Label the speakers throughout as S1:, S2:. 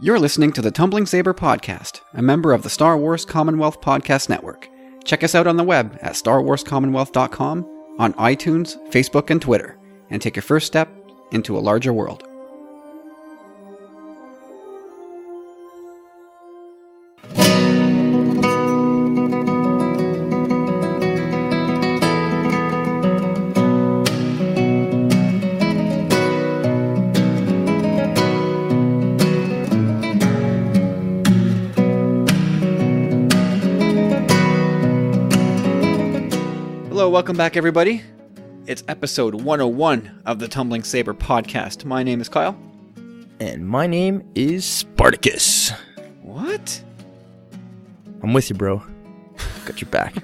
S1: You're listening to the Tumbling Saber Podcast, a member of the Star Wars Commonwealth Podcast Network. Check us out on the web at starwarscommonwealth.com, on iTunes, Facebook, and Twitter, and take your first step into a larger world. Welcome back, everybody. It's episode 101 of the Tumbling Saber Podcast. My name is Kyle.
S2: And my name is Spartacus.
S1: What?
S2: I'm with you, bro. Got your back.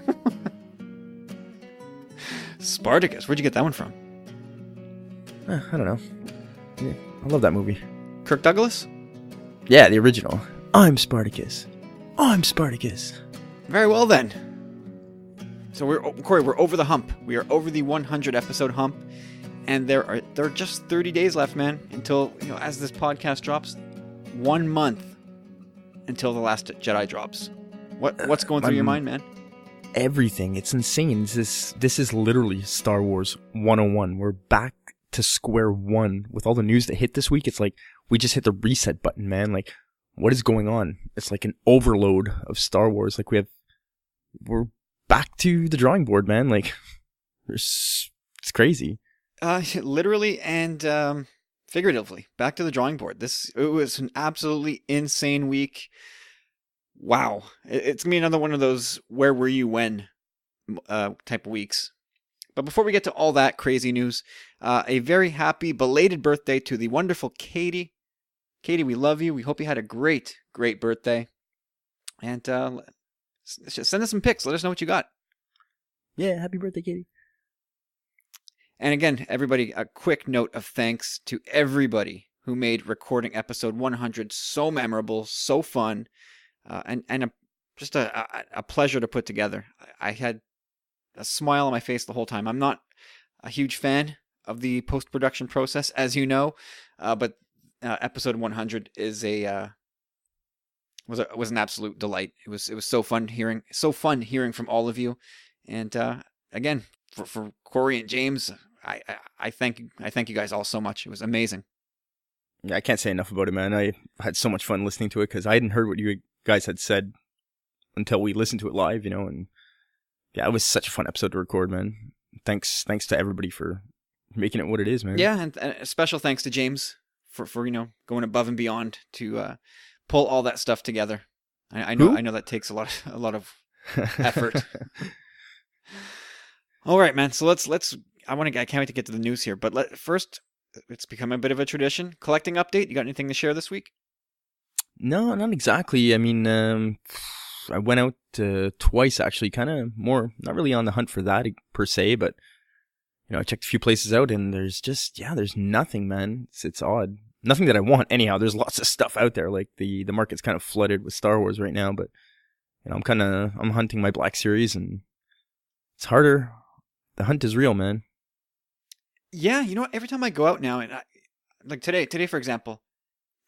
S1: Spartacus? Where'd you get that one from?
S2: I don't know. Yeah, I love that movie.
S1: Kirk Douglas?
S2: Yeah, the original. I'm Spartacus. I'm Spartacus.
S1: Very well, then. So Corey, we're over the hump. We are over the 100 episode hump, and there are just 30 days left, man, until, as this podcast drops, 1 month until The Last Jedi drops. What's going through your mind, man?
S2: Everything. It's insane. This is literally Star Wars 101. We're back to square one with all the news that hit this week. It's like we just hit the reset button, man. Like, what is going on? It's like an overload of Star Wars. Like we're back to the drawing board, man. Like, it's crazy.
S1: Literally and figuratively, back to the drawing board. It was an absolutely insane week. Wow. It's going to be another one of those where were you when type of weeks. But before we get to all that crazy news, a very happy belated birthday to the wonderful Katie. Katie, we love you. We hope you had a great, great birthday. And send us some pics. Let us know what you got.
S2: Yeah, happy birthday, Katie.
S1: And again, everybody, a quick note of thanks to everybody who made recording episode 100 so memorable, so fun, and just a pleasure to put together. I had a smile on my face the whole time. I'm not a huge fan of the post-production process, as you know, but episode 100 is was an absolute delight. It was so fun hearing from all of you, and again for Corey and James, I thank you guys all so much. It was amazing.
S2: Yeah, I can't say enough about it, man. I had so much fun listening to it because I hadn't heard what you guys had said until we listened to it live, and yeah, it was such a fun episode to record, man. Thanks to everybody for making it what it is, man.
S1: Yeah, and a special thanks to James for going above and beyond to pull all that stuff together. I know that takes a lot of effort. All right, man. So let's. I can't wait to get to the news here. But first, it's become a bit of a tradition. Collecting update. You got anything to share this week?
S2: No, not exactly. I mean, I went out twice actually. Kind of more, not really on the hunt for that per se, but I checked a few places out, and there's nothing, man. It's odd. Nothing that I want anyhow. There's lots of stuff out there. Like the market's kind of flooded with Star Wars right now, but I'm hunting my Black Series, and it's harder. The hunt is real, man.
S1: Yeah, every time I go out now, and like today for example,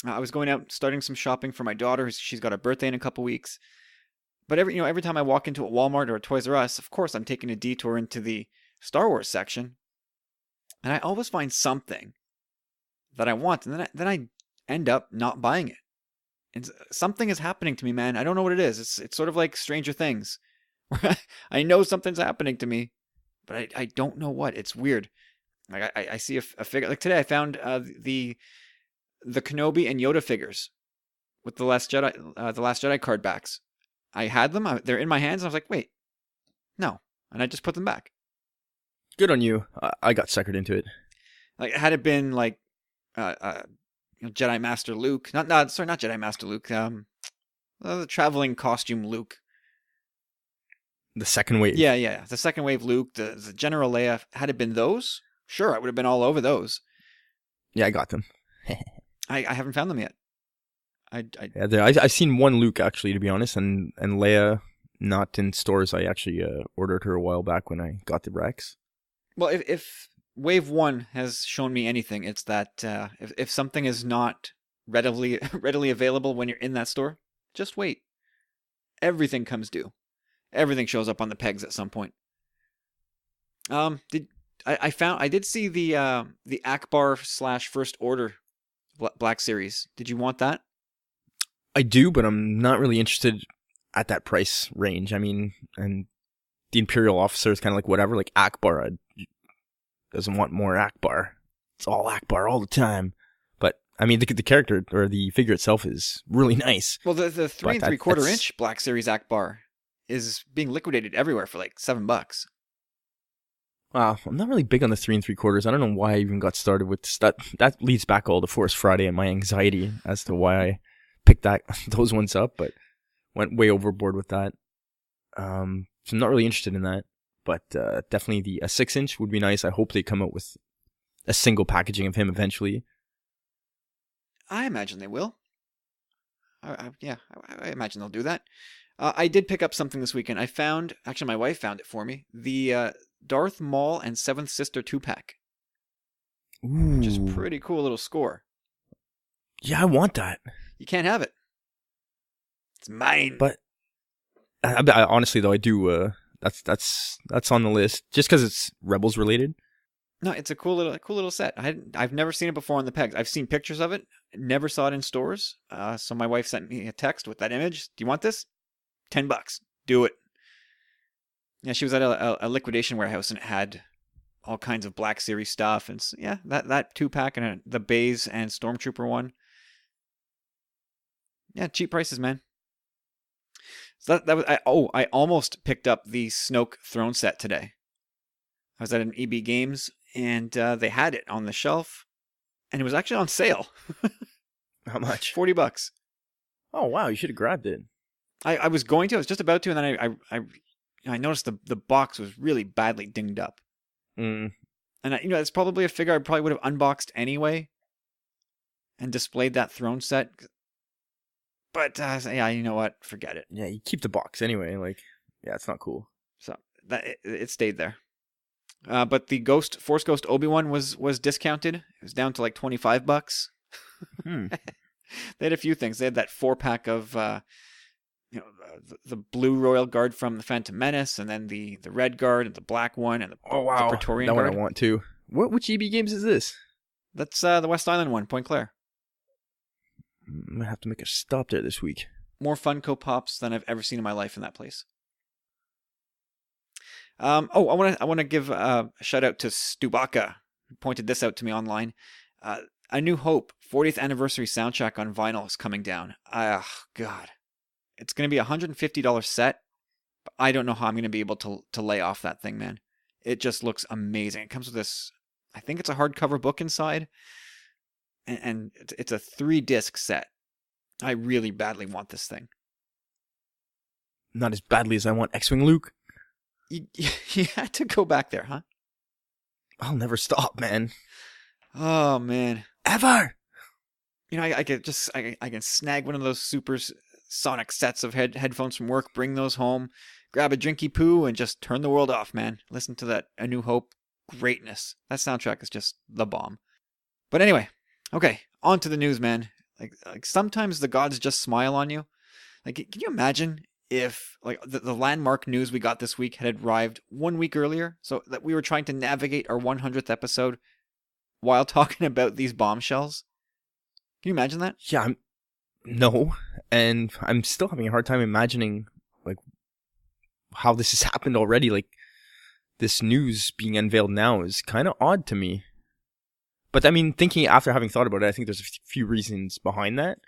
S1: I was going out starting some shopping for my daughter. She's got a birthday in a couple weeks. But every time I walk into a Walmart or a Toys R Us, of course I'm taking a detour into the Star Wars section, and I always find something that I want, and then I end up not buying it. And something is happening to me, man. I don't know what it is. It's sort of like Stranger Things. I know something's happening to me, but I don't know what. It's weird. Like I see a figure. Like today, I found the Kenobi and Yoda figures with the Last Jedi card backs. I had them. They're in my hands, and I was like, wait, no, and I just put them back.
S2: Good on you. I got suckered into it.
S1: Like had it been like Jedi Master Luke, not Jedi Master Luke, the traveling costume Luke.
S2: The second wave.
S1: Yeah. The second wave Luke, the General Leia. Had it been those, sure, I would have been all over those.
S2: Yeah, I got them.
S1: I haven't found them yet.
S2: I've seen one Luke actually, to be honest, and Leia not in stores. I actually ordered her a while back when I got the Rex.
S1: Well, if Wave 1 has shown me anything, it's that if something is not readily available when you're in that store, just wait. Everything comes due. Everything shows up on the pegs at some point. I did see the Akbar / First Order Black Series. Did you want that?
S2: I do, but I'm not really interested at that price range. I mean, and the Imperial officer is kind of like whatever. Like Akbar doesn't want more Akbar. It's all Akbar all the time. But I mean, the character or the figure itself is really nice.
S1: Well, the 3 3/4 inch Black Series Akbar is being liquidated everywhere for like $7.
S2: Wow, I'm not really big on the 3 3/4. I don't know why I even got started with this. That leads back all to Forest Friday and my anxiety as to why I picked those ones up, but went way overboard with that. So I'm not really interested in that. But definitely a 6-inch would be nice. I hope they come out with a single packaging of him eventually.
S1: I imagine they will. I imagine they'll do that. I did pick up something this weekend. Actually my wife found it for me. The Darth Maul and Seventh Sister 2-pack.
S2: Ooh.
S1: Which is pretty cool little score.
S2: Yeah, I want that.
S1: You can't have it. It's mine.
S2: But I honestly though, I do. That's on the list just because it's Rebels related.
S1: No, it's a cool little set. I've never seen it before on the pegs. I've seen pictures of it. Never saw it in stores. So my wife sent me a text with that image. Do you want this? $10. Do it. Yeah, she was at a liquidation warehouse and it had all kinds of Black Series stuff. And yeah, that 2-pack and the Baze and Stormtrooper one. Yeah, cheap prices, man. So that was I almost picked up the Snoke throne set today. I was at an EB Games and they had it on the shelf, and it was actually on sale.
S2: How much?
S1: $40.
S2: Oh wow, you should have grabbed it.
S1: I was going to. I was just about to, and then I noticed the box was really badly dinged up.
S2: Mm.
S1: And it's probably a figure I probably would have unboxed anyway, and displayed that throne set. But yeah, you know what? Forget it.
S2: Yeah, you keep the box anyway. Like, yeah, it's not cool.
S1: So that it stayed there. But the Force Ghost Obi-Wan was discounted. It was down to like $25. They had a few things. They had that 4-pack of the blue Royal Guard from the Phantom Menace, and then the red guard and the black one and the Praetorian Guard.
S2: That one I want too. Which EB Games is this?
S1: That's the West Island one, Point Claire.
S2: I'm gonna have to make a stop there this week.
S1: More Funko Pops than I've ever seen in my life in that place. I want to give a shout out to Stubaka, who pointed this out to me online. A New Hope 40th anniversary soundtrack on vinyl is coming down. God, it's going to be $150 set, but I don't know how I'm going to be able to lay off that thing, man. It just looks amazing. It comes with this, I think it's a hardcover book inside, and it's a 3-disc set. I really badly want this thing.
S2: Not as badly as I want X-Wing Luke.
S1: You had to go back there, huh?
S2: I'll never stop, man.
S1: Oh, man.
S2: Ever!
S1: I can snag one of those super sonic sets of headphones from work, bring those home, grab a drinky poo, and just turn the world off, man. Listen to that A New Hope greatness. That soundtrack is just the bomb. But anyway, okay, on to the news, man. Like sometimes the gods just smile on you. Like, can you imagine if like the landmark news we got this week had arrived 1 week earlier, so that we were trying to navigate our 100th episode while talking about these bombshells? Can you imagine that?
S2: Yeah, no, and I'm still having a hard time imagining like how this has happened already. Like, this news being unveiled now is kind of odd to me. But I mean, thinking after having thought about it, I think there's a few reasons behind that.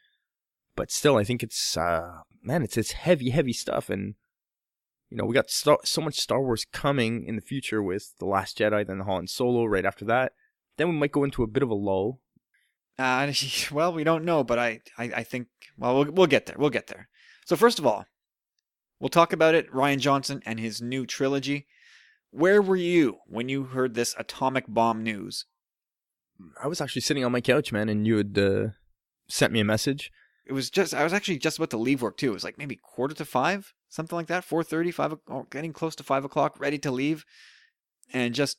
S2: But still, I think it's it's heavy stuff, and we got so much Star Wars coming in the future with The Last Jedi, then the Han Solo right after that. Then we might go into a bit of a lull.
S1: Well, we don't know, but I think we'll get there. We'll get there. So first of all, we'll talk about it. Rian Johnson and his new trilogy. Where were you when you heard this atomic bomb news?
S2: I was actually sitting on my couch, man, and you had sent me a message.
S1: I was actually just about to leave work too. It was like maybe 4:45, something like that. 4:30, 5, getting close to 5 o'clock, ready to leave, and just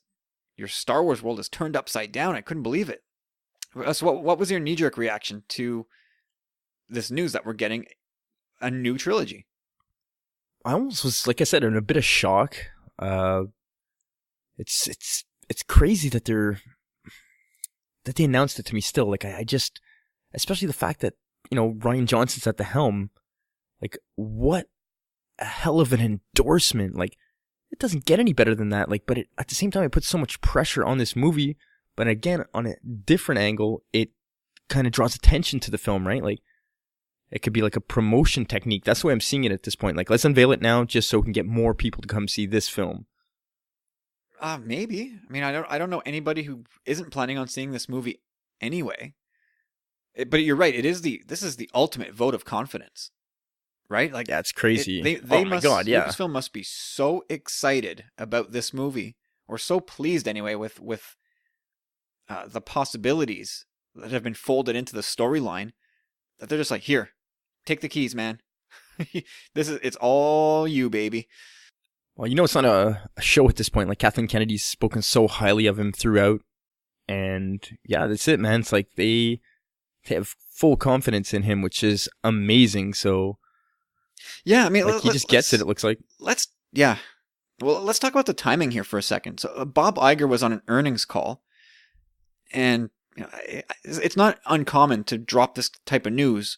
S1: your Star Wars world is turned upside down. I couldn't believe it. So what was your knee-jerk reaction to this news that we're getting a new trilogy?
S2: I almost was, like I said, in a bit of shock. It's crazy that they announced it to me still. Like I just, especially the fact that, Rian Johnson's at the helm. Like, what a hell of an endorsement. Like, it doesn't get any better than that. Like, but at the same time, it puts so much pressure on this movie. But again, on a different angle, it kind of draws attention to the film, right? Like, it could be like a promotion technique. That's the way I'm seeing it at this point. Like, let's unveil it now just so we can get more people to come see this film.
S1: Maybe. I mean, I don't know anybody who isn't planning on seeing this movie anyway. But you're right. This is the ultimate vote of confidence, right? Like,
S2: yeah, it's crazy.
S1: They
S2: my God, yeah.
S1: Lucasfilm must be so excited about this movie, or so pleased anyway with the possibilities that have been folded into the storyline, that they're just like, here, take the keys, man. It's all you, baby.
S2: Well, it's not a show at this point. Like, Kathleen Kennedy's spoken so highly of him throughout. And yeah, that's it, man. It's like they have full confidence in him, which is amazing. So
S1: yeah, I mean,
S2: like, he just gets it, it looks like.
S1: Well, let's talk about the timing here for a second. So Bob Iger was on an earnings call, and it's not uncommon to drop this type of news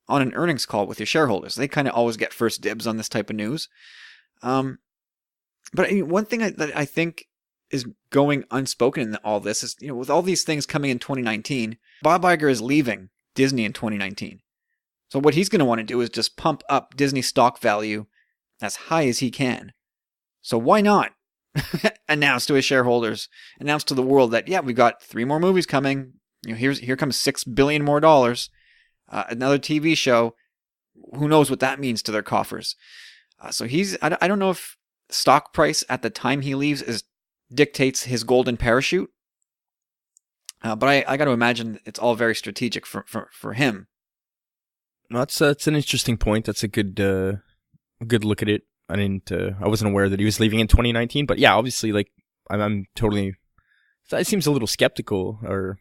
S1: on an earnings call with your shareholders. They kind of always get first dibs on this type of news. But one thing that I think is going unspoken in all this is, with all these things coming in 2019, Bob Iger is leaving Disney in 2019. So what he's going to want to do is just pump up Disney stock value as high as he can. So why not announce to his shareholders, announce to the world that, yeah, we've got 3 more movies coming. Here comes $6 billion more dollars. Another TV show. Who knows what that means to their coffers? So I don't know if stock price at the time he leaves dictates his golden parachute. But I got to imagine it's all very strategic for him.
S2: That's an interesting point. That's a good look at it. I wasn't aware that he was leaving in 2019, but yeah, obviously, like, I'm totally. It seems a little skeptical or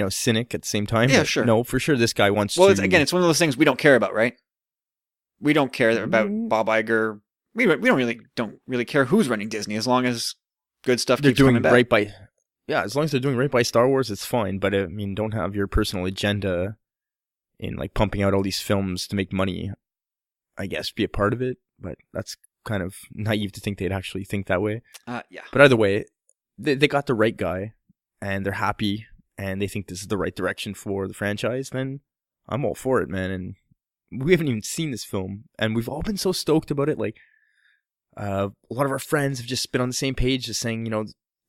S2: cynic at the same time.
S1: Yeah, sure.
S2: No, for sure, this guy wants.
S1: Well, it's one of those things we don't care about, right? We don't care about Bob Iger. We don't really care who's running Disney, as long as good stuff keeps coming back.
S2: Right by. Yeah, as long as they're doing right by Star Wars, it's fine. But I mean, don't have your personal agenda in, like, pumping out all these films to make money. I guess be a part of it, but that's kind of naive to think they'd actually think that way.
S1: Yeah.
S2: But either way, they got the right guy, and they're happy, and they think this is the right direction for the franchise. Then I'm all for it, man. And we haven't even seen this film, and we've all been so stoked about it. Like, a lot of our friends have just been on the same page, just saying,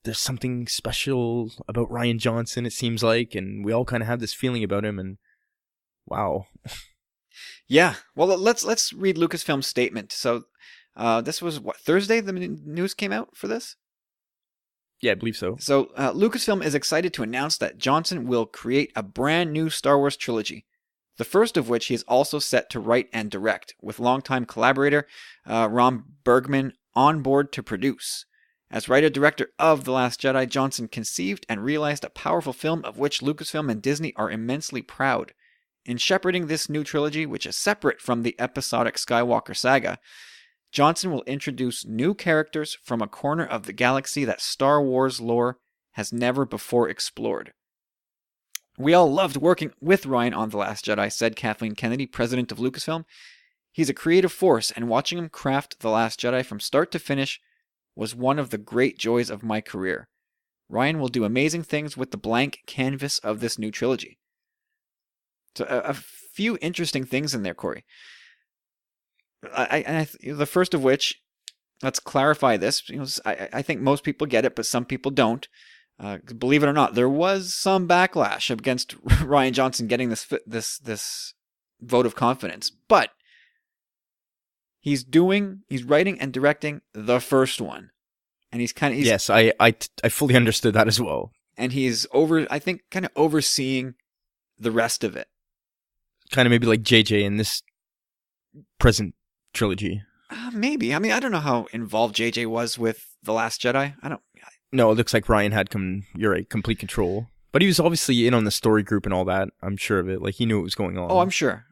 S2: there's something special about Rian Johnson, it seems like, and we all kind of have this feeling about him, and wow.
S1: Yeah. Well, let's read Lucasfilm's statement. So, this was Thursday the news came out for this?
S2: Yeah, I believe so.
S1: So, Lucasfilm is excited to announce that Johnson will create a brand new Star Wars trilogy, the first of which he is also set to write and direct, with longtime collaborator Ron Bergman on board to produce. As writer-director of The Last Jedi, Johnson conceived and realized a powerful film of which Lucasfilm and Disney are immensely proud. In shepherding this new trilogy, which is separate from the episodic Skywalker saga, Johnson will introduce new characters from a corner of the galaxy that Star Wars lore has never before explored. We all loved working with Rian on The Last Jedi, said Kathleen Kennedy, president of Lucasfilm. He's a creative force, and watching him craft The Last Jedi from start to finish was one of the great joys of my career. Rian will do amazing things with the blank canvas of this new trilogy. So a few interesting things in there, Corey. The first of which, let's clarify this. I think most people get it, but some people don't. Believe it or not, there was some backlash against Rian Johnson getting this vote of confidence, but he's writing and directing the first one, and
S2: yes, I fully understood that as well,
S1: and he's kind of overseeing the rest of it.
S2: Kind of maybe like JJ in this present trilogy.
S1: Maybe. I mean, I don't know how involved JJ was with The Last Jedi.
S2: No, it looks like Rian had complete control. But he was obviously in on the story group and all that. I'm sure of it. Like, he knew what was going on.
S1: Oh, I'm sure.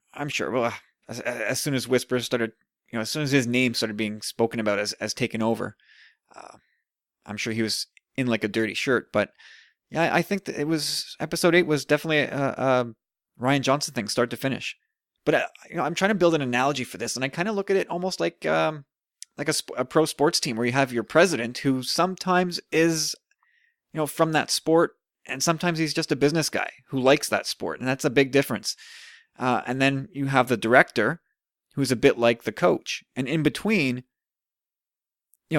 S1: Well, as soon as Whisper started, as soon as his name started being spoken about as taken over, I'm sure he was in like a dirty shirt. But yeah, I think that episode 8 was definitely a Rian Johnson thing, start to finish. But I'm trying to build an analogy for this, and I kind of look at it almost like a pro sports team where you have your president who sometimes is, from that sport, and sometimes he's just a business guy who likes that sport, and that's a big difference. And then you have the director, who's a bit like the coach, and in between,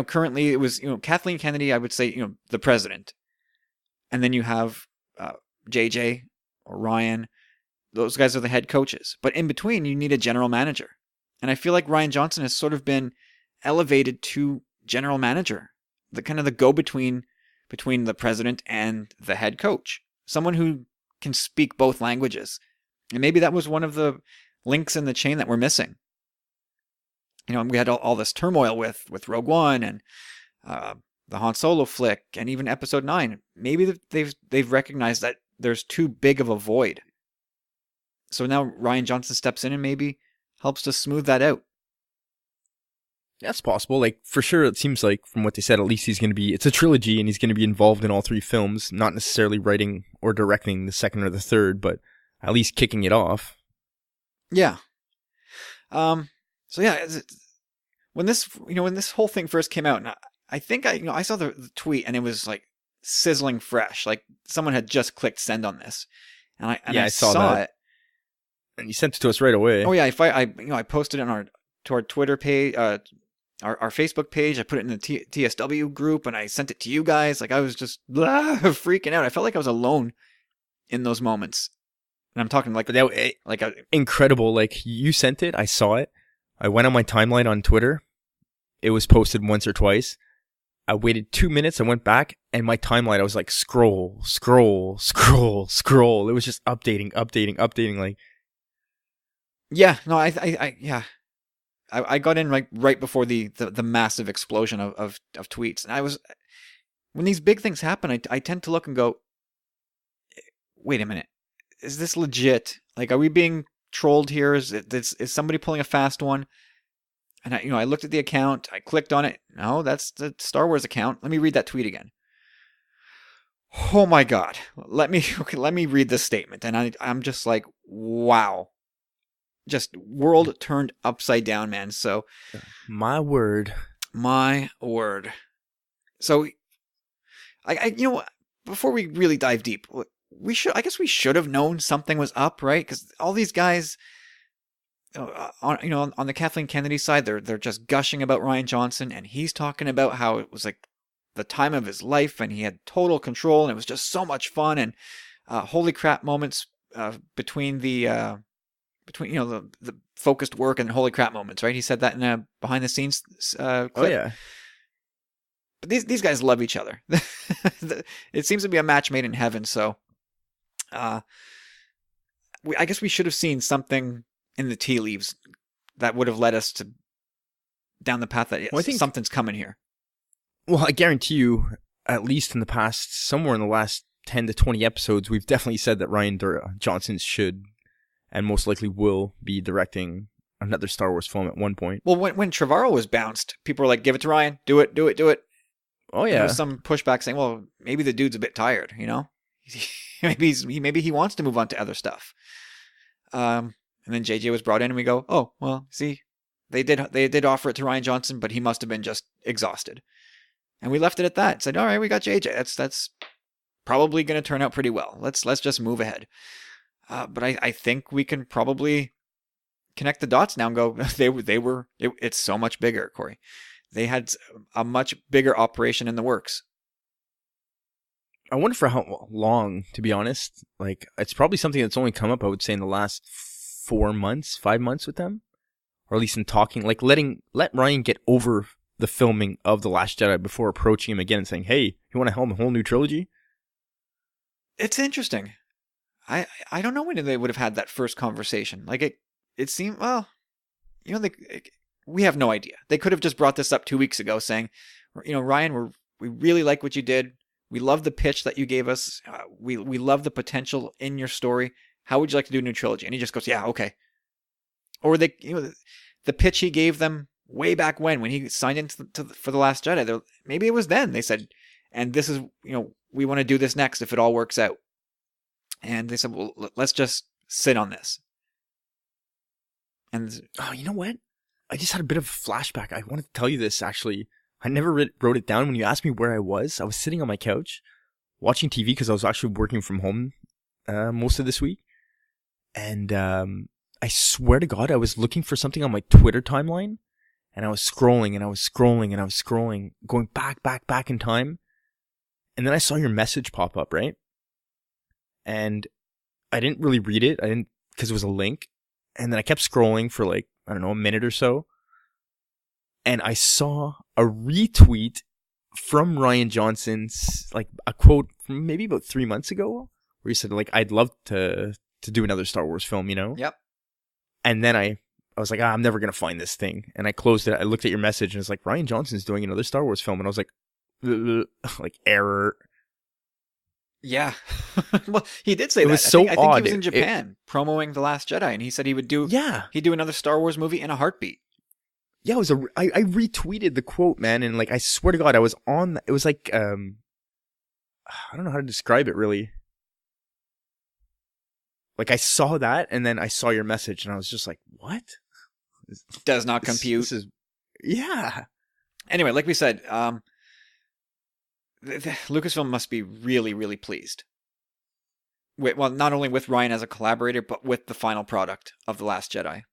S1: currently it was Kathleen Kennedy, I would say the president, and then you have JJ or Ryan. Those guys are the head coaches. But in between, you need a general manager. And I feel like Rian Johnson has sort of been elevated to general manager, the kind of the go-between between the president and the head coach, someone who can speak both languages. And maybe that was one of the links in the chain that we're missing. We had all this turmoil with Rogue One and the Han Solo flick, and even Episode 9. Maybe they've recognized that there's too big of a void. So now Rian Johnson steps in and maybe helps to smooth that out.
S2: That's possible. Like, for sure, it seems like, from what they said, at least it's a trilogy, and he's going to be involved in all 3 films, not necessarily writing or directing the second or the third, but at least kicking it off.
S1: Yeah. So yeah, when this whole thing first came out, and I think I saw the tweet, and it was like sizzling fresh, like someone had just clicked send on this, and I saw it.
S2: And you sent it to us right away.
S1: Oh yeah, I posted it to our Twitter page, our Facebook page. I put it in the TSW group, and I sent it to you guys. Like, I was just freaking out. I felt like I was alone in those moments. And I'm talking like,
S2: incredible. Like, you sent it, I saw it. I went on my timeline on Twitter. It was posted once or twice. I waited 2 minutes. I went back, and my timeline, I was like, scroll. It was just updating. Like.
S1: Yeah, no, I got in right before the massive explosion of tweets, and when these big things happen, I tend to look and go, wait a minute, is this legit? Like, are we being trolled here? Is somebody pulling a fast one? And I looked at the account, I clicked on it. No, that's the Star Wars account. Let me read that tweet again. Oh my God, let me read this statement, and I'm just like, wow. Just world turned upside down, man. So,
S2: my word.
S1: So, before we really dive deep, I guess we should have known something was up, right? Because all these guys, on the Kathleen Kennedy side, they're just gushing about Rian Johnson, and he's talking about how it was like the time of his life, and he had total control, and it was just so much fun, and holy crap moments between the focused work and holy crap moments, right? He said that in a behind the scenes clip.
S2: Oh yeah.
S1: But these guys love each other. It seems to be a match made in heaven. So, I guess we should have seen something in the tea leaves that would have led us down the path that I think something's coming here.
S2: Well, I guarantee you, at least in the past, somewhere in the last 10 to 20 episodes, we've definitely said that Rian Johnson should and most likely will be directing another Star Wars film at one point.
S1: Well, when Trevorrow was bounced, people were like, give it to Rian. Do it.
S2: Oh, yeah.
S1: There was some pushback saying, well, maybe the dude's a bit tired, maybe he wants to move on to other stuff. And then JJ was brought in, and we go, oh, well, see, they did offer it to Rian Johnson, but he must have been just exhausted. And we left it at that. Said, all right, we got JJ. That's probably going to turn out pretty well. Let's just move ahead. But I think we can probably connect the dots now and go, it's so much bigger, Corey. They had a much bigger operation in the works.
S2: I wonder for how long, to be honest. Like, it's probably something that's only come up, I would say, in the last 5 months with them. Or at least in talking, like let Rian get over the filming of The Last Jedi before approaching him again and saying, hey, you want to helm a whole new trilogy?
S1: It's interesting. I don't know when they would have had that first conversation. Like, it seemed, well, we have no idea. They could have just brought this up 2 weeks ago saying, Rian, we really like what you did. We love the pitch that you gave us. We love the potential in your story. How would you like to do a new trilogy? And he just goes, yeah, okay. Or they, the pitch he gave them way back when he signed in for The Last Jedi. Maybe it was then they said, and this is, we want to do this next if it all works out. And they said, well, let's just sit on this. And
S2: oh, you know what? I just had a bit of a flashback. I wanted to tell you this, actually. I never wrote it down. When you asked me where I was sitting on my couch watching TV because I was actually working from home most of this week. And I swear to God, I was looking for something on my Twitter timeline. And I was scrolling and I was scrolling and I was scrolling, going back in time. And then I saw your message pop up, right? And I didn't really read it. I didn't, because it was a link. And then I kept scrolling for like, I don't know, a minute or so. And I saw a retweet from Rian Johnson's, like a quote from maybe about 3 months ago, where he said, like, I'd love to do another Star Wars film,
S1: Yep.
S2: And then I was like, I'm never going to find this thing. And I closed it. I looked at your message and it's like, Rian Johnson's doing another Star Wars film. And I was like, like, error.
S1: Yeah. Well, he did say
S2: it
S1: that.
S2: Was so
S1: I think
S2: odd.
S1: He was in Japan promoting The Last Jedi, and he said he would do he'd do another Star Wars movie in a heartbeat.
S2: Yeah, I retweeted the quote, man, and like I swear to God, I was on. It was like I don't know how to describe it really. Like I saw that, and then I saw your message, and I was just like, "What?"
S1: Does not compute.
S2: This is, yeah.
S1: Anyway, like we said, Lucasfilm must be really, really pleased. Well, not only with Rian as a collaborator, but with the final product of The Last Jedi.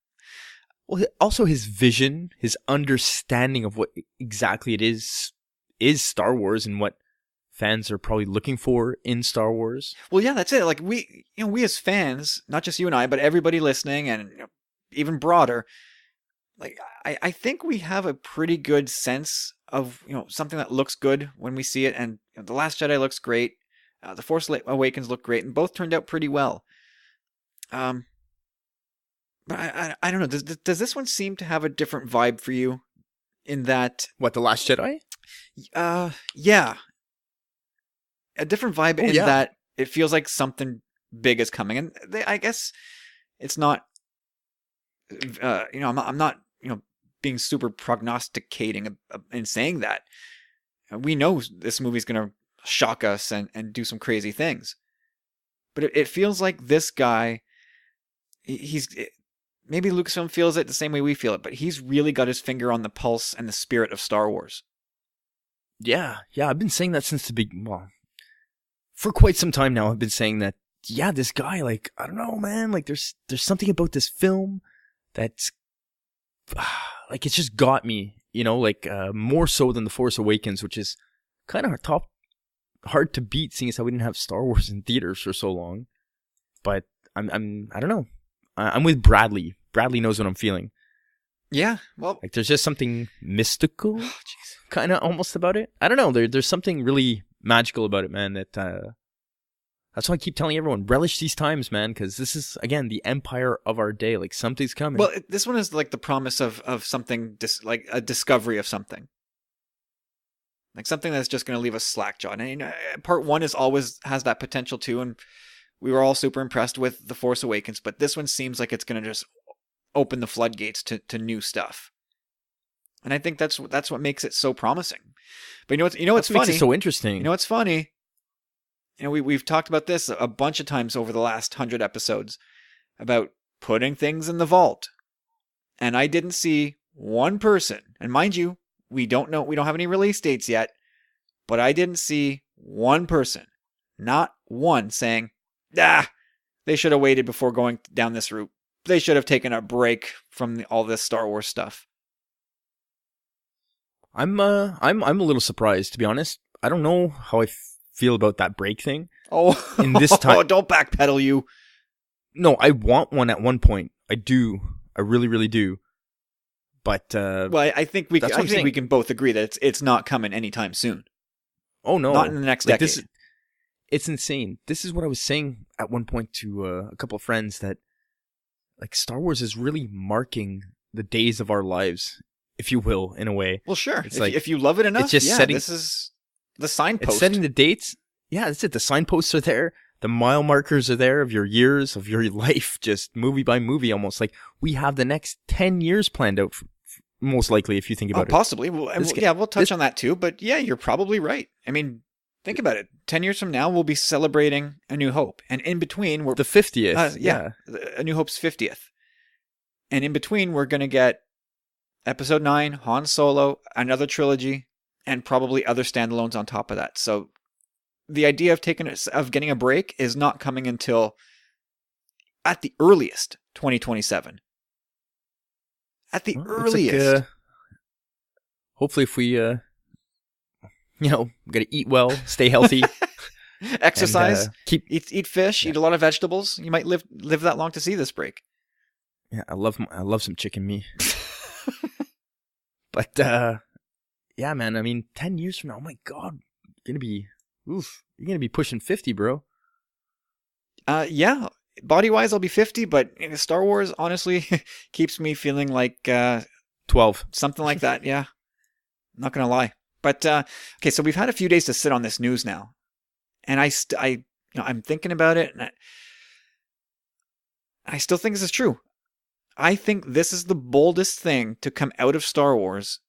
S2: Well, also his vision, his understanding of what exactly it is Star Wars and what fans are probably looking for in Star Wars.
S1: Well, yeah, that's it. Like we as fans, not just you and I, but everybody listening and even broader, like I think we have a pretty good sense of, something that looks good when we see it. And The Last Jedi looks great. The Force Awakens look great, and both turned out pretty well. But I don't know. Does this one seem to have a different vibe for you? In that,
S2: what, The Last Jedi?
S1: Yeah, a different vibe that it feels like something big is coming, and I guess it's not. I'm not being super prognosticating in saying that. We know this movie's gonna shock us and do some crazy things, but it feels like this guy, maybe Lucasfilm feels it the same way we feel it, but he's really got his finger on the pulse and the spirit of Star Wars.
S2: Yeah, I've been saying that since the beginning. Well, for quite some time now, I've been saying that, yeah, this guy, like, I don't know, man, like, there's something about this film that's, like, it's just got me, like, more so than The Force Awakens, which is kind of hard to beat, seeing as how we didn't have Star Wars in theaters for so long. But I don't know. I'm with Bradley. Bradley knows what I'm feeling.
S1: Yeah, well,
S2: like there's just something mystical, kind of almost about it. I don't know. There's something really magical about it, man. That's why I keep telling everyone, relish these times, man, because this is, again, the empire of our day. Like, something's coming.
S1: Well, this one is like the promise of something, like a discovery of something. Like something that's just going to leave us slack-jawed. And part one has that potential too, and we were all super impressed with The Force Awakens, but this one seems like it's going to just open the floodgates to new stuff. And I think that's what makes it so promising. But what's funny?
S2: Makes it so interesting.
S1: You know what's funny? We've talked about this a bunch of times over the last 100 episodes about putting things in the vault. And I didn't see one person, and mind you, we don't have any release dates yet, but I didn't see one person, not one, saying, they should have waited before going down this route. They should have taken a break from all this Star Wars stuff.
S2: I'm a little surprised, to be honest. I don't know how I feel about that break thing.
S1: Oh,
S2: in this time,
S1: don't backpedal you.
S2: No, I want one at one point. I do. I really, really do. But
S1: well, I think we can both agree that it's not coming anytime soon.
S2: Oh no,
S1: not in the next decade.
S2: It's insane. This is what I was saying at one point to a couple of friends, that like Star Wars is really marking the days of our lives, if you will, in a way.
S1: Well, sure.
S2: It's if
S1: you love it enough,
S2: it's just setting.
S1: The signpost.
S2: It's setting the dates. Yeah, that's it. The signposts are there. The mile markers are there of your years, of your life, just movie by movie almost. Like, we have the next 10 years planned out, most likely, if you think about it.
S1: Possibly. Well, we'll touch on that too. But yeah, you're probably right. I mean, think about it. 10 years from now, we'll be celebrating A New Hope. And in between, we're...
S2: The 50th.
S1: A New Hope's 50th. And in between, we're going to get Episode 9, Han Solo, another trilogy, and probably other standalones on top of that. So the idea of getting a break is not coming until, at the earliest, 2027. At the earliest.
S2: Like, hopefully, if we, we gotta eat well, stay healthy,
S1: exercise,
S2: and,
S1: eat fish, eat a lot of vegetables. You might live that long to see this break.
S2: Yeah, I love some chicken meat. But yeah, man. I mean, 10 years from now, oh my God, you're gonna be pushing 50, bro.
S1: Yeah. Body-wise, I'll be 50, but Star Wars, honestly, keeps me feeling like...
S2: 12.
S1: Something like that, yeah. Not going to lie. But, okay, so we've had a few days to sit on this news now. And I'm thinking about it, and I still think this is true. I think this is the boldest thing to come out of Star Wars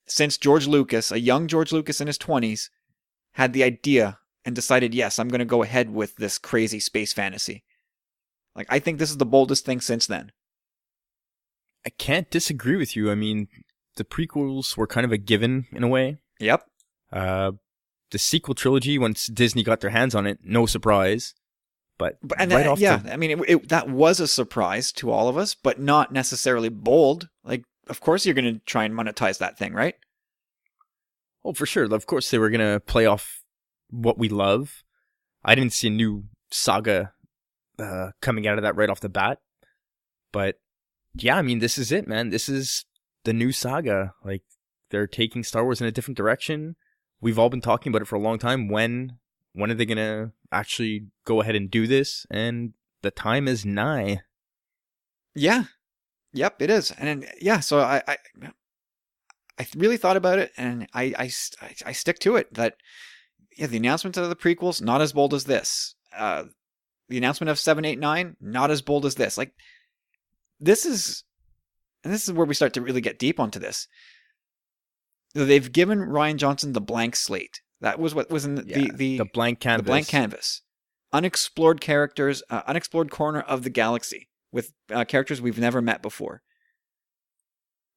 S1: since George Lucas, a young George Lucas in his 20s, had the idea and decided, yes, I'm going to go ahead with this crazy space fantasy. Like, I think this is the boldest thing since then.
S2: I can't disagree with you. I mean, the prequels were kind of a given in a way.
S1: Yep.
S2: The sequel trilogy, once Disney got their hands on it, no surprise. But
S1: I mean, that was a surprise to all of us, but not necessarily bold. Like, of course you're going to try and monetize that thing, right?
S2: Oh, for sure. Of course they were going to play off what we love. I didn't see a new saga coming out of that right off the bat. But yeah, I mean, this is it, man. This is the new saga. Like, they're taking Star Wars in a different direction. We've all been talking about it for a long time. When are they going to actually go ahead and do this? And the time is nigh.
S1: Yeah. Yep, it is. And yeah, so I really thought about it, and I stick to it that, yeah, the announcement of the prequels, not as bold as this. The announcement of 7, 8, 9, not as bold as this. Like, this is where we start to really get deep onto this. They've given Rian Johnson the blank slate. That was what was in the
S2: blank canvas.
S1: The blank canvas. Unexplored characters, unexplored corner of the galaxy with characters we've never met before.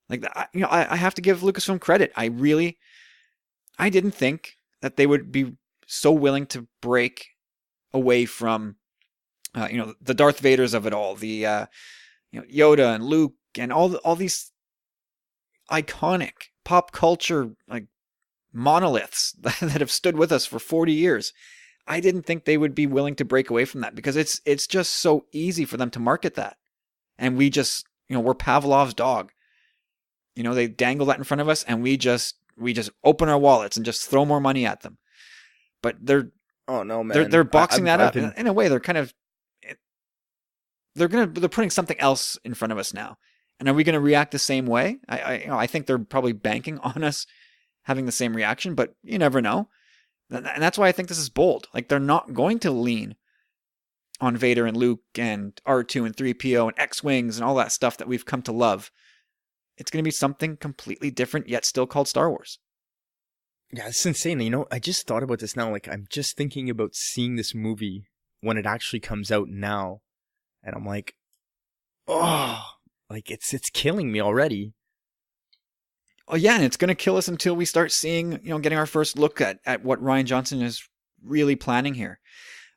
S1: Like, I have to give Lucasfilm credit. I didn't think that they would be so willing to break away from, the Darth Vaders of it all, the Yoda and Luke and all these iconic pop culture like monoliths that have stood with us for 40 years. I didn't think they would be willing to break away from that because it's just so easy for them to market that. And we just, we're Pavlov's dog. They dangle that in front of us and we just open our wallets and just throw more money at them. But they're boxing that up. In a way, they're kind of they're putting something else in front of us now. And are we going to react the same way? I think they're probably banking on us having the same reaction, but you never know. And that's why I think this is bold. Like, they're not going to lean on Vader and Luke and R2 and 3PO and X-Wings and all that stuff that we've come to love. It's going to be something completely different, yet still called Star Wars.
S2: Yeah, it's insane. I just thought about this now. Like, I'm just thinking about seeing this movie when it actually comes out now. And I'm like, oh, like it's killing me already.
S1: Oh yeah, and it's going to kill us until we start seeing, getting our first look at what Rian Johnson is really planning here.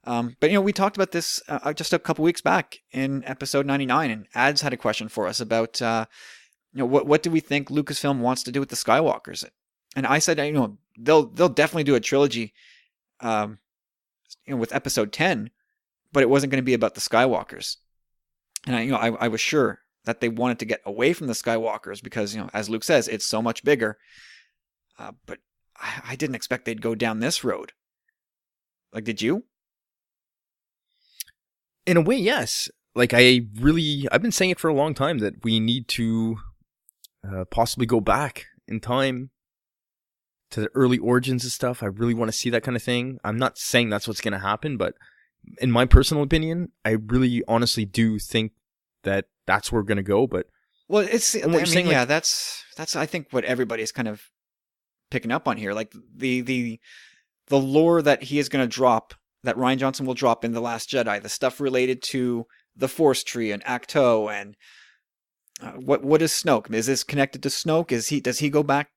S1: But we talked about this just a couple weeks back in episode 99, and Ads had a question for us about, what do we think Lucasfilm wants to do with the Skywalkers? And I said, they'll definitely do a trilogy, with episode 10, but it wasn't going to be about the Skywalkers. And I was sure that they wanted to get away from the Skywalkers because, as Luke says, it's so much bigger. But I didn't expect they'd go down this road. Like, did you?
S2: In a way, yes. Like, I've been saying it for a long time that we need to possibly go back in time to the early origins and stuff. I really want to see that kind of thing. I'm not saying that's what's going to happen, but in my personal opinion, I really honestly do think that that's where we're going to go. But
S1: well, it's, I mean,
S2: saying,
S1: yeah,
S2: like,
S1: that's I think what everybody's kind of picking up on here. Like the lore that he is going to drop, that Rian Johnson will drop in The Last Jedi, the stuff related to the Force Tree and Acto, and what is Snoke? Is this connected to Snoke? Does he go back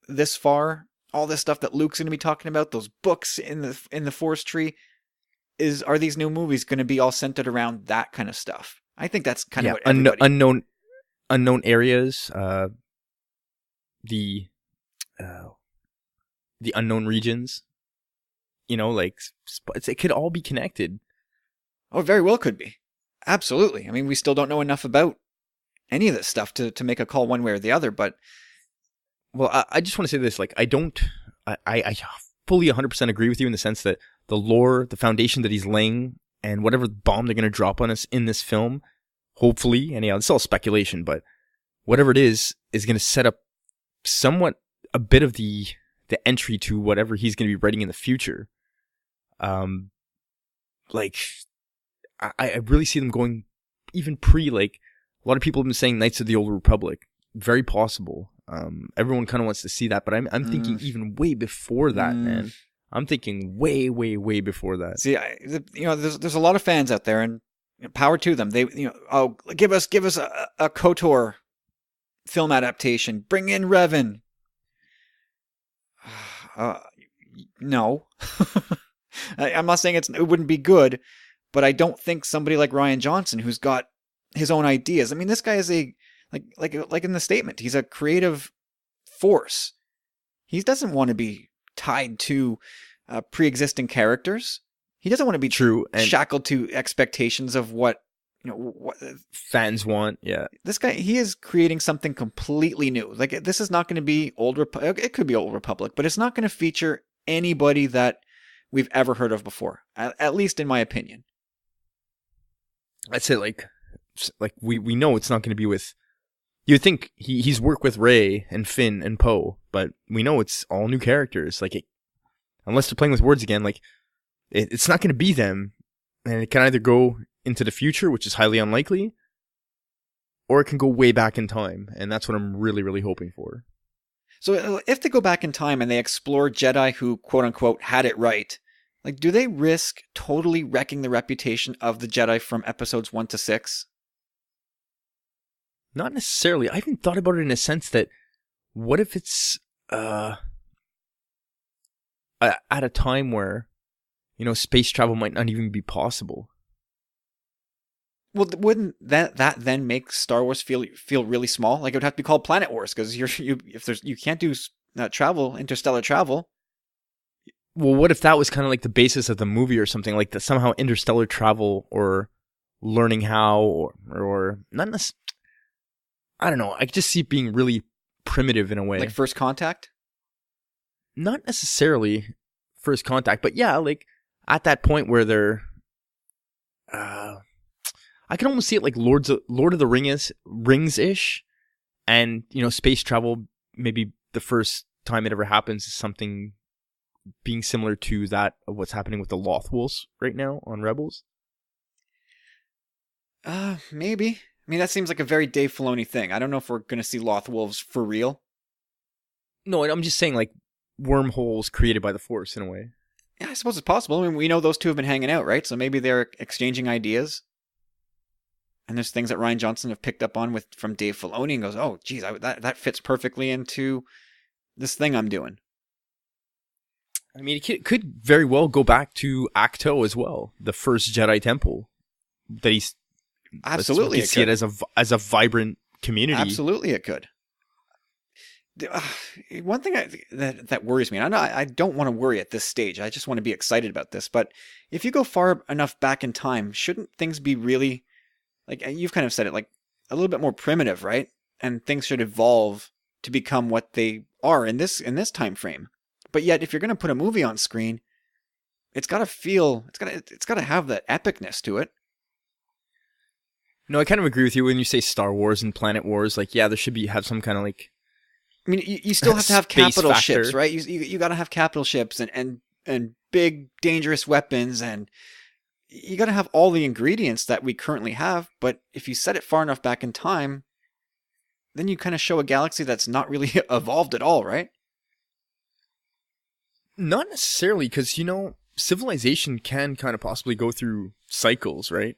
S1: this far? All this stuff that Luke's going to be talking about, those books in the Force Tree, are these new movies going to be all centered around that kind of stuff? I think that's kind of what everybody...
S2: unknown areas, the unknown regions. Like, it could all be connected.
S1: Oh, it very well could be. Absolutely. I mean, we still don't know enough about any of this stuff to make a call one way or the other, but...
S2: Well, I just want to say this, like, I fully 100% agree with you in the sense that the lore, the foundation that he's laying, and whatever bomb they're going to drop on us in this film, hopefully, and it's all speculation, but whatever it is going to set up somewhat a bit of the entry to whatever he's going to be writing in the future. Like, I really see them going even like, a lot of people have been saying Knights of the Old Republic. Very possible. Everyone kind of wants to see that, but I'm thinking even way before that, man. I'm thinking way, way, way before that.
S1: See, there's a lot of fans out there, and power to them. They, give us a KOTOR film adaptation. Bring in Revan. No. I'm not saying it wouldn't be good, but I don't think somebody like Rian Johnson, who's got his own ideas. I mean, this guy is like in the statement, he's a creative force. He doesn't want to be tied to pre-existing characters. He doesn't want to be shackled to expectations of what
S2: fans want. Yeah,
S1: this guy, he is creating something completely new. Like, this is not going to be Old Republic. It could be Old Republic, but it's not going to feature anybody that we've ever heard of before. At least in my opinion.
S2: I'd say like we know it's not going to be with. You'd think he's worked with Rey and Finn and Poe, but we know it's all new characters. Like, unless they're playing with words again, like, it's not going to be them, and it can either go into the future, which is highly unlikely, or it can go way back in time, and that's what I'm really, really hoping for.
S1: So if they go back in time and they explore Jedi who, quote unquote, had it right, like, do they risk totally wrecking the reputation of the Jedi from episodes 1 to 6?
S2: Not necessarily. I even thought about it in a sense that, what if it's at a time where, space travel might not even be possible?
S1: Well, wouldn't that then make Star Wars feel really small? Like, it would have to be called Planet Wars, because you can't do interstellar travel.
S2: Well, what if that was kind of like the basis of the movie or something, like that somehow interstellar travel or learning how or not necessarily. I don't know. I just see it being really primitive in a way.
S1: Like First Contact?
S2: Not necessarily First Contact, but yeah, like at that point where they're... I can almost see it like Lord of the Rings-ish, and, space travel, maybe the first time it ever happens is something being similar to that of what's happening with the Lothwolves right now on Rebels.
S1: Maybe. I mean, that seems like a very Dave Filoni thing. I don't know if we're going to see Lothwolves for real.
S2: No, I'm just saying, like, wormholes created by the Force in a way.
S1: Yeah, I suppose it's possible. I mean, we know those two have been hanging out, right? So maybe they're exchanging ideas. And there's things that Rian Johnson have picked up on from Dave Filoni and goes, oh, geez, that fits perfectly into this thing I'm doing.
S2: I mean, it could very well go back to Acto as well, the first Jedi Temple that he's...
S1: Absolutely,
S2: see it as a vibrant community.
S1: Absolutely, it could. One thing that worries me, and I don't want to worry at this stage. I just want to be excited about this. But if you go far enough back in time, shouldn't things be really, like you've kind of said it, like a little bit more primitive, right? And things should evolve to become what they are in this time frame. But yet, if you're going to put a movie on screen, it's got to have that epicness to it.
S2: No, I kind of agree with you when you say Star Wars and Planet Wars. Like, yeah, there should have some kind of like
S1: I mean, you still have to have
S2: Space
S1: capital
S2: factor.
S1: ships, right? You got to have capital ships and big dangerous weapons, and you got to have all the ingredients that we currently have. But if you set it far enough back in time, then you kind of show a galaxy that's not really evolved at all, right?
S2: Not necessarily, because, civilization can kind of possibly go through cycles, right?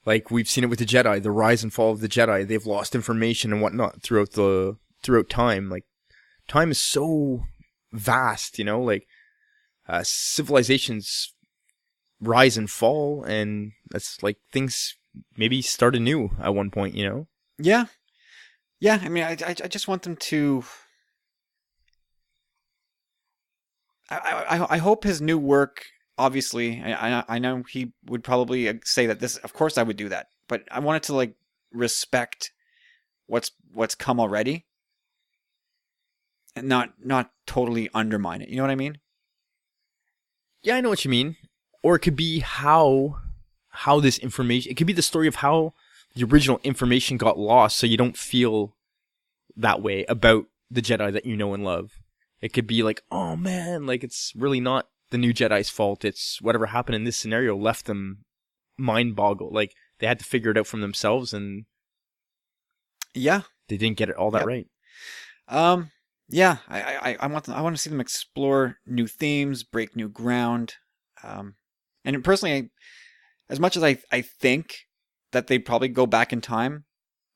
S2: Like, we've seen it with the Jedi, the rise and fall of the Jedi. They've lost information and whatnot throughout time. Like, time is so vast, like, civilizations rise and fall, and that's like things maybe start anew at one point,
S1: Yeah. Yeah, I mean, I just want them to... I hope his new work, obviously, I know he would probably say that this, of course I would do that, but I want it to, like, respect what's come already and not totally undermine it. You know what I mean?
S2: Yeah, I know what you mean. Or it could be how this information, it could be the story of how the original information got lost, so you don't feel that way about the Jedi that you know and love. It could be like, oh man, like it's really not the new Jedi's fault. It's whatever happened in this scenario left them mind boggled. Like they had to figure it out from themselves, and
S1: yeah,
S2: they didn't get it all that right.
S1: Yeah, I want to see them explore new themes, break new ground. And personally, as much as I think that they'd probably go back in time,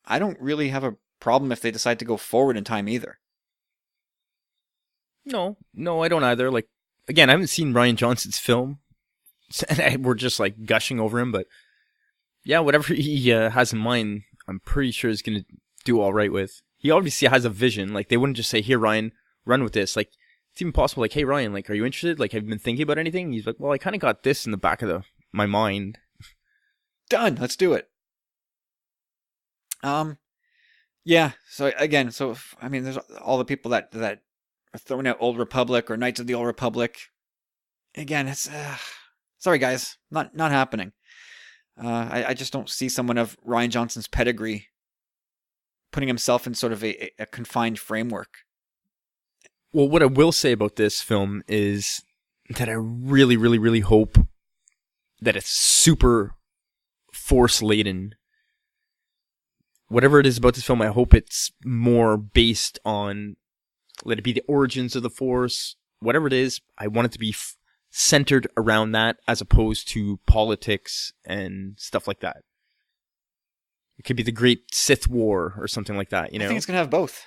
S1: I don't really have a problem if they decide to go forward in time either.
S2: No, I don't either. Like, again, I haven't seen Rian Johnson's film, and we're just like gushing over him, but yeah, whatever he has in mind, I'm pretty sure he's going to do all right with. He obviously has a vision. Like, they wouldn't just say, here, Ryan, run with this. Like, it's even possible, like, hey, Ryan, like, are you interested? Like, have you been thinking about anything? He's like, well, I kind of got this in the back of my mind.
S1: Done. Let's do it. Yeah. So again, I mean, there's all the people that are throwing out Old Republic or Knights of the Old Republic. Again, it's sorry guys, not happening. I just don't see someone of Rian Johnson's pedigree putting himself in sort of a confined framework.
S2: Well, what I will say about this film is that I really, really, really hope that it's super Force-laden. Whatever it is about this film, I hope it's more based on, let it be the origins of the Force. Whatever it is, I want it to be centered around that as opposed to politics and stuff like that. It could be the Great Sith War or something like that, I
S1: think it's going to have both,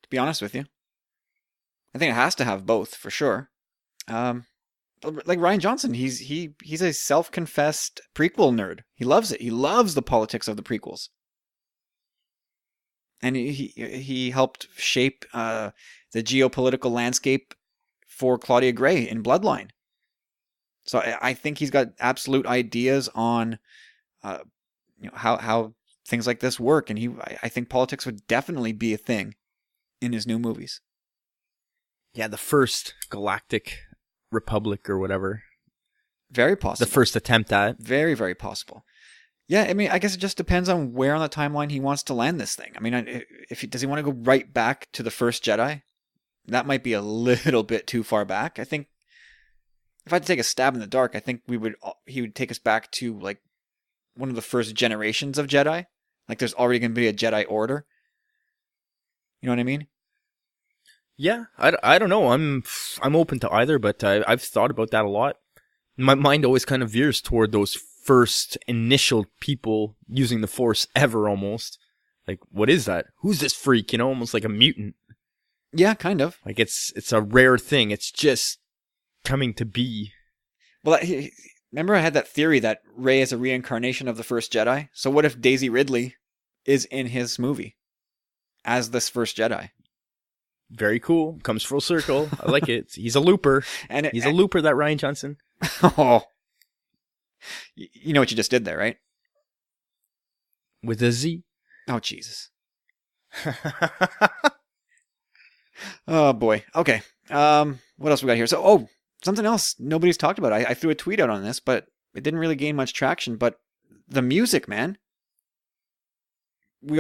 S1: to be honest with you. I think it has to have both, for sure. Like Rian Johnson, he's a self-confessed prequel nerd. He loves it. He loves the politics of the prequels. And he helped shape the geopolitical landscape for Claudia Gray in Bloodline. So I think he's got absolute ideas on how things like this work, and I think politics would definitely be a thing in his new movies.
S2: Yeah, the first Galactic Republic or whatever.
S1: Very possible.
S2: The first attempt at it.
S1: Very, very possible. Yeah, I mean, I guess it just depends on where on the timeline he wants to land this thing. I mean, does he want to go right back to the first Jedi? That might be a little bit too far back. I think if I had to take a stab in the dark, I think he would take us back to like one of the first generations of Jedi. Like there's already going to be a Jedi Order. You know what I mean?
S2: Yeah, I don't know. I'm open to either, but I've thought about that a lot. My mind always kind of veers toward those first initial people using the Force ever, almost. Like, what is that? Who's this freak? Almost like a mutant.
S1: Yeah, kind of.
S2: Like it's a rare thing. It's just coming to be.
S1: Well, remember I had that theory that Rey is a reincarnation of the first Jedi? So what if Daisy Ridley is in his movie as this first Jedi?
S2: Very cool. Comes full circle. I like it. He's a looper. He's a looper, that Rian Johnson.
S1: Oh. You know what you just did there, right?
S2: With a Z.
S1: Oh, Jesus. Oh, boy. Okay. What else we got here? So, something else nobody's talked about. I threw a tweet out on this, but it didn't really gain much traction. But the music, man. We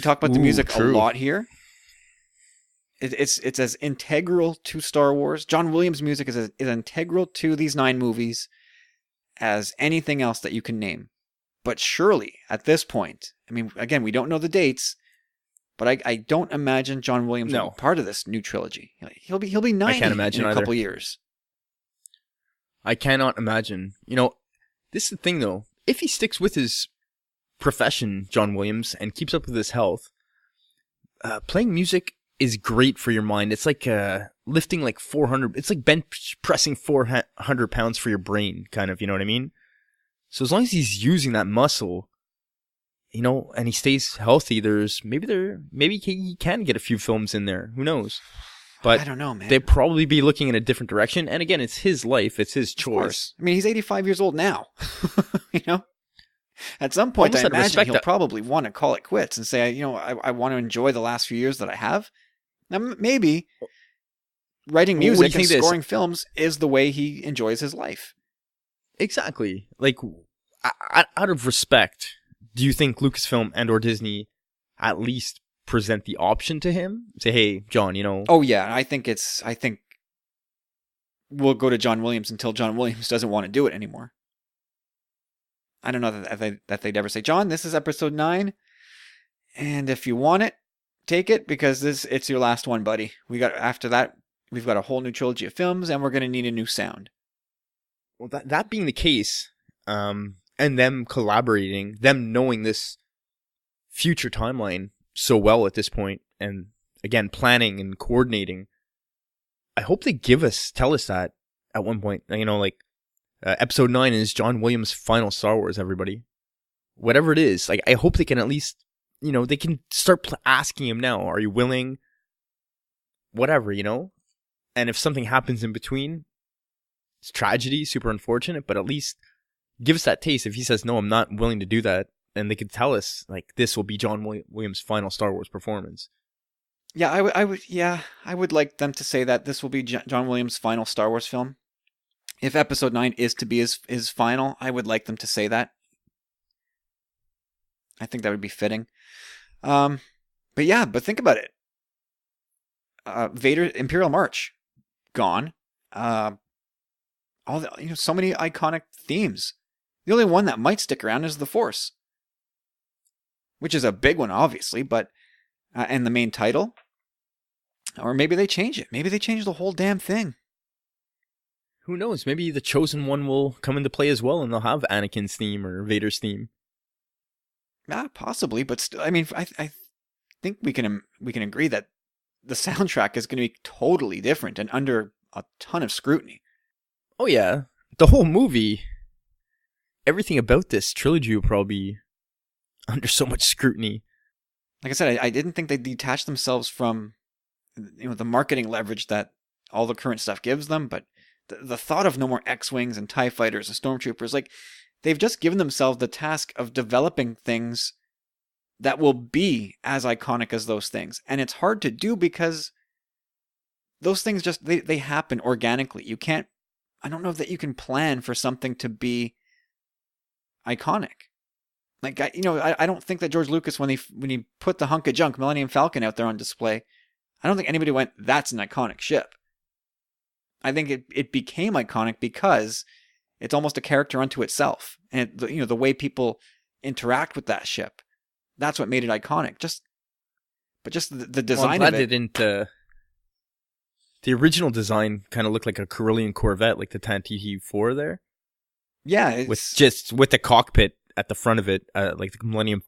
S1: talk about the music
S2: true.
S1: a lot here. It's as integral to Star Wars. John Williams' music is integral to these 9 movies as anything else that you can name. But surely, at this point, I mean, again, we don't know the dates, but I don't imagine John Williams will be part of this new trilogy. He'll be 90
S2: I can't imagine
S1: in a
S2: either.
S1: couple years.
S2: I cannot imagine. You know, this is the thing though. If he sticks with his profession, John Williams, and keeps up with his health, playing music is great for your mind. It's like lifting like 400. It's like bench pressing 400 pounds for your brain, kind of. You know what I mean? So as long as he's using that muscle, you know, and he stays healthy, maybe he can get a few films in there. Who knows? But
S1: I don't know, man.
S2: They'd probably be looking in a different direction. And again, it's his life. It's his choice.
S1: I mean, he's 85 years old now. You know? At some point, I imagine he'll probably want to call it quits and say, you know, I want to enjoy the last few years that I have. Now, maybe writing music and scoring films is the way he enjoys his life.
S2: Exactly. Like, out of respect, do you think Lucasfilm and or Disney at least present the option to him? Say, hey, John, you know.
S1: Oh, yeah. I think we'll go to John Williams until John Williams doesn't want to do it anymore. I don't know that they'd ever say, John, this is episode 9. And if you want it, take it, because it's your last one, buddy. After that, we've got a whole new trilogy of films, and we're going to need a new sound.
S2: Well, that being the case, and them collaborating, them knowing this future timeline so well at this point, and again, planning and coordinating, I hope they tell us that at one point. You know, like, episode 9 is John Williams' final Star Wars, everybody. Whatever it is, like, I hope they can at least, you know, they can start asking him now, are you willing? Whatever, you know? And if something happens in between, it's tragedy, super unfortunate, but at least give us that taste. If he says, no, I'm not willing to do that, and they could tell us, like, this will be John Williams' final Star Wars performance.
S1: Yeah, I would like them to say that this will be John Williams' final Star Wars film. If episode 9 is to be his final, I would like them to say that. I think that would be fitting. But think about it. Vader, Imperial March, gone. So many iconic themes. The only one that might stick around is the Force, which is a big one, obviously, but and the main title. Or maybe they change it. Maybe they change the whole damn thing.
S2: Who knows? Maybe the Chosen One will come into play as well, and they'll have Anakin's theme or Vader's theme.
S1: Possibly, but I mean, I think we can agree that the soundtrack is going to be totally different and under a ton of scrutiny.
S2: Oh yeah, the whole movie, everything about this trilogy will probably be under so much scrutiny.
S1: Like I said, I didn't think they'd detach themselves from, you know, the marketing leverage that all the current stuff gives them, but the thought of no more X-Wings and TIE Fighters and Stormtroopers, like, they've just given themselves the task of developing things that will be as iconic as those things. And it's hard to do because those things just, they happen organically. I don't know that you can plan for something to be iconic. Like, I don't think that George Lucas, when he put the hunk of junk Millennium Falcon out there on display, I don't think anybody went, that's an iconic ship. I think it became iconic because it's almost a character unto itself. And the way people interact with that ship, that's what made it iconic. But the design of it.
S2: The original design kind of looked like a Carillion Corvette, like the Tantive 4 there.
S1: Yeah.
S2: With the cockpit at the front of it, like the Millennium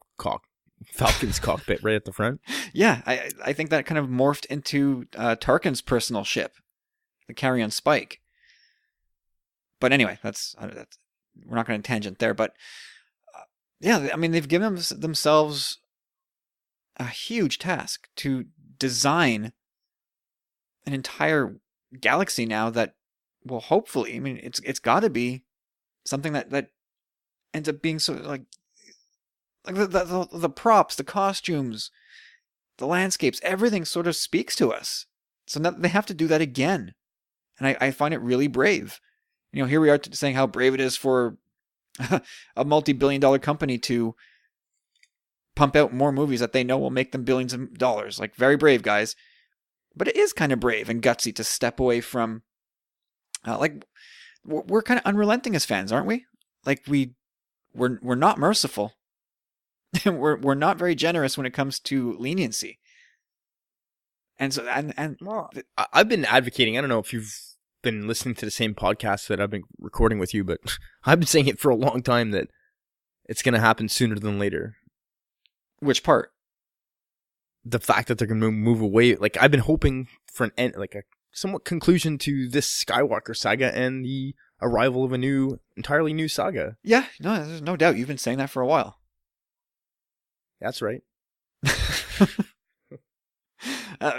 S2: Falcon's cockpit right at the front. Yeah,
S1: I think that kind of morphed into Tarkin's personal ship, the Carrion Spike. But anyway, that's we're not going to tangent there. But I mean, they've given themselves a huge task to design an entire galaxy now that will hopefully, I mean, it's got to be something that ends up being so like the props, the costumes, the landscapes, everything sort of speaks to us. So now they have to do that again. And I find it really brave. You know, here we are saying how brave it is for a multi-billion-dollar company to pump out more movies that they know will make them billions of dollars. Like, very brave, guys. But it is kind of brave and gutsy to step away from, like, we're kind of unrelenting as fans, aren't we? Like we're not merciful. we're not very generous when it comes to leniency. And so
S2: Well, I've been advocating. I don't know if you've been listening to the same podcast that I've been recording with you, but I've been saying it for a long time that it's going to happen sooner than later.
S1: which part?
S2: The fact that they're going to move away. Like, I've been hoping for an end, like a somewhat conclusion to this Skywalker saga and the arrival of a entirely new saga.
S1: Yeah, no, there's no doubt. You've been saying that for a while.
S2: That's right.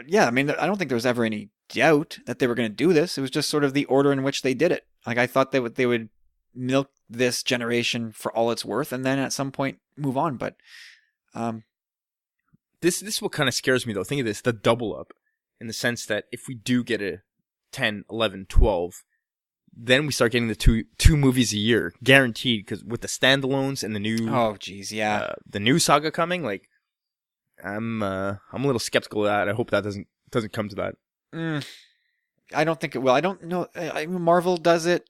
S1: Yeah, I mean, I don't think there was ever any doubt that they were going to do this. It was just sort of the order in which they did it. Like, I thought they would milk this generation for all it's worth, and then at some point move on. But
S2: This is what kind of scares me, though. Think of this, the double up, in the sense that if we do get a 10, 11, 12, then we start getting the two movies a year, guaranteed, because with the standalones and the new
S1: oh, geez, yeah,
S2: the new saga coming, like, I'm a little skeptical of that. I hope that doesn't come to that.
S1: I don't think it will. I don't know. I mean, Marvel does it,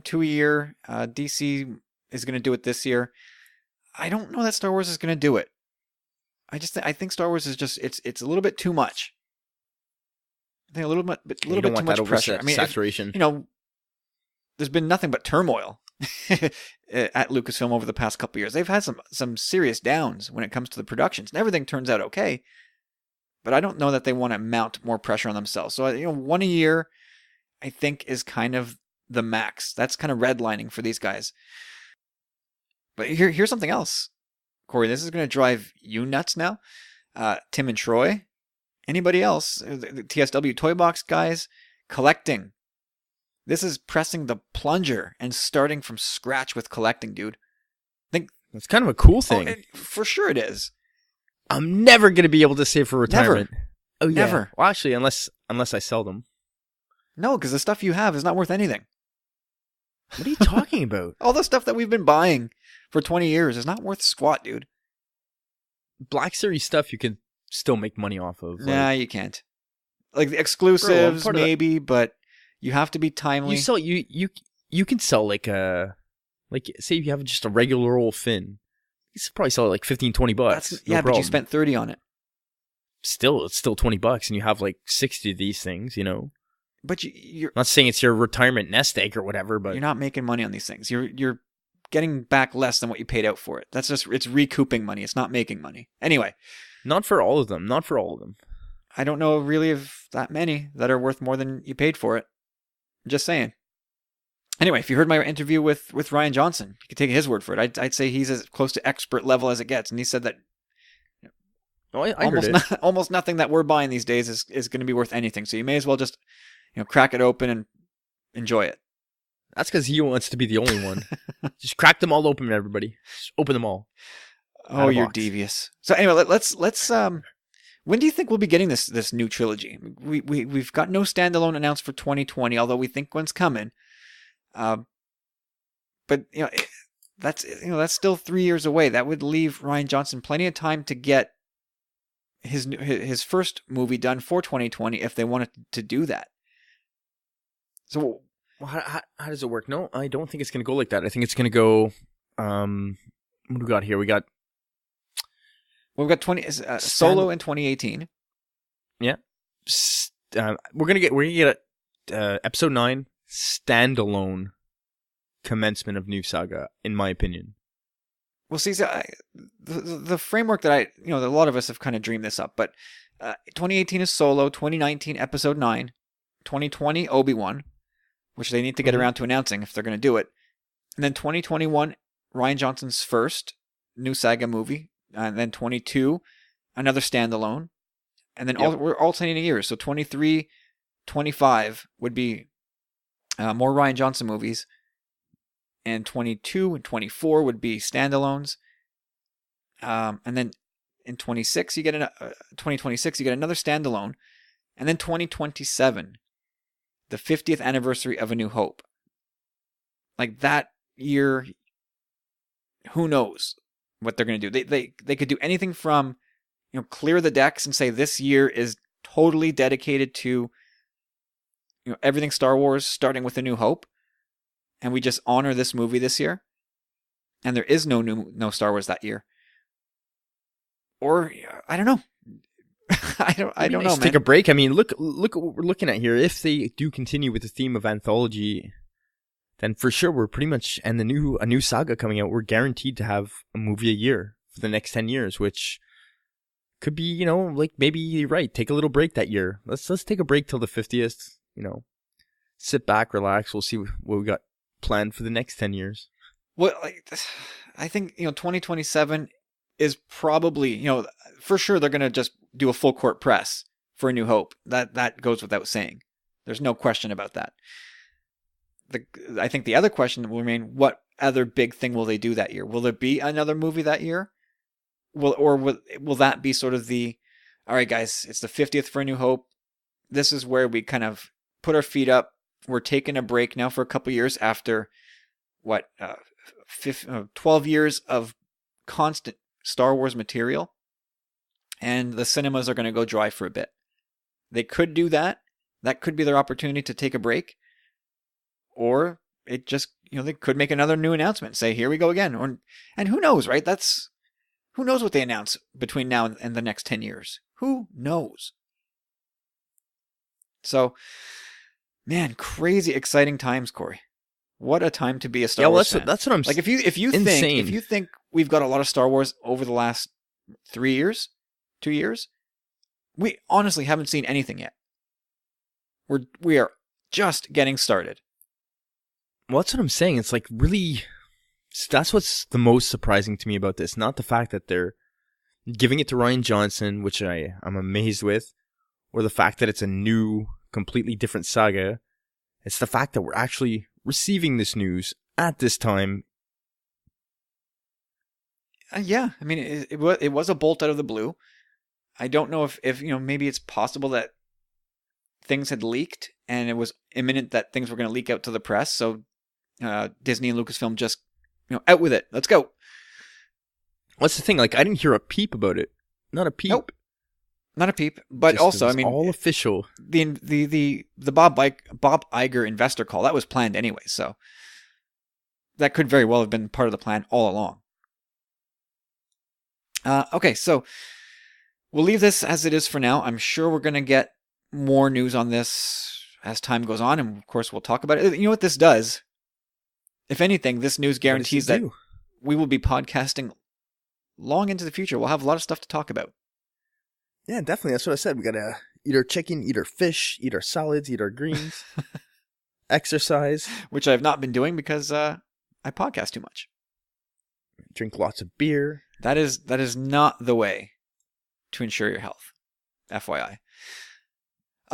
S1: 2 a year. DC is going to do it this year. I don't know that Star Wars is going to do it. I think Star Wars is just it's a little bit too much. I think a little bit too much pressure. I mean,
S2: saturation.
S1: There's been nothing but turmoil at Lucasfilm over the past couple of years. They've had some serious downs when it comes to the productions, and everything turns out okay. But I don't know that they want to mount more pressure on themselves. So, 1 a year, I think, is kind of the max. That's kind of redlining for these guys. But here's something else, Corey. This is going to drive you nuts now. Tim and Troy, anybody else, the TSW Toy Box guys, collecting. This is pressing the plunger and starting from scratch with collecting, dude.
S2: It's kind of a cool thing.
S1: For sure it is.
S2: I'm never going to be able to save for retirement.
S1: Never.
S2: Oh, yeah.
S1: Never.
S2: Well, actually, unless I sell them.
S1: No, because the stuff you have is not worth anything.
S2: What are you talking about?
S1: All the stuff that we've been buying for 20 years is not worth squat, dude.
S2: Black Series stuff you can still make money off of.
S1: Nah, you can't. Like the exclusives, maybe, but you have to be timely.
S2: You sell you can sell like say if you have just a regular old fin, you could probably sell it like $15-$20.
S1: But you spent 30 on it.
S2: Still, it's still $20, and you have like 60 of these things,
S1: But you're
S2: not saying it's your retirement nest egg or whatever, but
S1: you're not making money on these things. You're getting back less than what you paid out for it. It's recouping money. It's not making money. Anyway,
S2: not for all of them.
S1: I don't know really of that many that are worth more than you paid for it. I'm just saying. Anyway, if you heard my interview with Rian Johnson, you could take his word for it. I'd say he's as close to expert level as it gets, and he said that
S2: I heard it.
S1: Almost nothing that we're buying these days is going to be worth anything. So you may as well just crack it open and enjoy it.
S2: That's because he wants to be the only one. Just crack them all open, everybody. Just open them all.
S1: Oh, you're devious. So anyway, let's when do you think we'll be getting this new trilogy? We've got no standalone announced for 2020, although we think one's coming. But that's still 3 years away. That would leave Rian Johnson plenty of time to get his first movie done for 2020 if they wanted to do that. So,
S2: well, how does it work? No, I don't think it's going to go like that. I think it's going to go. What do we got here? We've got
S1: Solo in 2018.
S2: Yeah, we're gonna get episode 9 standalone commencement of new saga, in my opinion.
S1: Well, see, the framework that a lot of us have kind of dreamed this up, but 2018 is Solo, 2019 episode 9, 2020 Obi-Wan, which they need to get around to announcing if they're going to do it, and then 2021 Rian Johnson's first new saga movie, and then 22 another standalone, and then we're alternating years, so 23, 25 would be more Rian Johnson movies. And 22 and 24 would be standalones. And then in 2026 you get 2026 you get another standalone. And then 2027, the 50th anniversary of A New Hope. Like that year, who knows what they're going to do. They could do anything from clear the decks and say this year is totally dedicated to everything Star Wars, starting with A New Hope, and we just honor this movie this year, and there is no Star Wars that year. Or I don't know. I don't know, man.
S2: Take a break. I mean, look what we're looking at here. If they do continue with the theme of anthology, then for sure we're pretty much, and a new saga coming out, we're guaranteed to have a movie a year for the next 10 years, which could be, like maybe you're right. Take a little break that year. Let's take a break till the 50th. Sit back, relax. We'll see what we got planned for the next 10 years.
S1: Well, I think 2027 is probably for sure they're gonna just do a full court press for A New Hope. That goes without saying. There's no question about that. I think the other question will remain: what other big thing will they do that year? Will there be another movie that year? Will that be sort of the, all right, guys, it's the 50th for A New Hope. This is where we kind of put our feet up. We're taking a break now for a couple years after 12 years of constant Star Wars material, and the cinemas are going to go dry for a bit. They could do that. That could be their opportunity to take a break. Or it just, they could make another new announcement, say, here we go again. And who knows, right? Who knows what they announce between now and the next 10 years? Who knows? So, man, crazy exciting times, Corey. What a time to be a Star Wars fan.
S2: That's what I'm
S1: like. If you think we've got a lot of Star Wars over the last 3 years, 2 years, we honestly haven't seen anything yet. We are just getting started.
S2: Well, that's what I'm saying. It's like really, that's what's the most surprising to me about this. Not the fact that they're giving it to Rian Johnson, which I'm amazed with, or the fact that it's a new, completely different saga. It's the fact that we're actually receiving this news at this time.
S1: Yeah, I mean, it was a bolt out of the blue. I don't know if maybe it's possible that things had leaked and it was imminent that things were going to leak out to the press. So Disney and Lucasfilm just out with it. Let's go.
S2: What's the thing? Like, I didn't hear a peep about it. Not a peep.
S1: Nope. Not a peep. But
S2: Just,
S1: also, I mean,
S2: all official.
S1: The Bob Iger investor call, that was planned anyway. So that could very well have been part of the plan all along. Okay, so we'll leave this as it is for now. I'm sure we're going to get more news on this as time goes on, and of course we'll talk about it. You know what this does? If anything, this news guarantees that we will be podcasting long into the future. We'll have a lot of stuff to talk about.
S2: Yeah, definitely. That's what I said. We gotta eat our chicken, eat our fish, eat our salads, eat our greens, exercise.
S1: Which I've not been doing because I podcast too much.
S2: Drink lots of beer.
S1: That is not the way to ensure your health. FYI.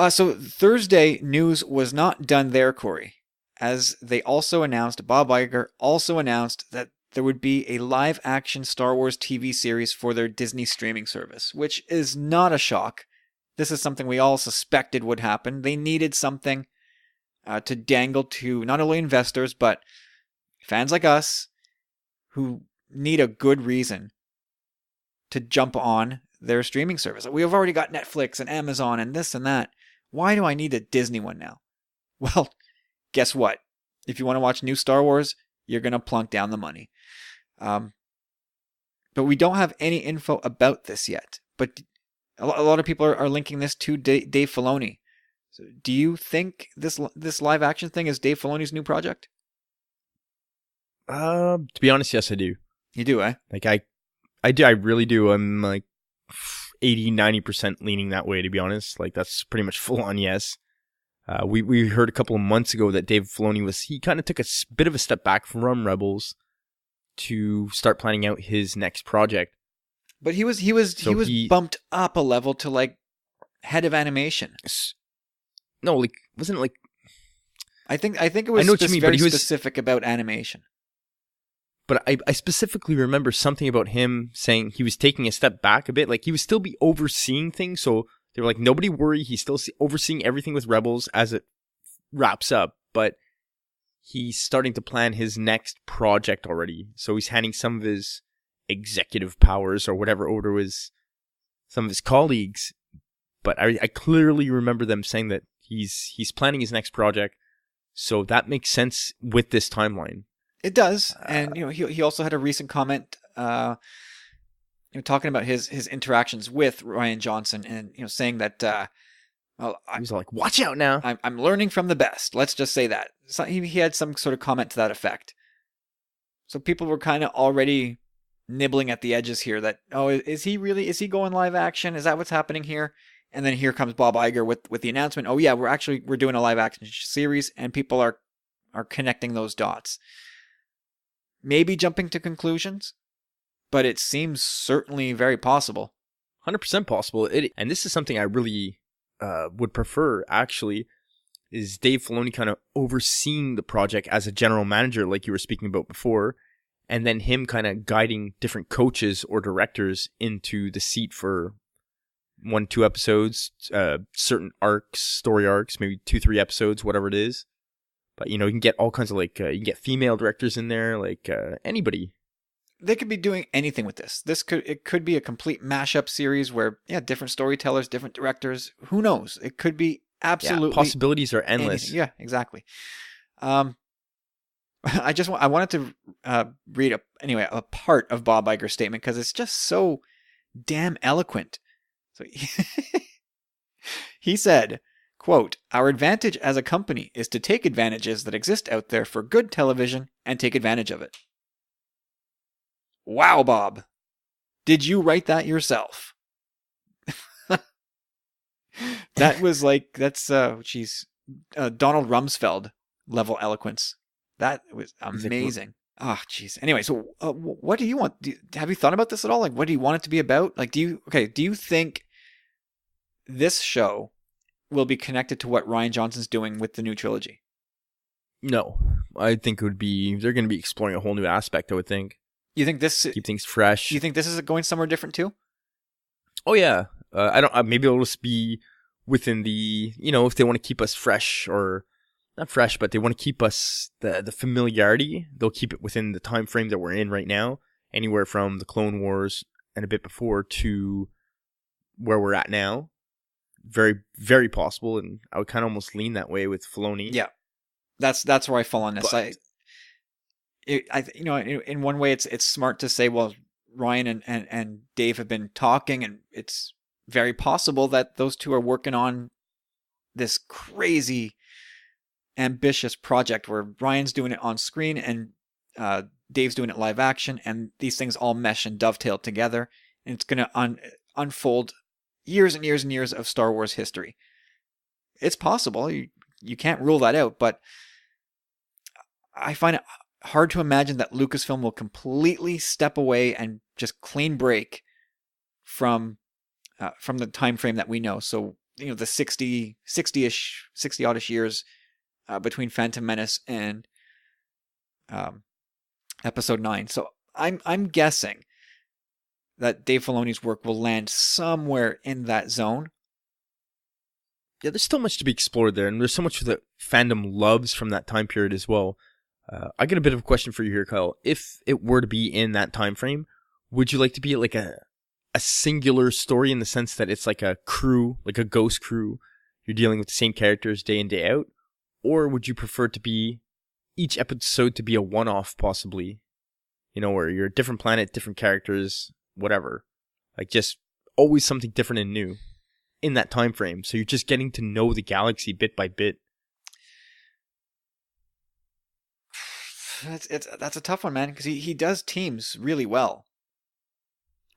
S1: So Thursday news was not done there, Corey, as they also announced, Bob Iger also announced that there would be a live-action Star Wars TV series for their Disney streaming service, which is not a shock. This is something we all suspected would happen. They needed something to dangle to not only investors, but fans like us who need a good reason to jump on their streaming service. We have already got Netflix and Amazon and this and that. Why do I need a Disney one now? Well, guess what? If you want to watch new Star Wars, you're going to plunk down the money. But we don't have any info about this yet. But a lot of people are linking this to Dave Filoni. So do you think this live action thing is Dave Filoni's new project?
S2: To be honest, yes, I do.
S1: You do, eh?
S2: Like I do. I really do. I'm like 80-90% leaning that way, to be honest. Like, that's pretty much full on yes. We heard a couple of months ago that Dave Filoni he kind of took a bit of a step back from Rebels to start planning out his next project.
S1: But he was bumped up a level to like head of animation.
S2: No, like wasn't it like
S1: I think it was very specific about animation.
S2: But I specifically remember something about him saying he was taking a step back a bit. Like, he would still be overseeing things. So they were like, nobody worry. He's still overseeing everything with Rebels as it wraps up. But he's starting to plan his next project already. So he's handing some of his executive powers or whatever order was some of his colleagues but I clearly remember them saying that he's planning his next project, so that makes sense with this timeline.
S1: It does, and he also had a recent comment, talking about his interactions with Rian Johnson, and saying that, well,
S2: He was like, "Watch out now."
S1: I'm learning from the best. Let's just say that. So he had some sort of comment to that effect. So people were kind of already nibbling at the edges here that, oh, is he going live action? Is that what's happening here? And then here comes Bob Iger with the announcement. Oh yeah, we're doing a live action series, and people are connecting those dots. Maybe jumping to conclusions, but it seems certainly very possible.
S2: 100% possible. And this is something I really would prefer, actually, is Dave Filoni kind of overseeing the project as a general manager, like you were speaking about before, and then him kind of guiding different coaches or directors into the seat for 1-2 episodes, certain arcs, story arcs, maybe 2-3 episodes, whatever it is. But you can get all kinds of you can get female directors in there, anybody.
S1: They could be doing anything with this. It could be a complete mashup series where, different storytellers, different directors. Who knows? It could be absolutely
S2: possibilities are endless.
S1: Anything. Yeah, exactly. I wanted to read a part of Bob Iger's statement because it's just so damn eloquent. So he said, quote, "Our advantage as a company is to take advantages that exist out there for good television and take advantage of it." Wow, Bob. Did you write that yourself? That was that's Donald Rumsfeld level eloquence. That was amazing. Oh, jeez. Anyway, so what do you want? Have you thought about this at all? What do you want it to be about? Do you think this show will be connected to what Rian Johnson's doing with the new trilogy?
S2: No. I think they're going to be exploring a whole new aspect, I would think.
S1: You think this
S2: keep things fresh?
S1: You think this is going somewhere different too?
S2: Oh yeah, I don't. Maybe it'll just be within the if they want to keep us fresh, or not fresh, but they want to keep us the familiarity. They'll keep it within the time frame that we're in right now, anywhere from the Clone Wars and a bit before to where we're at now. Very, very possible, and I would kind of almost lean that way with Filoni.
S1: Yeah, that's where I fall on this. But in one way, it's smart to say, well, Rian and Dave have been talking, and it's very possible that those two are working on this crazy, ambitious project where Rian's doing it on screen and Dave's doing it live action, and these things all mesh and dovetail together, and it's going to unfold years and years and years of Star Wars history. It's possible. You can't rule that out, but I find it hard to imagine that Lucasfilm will completely step away and just clean break from the time frame that we know. So, the 60-odd years between Phantom Menace and Episode 9. So I'm guessing that Dave Filoni's work will land somewhere in that zone.
S2: Yeah, there's still much to be explored there, and there's so much that fandom loves from that time period as well. I get a bit of a question for you here, Kyle. If it were to be in that time frame, would you like to be like a singular story in the sense that it's like a crew, like a ghost crew, you're dealing with the same characters day in, day out? Or would you prefer to be each episode to be a one-off, possibly? Where you're a different planet, different characters, whatever. Just always something different and new in that time frame. So you're just getting to know the galaxy bit by bit.
S1: That's a tough one, man, because he does teams really well.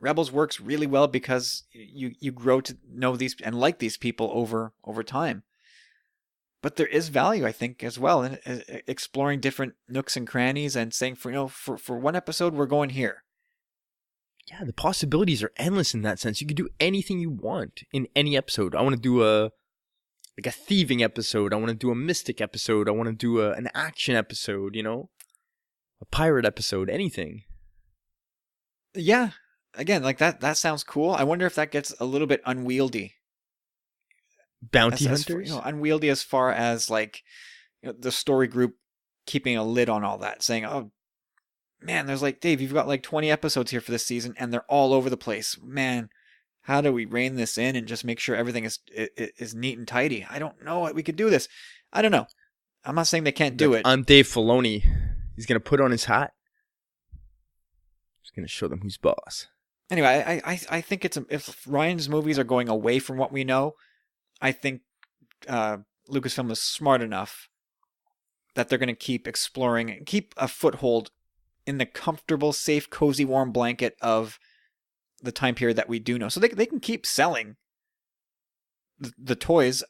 S1: Rebels works really well because you grow to know these and like these people over time. But there is value, I think, as well in exploring different nooks and crannies and saying, for one episode we're going here.
S2: Yeah, the possibilities are endless in that sense. You can do anything you want in any episode. I want to do a thieving episode. I want to do a mystic episode. I want to do an action episode. A pirate episode, anything.
S1: Yeah. Again, that sounds cool. I wonder if that gets a little bit unwieldy.
S2: Bounty hunters?
S1: Unwieldy as far as the story group keeping a lid on all that, saying, oh, man, there's Dave, you've got 20 episodes here for this season and they're all over the place. Man, How do we rein this in and just make sure everything is neat and tidy? I don't know. We could do this. I don't know. I'm not saying they can't do it.
S2: I'm Dave Filoni. He's going to put on his hat. He's going to show them who's boss.
S1: Anyway, I think if Ryan's movies are going away from what we know, I think Lucasfilm is smart enough that they're going to keep exploring and keep a foothold in the comfortable, safe, cozy, warm blanket of the time period that we do know. So they can keep selling the toys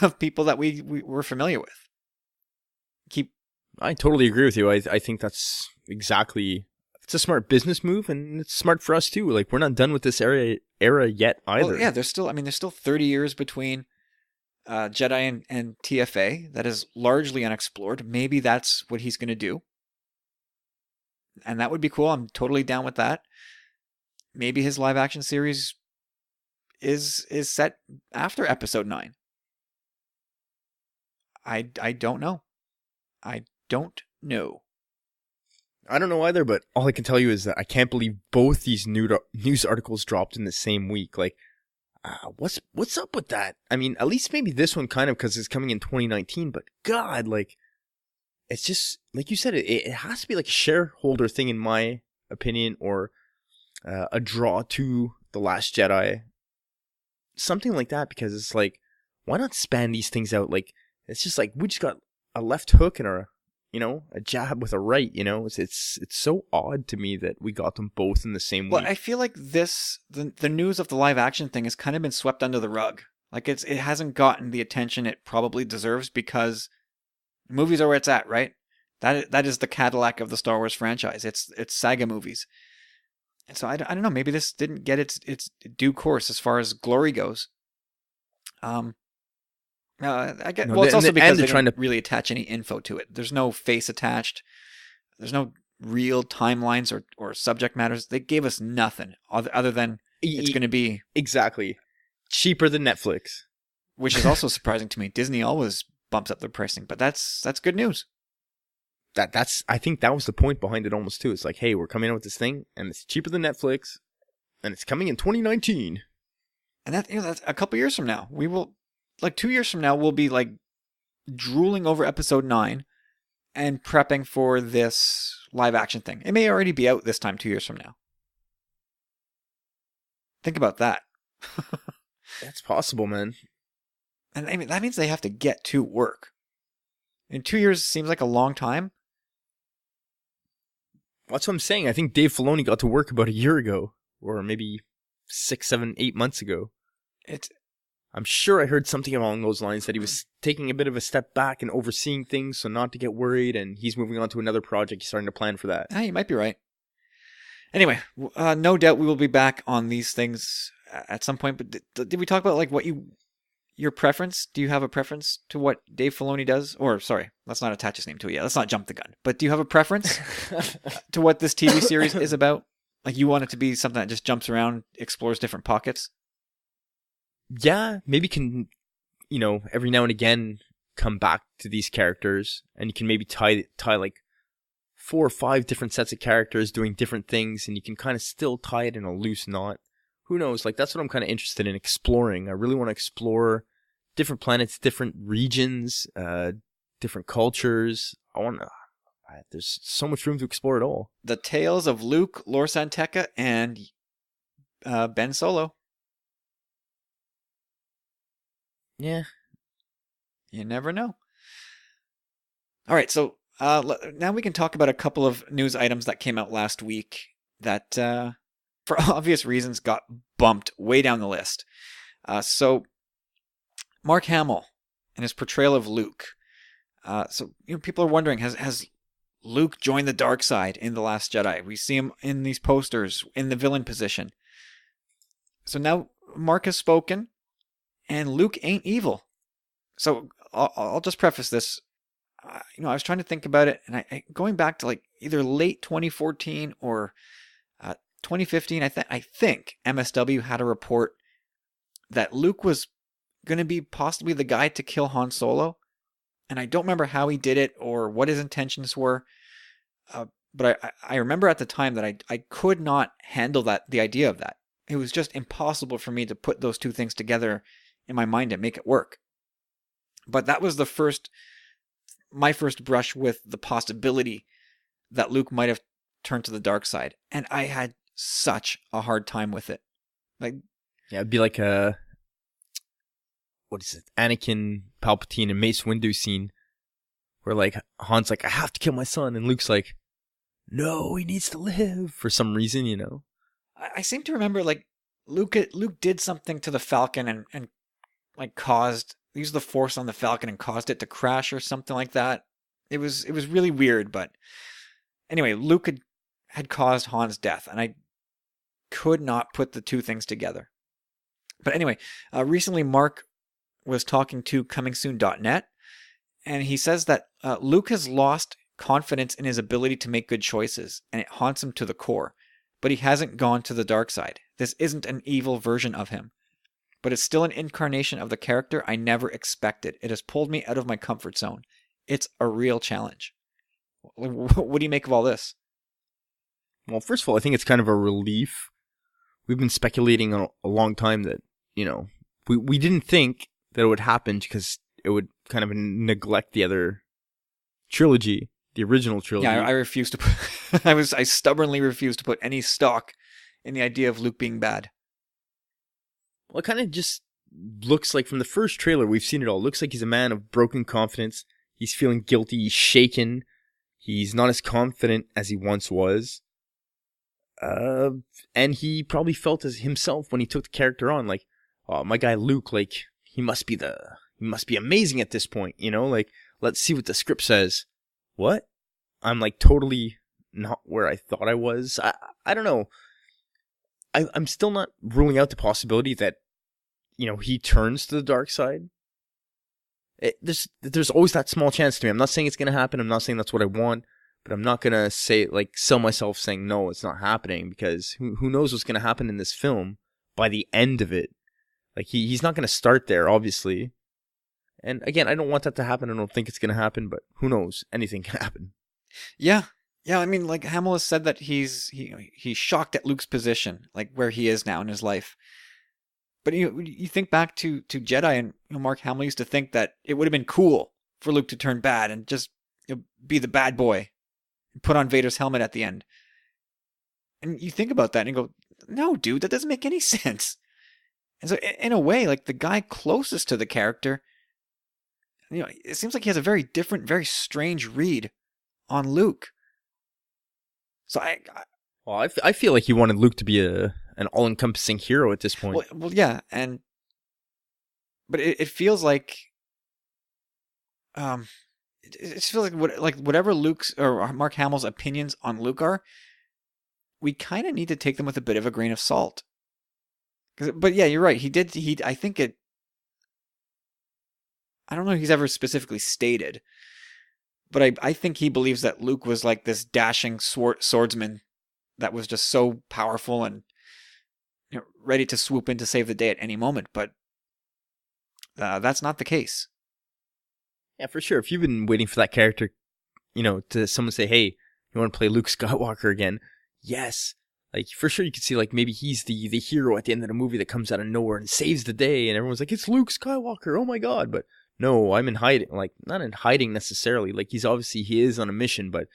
S1: of people that we're familiar with.
S2: I totally agree with you. I think that's exactly... It's a smart business move, and it's smart for us too. Like, we're not done with this era yet either.
S1: Well, yeah, there's still 30 years between Jedi and TFA that is largely unexplored. Maybe that's what he's going to do. And that would be cool. I'm totally down with that. Maybe his live action series is set after episode 9. I don't know. I don't know.
S2: I don't know either, but all I can tell you is that I can't believe both these news articles dropped in the same week. Like, what's up with that? I mean, at least maybe this one kind of, because it's coming in 2019, but God, like, it's just, like you said, it has to be like a shareholder thing in my opinion, or a draw to The Last Jedi. Something like that, because it's like, why not span these things out? Like, it's just like, we just got a left hook and a jab with a right, it's so odd to me that we got them both in the same week.
S1: Well, I feel like the news of the live action thing has kind of been swept under the rug. Like, it hasn't gotten the attention it probably deserves, because movies are where it's at, right? That is the Cadillac of the Star Wars franchise. It's saga movies. And so I don't know, maybe this didn't get its due course as far as glory goes. I get. Well, it's also because they didn't really attach any info to it. There's no face attached. There's no real timelines or subject matters. They gave us nothing other than it's going to be
S2: exactly cheaper than Netflix,
S1: which is also surprising to me. Disney always bumps up their pricing, but that's good news.
S2: I think that was the point behind it almost too. It's like, hey, we're coming out with this thing, and it's cheaper than Netflix, and it's coming in 2019.
S1: And that's a couple years from now. We will. Like 2 years from now, we'll be like drooling over episode 9 and prepping for this live action thing. It may already be out this time 2 years from now. Think about that.
S2: That's possible, man.
S1: And I mean, that means they have to get to work. And 2 years seems like a long time.
S2: That's what I'm saying. I think Dave Filoni got to work about a year ago, or maybe 6, 7, 8 months ago. I'm sure I heard something along those lines, that he was taking a bit of a step back and overseeing things, so not to get worried, and he's moving on to another project. He's starting to plan for that.
S1: You might be right. Anyway, no doubt we will be back on these things at some point, but did we talk about like your preference? Do you have a preference to what Dave Filoni does? Or, sorry, let's not attach his name to it yet. Let's not jump the gun. But do you have a preference to what this TV series is about? Like, you want it to be something that just jumps around, explores different pockets?
S2: Yeah, maybe can, every now and again come back to these characters, and you can maybe tie like 4 or 5 different sets of characters doing different things, and you can kind of still tie it in a loose knot. Who knows? Like, that's what I'm kind of interested in exploring. I really want to explore different planets, different regions, different cultures. There's so much room to explore it all.
S1: The tales of Luke, Lor San Tekka, and Ben Solo.
S2: Yeah.
S1: You never know. All right, so now we can talk about a couple of news items that came out last week that, for obvious reasons, got bumped way down the list. So, Mark Hamill and his portrayal of Luke. People are wondering, has Luke joined the dark side in The Last Jedi? We see him in these posters in the villain position. So now Mark has spoken, and Luke ain't evil. So I'll just preface this. I was trying to think about it, and I going back to like either late 2014 or 2015. I think MSW had a report that Luke was going to be possibly the guy to kill Han Solo, and I don't remember how he did it or what his intentions were. But I remember at the time that I could not handle the idea of that. It was just impossible for me to put those two things together in my mind and make it work. But that was my first brush with the possibility that Luke might have turned to the dark side. And I had such a hard time with it. Like,
S2: Yeah, it'd be like what is it? Anakin, Palpatine, and Mace Windu scene where like Han's like, I have to kill my son, and Luke's like, no, he needs to live for some reason, you know.
S1: I seem to remember like Luke did something to the Falcon and like used the Force on the Falcon and caused it to crash or something like that. It was really weird, but anyway, Luke had caused Han's death, and I could not put the two things together. But anyway, recently Mark was talking to comingsoon.net, and he says that Luke has lost confidence in his ability to make good choices, and it haunts him to the core. But he hasn't gone to the dark side. This isn't an evil version of him, but it's still an incarnation of the character I never expected. It has pulled me out of my comfort zone. It's a real challenge. What do you make of all this?
S2: Well, first of all, I think it's kind of a relief. We've been speculating a long time that, you know, we didn't think that it would happen because it would kind of neglect the other trilogy, the original trilogy.
S1: Yeah, I refuse to put I stubbornly refuse to put any stock in the idea of Luke being bad.
S2: Well, it kind of just looks like from the first trailer, we've seen it all. It looks like he's a man of broken confidence. He's feeling guilty. He's shaken. He's not as confident as he once was. And he probably felt as himself when he took the character on, like, oh, my guy Luke, like, he must be amazing at this point, you know? Like, let's see what the script says. What? I'm like totally not where I thought I was. I don't know. I'm still not ruling out the possibility that, you know, he turns to the dark side. There's always that small chance to me. I'm not saying it's going to happen. I'm not saying that's what I want. But I'm not going to say, like, sell myself saying, no, it's not happening. Because who knows what's going to happen in this film by the end of it. Like, he's not going to start there, obviously. And again, I don't want that to happen. I don't think it's going to happen. But who knows? Anything can happen.
S1: Yeah. Yeah, I mean, like, Hamill has said that he's shocked at Luke's position, like, where he is now in his life. But you think back to Jedi, and Mark Hamill used to think that it would have been cool for Luke to turn bad and just be the bad boy. Put on Vader's helmet at the end. And you think about that and you go, no, dude, that doesn't make any sense. And so in a way, like the guy closest to the character, it seems like he has a very different, very strange read on Luke. So
S2: I feel like he wanted Luke to be an all-encompassing hero at this point.
S1: Well, yeah, but it feels like it feels like whatever Luke's or Mark Hamill's opinions on Luke are, we kind of need to take them with a bit of a grain of salt. But yeah, you're right. I think it. I don't know if he's ever specifically stated, but I think he believes that Luke was like this dashing swordsman that was just so powerful and ready to swoop in to save the day at any moment. But that's not the case.
S2: Yeah, for sure. If you've been waiting for that character, to someone say, hey, you want to play Luke Skywalker again? Yes. Like, for sure you could see, like, maybe he's the hero at the end of the movie that comes out of nowhere and saves the day, and everyone's like, it's Luke Skywalker, oh my god. But no, I'm in hiding. Like, not in hiding necessarily. Like, he is on a mission, but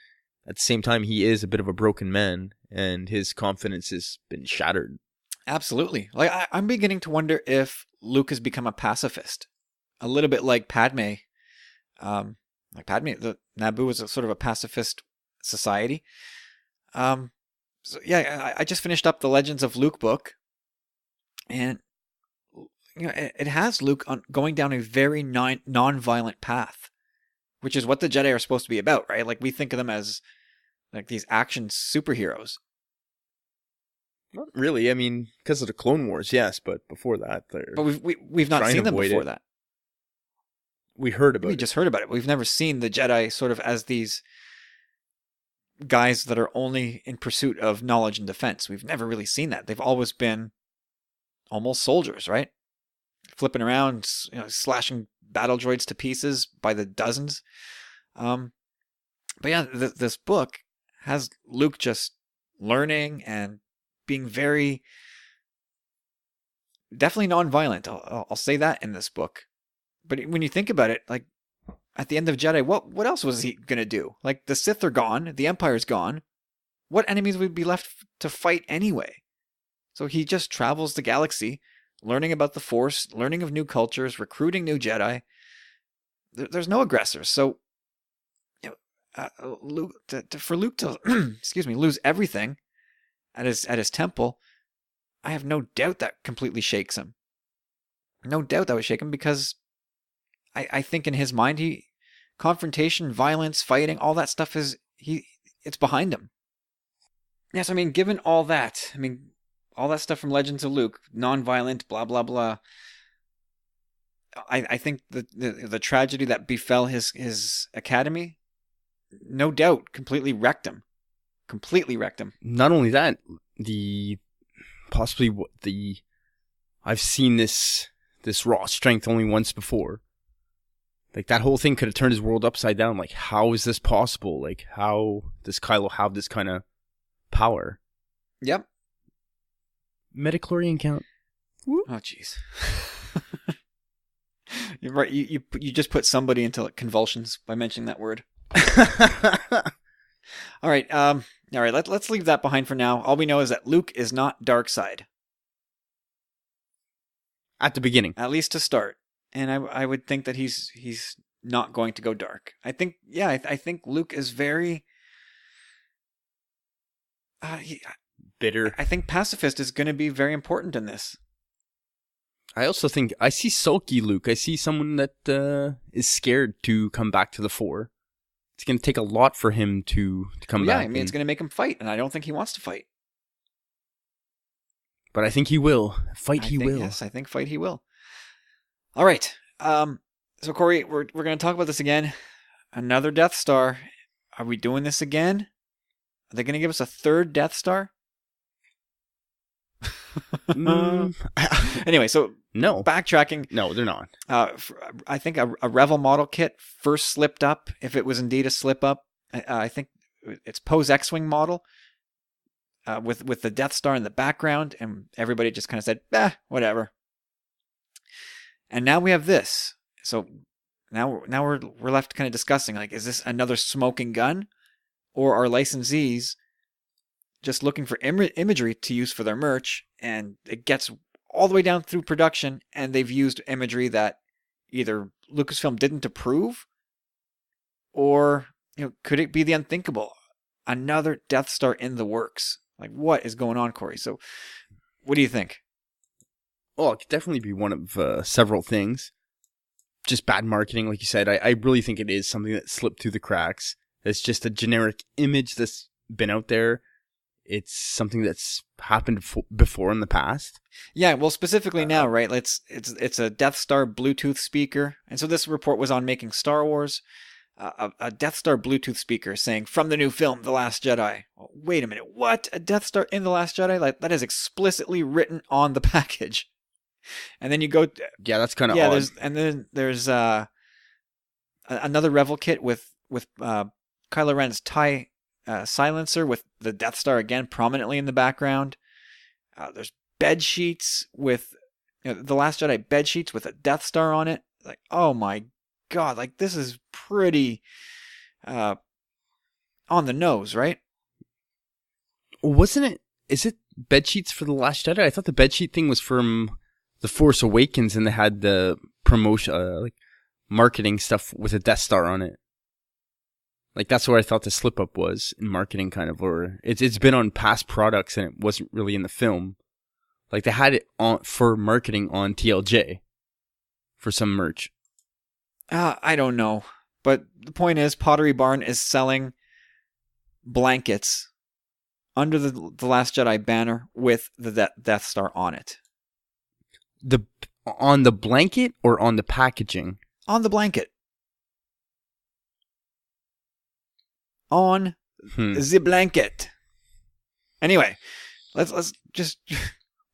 S2: at the same time, he is a bit of a broken man, and his confidence has been shattered. Absolutely.
S1: Like, I'm beginning to wonder if Luke has become a pacifist. A little bit like Padme. Naboo was a sort of a pacifist society. So yeah, I just finished up the Legends of Luke book, and it has Luke going down a very non-violent path, which is what the Jedi are supposed to be about, right? Like, we think of them as like these action superheroes.
S2: Not really. I mean, because of the Clone Wars, yes, but before that,
S1: but we've not seen them before that.
S2: We heard about it.
S1: We just heard about it. We've never seen the Jedi sort of as these guys that are only in pursuit of knowledge and defense. We've never really seen that. They've always been almost soldiers, right? Flipping around, slashing battle droids to pieces by the dozens. But yeah, this book has Luke just learning and being very definitely non-violent. I'll say that in this book. But when you think about it, like at the end of Jedi, what else was he gonna do? Like the Sith are gone, the Empire's gone. What enemies would be left to fight anyway? So he just travels the galaxy, learning about the Force, learning of new cultures, recruiting new Jedi. There's no aggressors. So, you know, for Luke to excuse me, lose everything at his temple, I have no doubt that completely shakes him. No doubt that would shake him because I think in his mind, confrontation, violence, fighting, all that stuff it's behind him. Yes, I mean, given all that, all that stuff from Legends of Luke, non-violent, blah blah blah. I think the tragedy that befell his academy, no doubt, completely wrecked him. Completely wrecked him.
S2: Not only that, I've seen this raw strength only once before. Like, that whole thing could have turned his world upside down. Like, how is this possible? Like, how does Kylo have this kind of power?
S1: Yep.
S2: Metachlorian count.
S1: Oh, jeez. You're right. You just put somebody into convulsions by mentioning that word. All right. All right. Let's leave that behind for now. All we know is that Luke is not dark side.
S2: At the beginning,
S1: at least to start. And I would think that he's not going to go dark. I think, yeah, I think Luke is very
S2: bitter.
S1: I think pacifist is going to be very important in this.
S2: I also think I see sulky Luke. I see someone that is scared to come back to the fore. It's going to take a lot for him to come back.
S1: Yeah, I mean, it's going to make him fight, and I don't think he wants to fight.
S2: But I think he will. He will.
S1: Yes, I think fight he will. All right. So Corey, we're going to talk about this again. Another Death Star. Are we doing this again? Are they going to give us a third Death Star? Anyway, so
S2: no.
S1: Backtracking.
S2: No, they're not.
S1: I think a Revel model kit first slipped up, if it was indeed a slip up. I think it's Poe's X-Wing model with the Death Star in the background, and everybody just kind of said, whatever. And now we have this. So now we're left kind of discussing, like, is this another smoking gun, or are licensees just looking for imagery to use for their merch, and it gets all the way down through production, and they've used imagery that either Lucasfilm didn't approve, or could it be the unthinkable? Another Death Star in the works. Like, what is going on, Corey? So, what do you think?
S2: Well, it could definitely be one of several things. Just bad marketing, like you said. I really think it is something that slipped through the cracks. It's just a generic image that's been out there. It's something that's happened before in the past.
S1: Yeah, well, specifically now, right? It's a Death Star Bluetooth speaker, and so this report was on Making Star Wars. A Death Star Bluetooth speaker saying, from the new film, The Last Jedi. Oh, wait a minute, what? A Death Star in The Last Jedi? Like, that is explicitly written on the package. And then you go...
S2: Yeah, that's kind of odd.
S1: There's another Revel kit with Kylo Ren's TIE silencer with the Death Star again prominently in the background. There's bed sheets with... The Last Jedi bed sheets with a Death Star on it. Like, oh my God, like, this is pretty on the nose, right?
S2: Wasn't it? Is it bed sheets for The Last Jedi? I thought the bed sheet thing was from The Force Awakens, and they had the promotion, like marketing stuff with a Death Star on it. Like, that's where I thought the slip up was in marketing, kind of, or it's been on past products and it wasn't really in the film. Like, they had it on for marketing on TLJ for some merch.
S1: I don't know. But the point is, Pottery Barn is selling blankets under the Last Jedi banner with the Death Star on it.
S2: On the blanket or on the packaging?
S1: On the blanket. On the blanket. Anyway, let's just...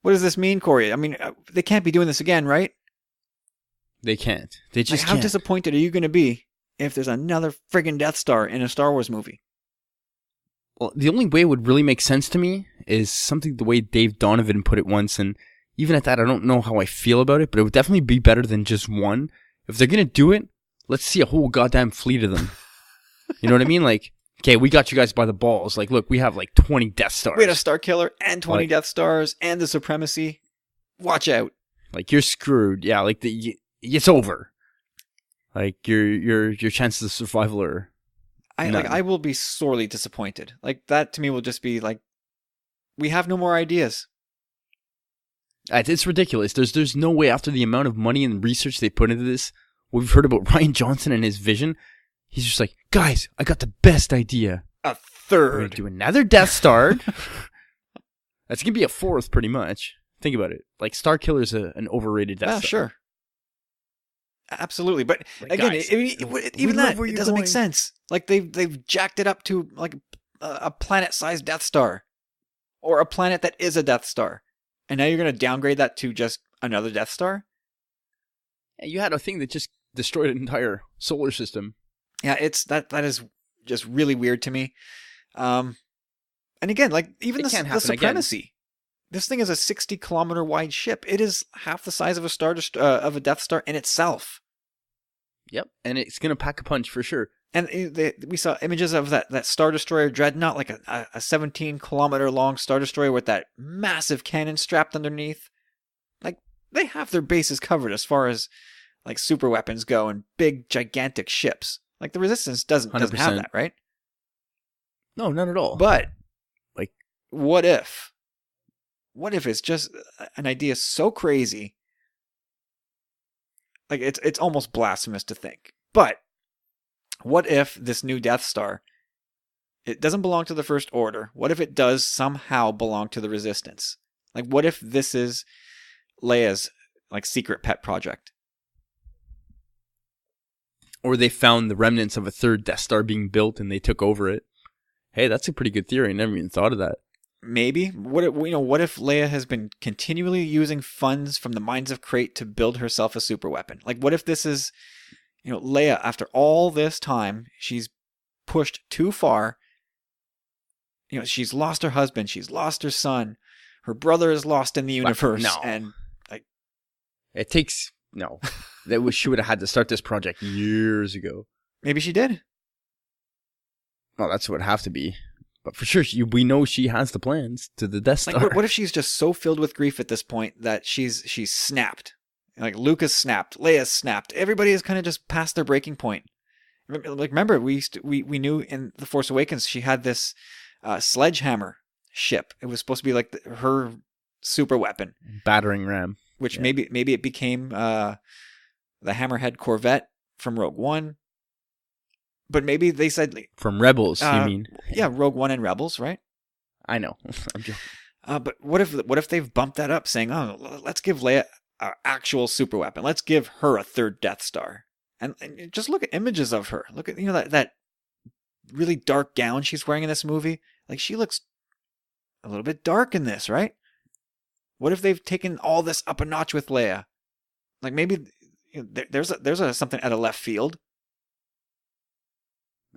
S1: What does this mean, Corey? I mean, they can't be doing this again, right?
S2: They can't. They just
S1: can't. How disappointed are you going to be if there's another friggin' Death Star in a Star Wars movie?
S2: Well, the only way it would really make sense to me is something the way Dave Donovan put it once, and even at that, I don't know how I feel about it, but it would definitely be better than just one. If they're going to do it, let's see a whole goddamn fleet of them. You know what I mean? Like, okay, we got you guys by the balls. Like, look, we have like 20 Death Stars.
S1: We had a Star Killer and 20 Death Stars and the Supremacy. Watch out.
S2: Like, you're screwed. Yeah, like, it's over. Like, your chances of survival are none.
S1: I will be sorely disappointed. Like, that to me will just be like, we have no more ideas.
S2: It's ridiculous. There's no way, after the amount of money and research they put into this, we've heard about Rian Johnson and his vision. He's just like, guys, I got the best idea.
S1: A
S2: We're going
S1: third.
S2: to do another Death Star. That's going to be a fourth, pretty much. Think about it. Like, Star Killer's an overrated Death Star.
S1: Sure. Absolutely. But
S2: Like,
S1: again,
S2: guys,
S1: even
S2: love
S1: that,
S2: where
S1: it
S2: you're
S1: doesn't make
S2: going.
S1: sense. Like, they've jacked it up to like a planet-sized Death Star. Or a planet that is a Death Star. And now you're going to downgrade that to just another Death Star?
S2: Yeah, you had a thing that just destroyed an entire solar system.
S1: Yeah, that is just really weird to me. And again, like even
S2: It can't
S1: the
S2: happen again.
S1: Supremacy. This thing is a 60-kilometer wide ship. It is half the size of a Death Star in itself.
S2: Yep, and it's going to pack a punch for sure.
S1: And we saw images of that Star Destroyer Dreadnought, like a 17-kilometer long Star Destroyer with that massive cannon strapped underneath. Like, they have their bases covered as far as like super weapons go and big, gigantic ships. Like, the Resistance doesn't have
S2: 100%.
S1: that, right?
S2: No, not at all.
S1: But,
S2: like,
S1: what if? What if it's just an idea so crazy? Like, it's almost blasphemous to think. But, what if this new Death Star, it doesn't belong to the First Order? What if it does somehow belong to the Resistance? Like, what if this is Leia's, like, secret pet project?
S2: or they found the remnants of a third Death Star being built and they took over it. Hey, that's a pretty good theory. I never even thought of that.
S1: Maybe. What if Leia has been continually using funds from the Mines of Crate to build herself a super weapon? Like, what if this is, Leia, after all this time, she's pushed too far. She's lost her husband, she's lost her son, her brother is lost in the universe,
S2: no.
S1: and
S2: It takes no. She would have had to start this project years ago.
S1: maybe she did.
S2: Well, that's what it would have to be. But for sure, we know she has the plans to the Death Star.
S1: Like, what if she's just so filled with grief at this point that she's snapped? Like, Luke has snapped, Leia's snapped. Everybody has kind of just passed their breaking point. Like, remember, we knew in The Force Awakens she had this sledgehammer ship. It was supposed to be like her super weapon,
S2: Battering ram.
S1: which
S2: Yeah.
S1: maybe it became the Hammerhead Corvette from Rogue One. But maybe they said,
S2: From Rebels, you mean?
S1: yeah, Rogue One and Rebels, right?
S2: I know. I'm joking.
S1: But what if they've bumped that up, saying, "Oh, let's give Leia an actual super weapon. Let's give her a third Death Star." And just look at images of her. Look at that really dark gown she's wearing in this movie. Like, she looks a little bit dark in this, right? What if they've taken all this up a notch with Leia? Like, maybe there's something out of left field.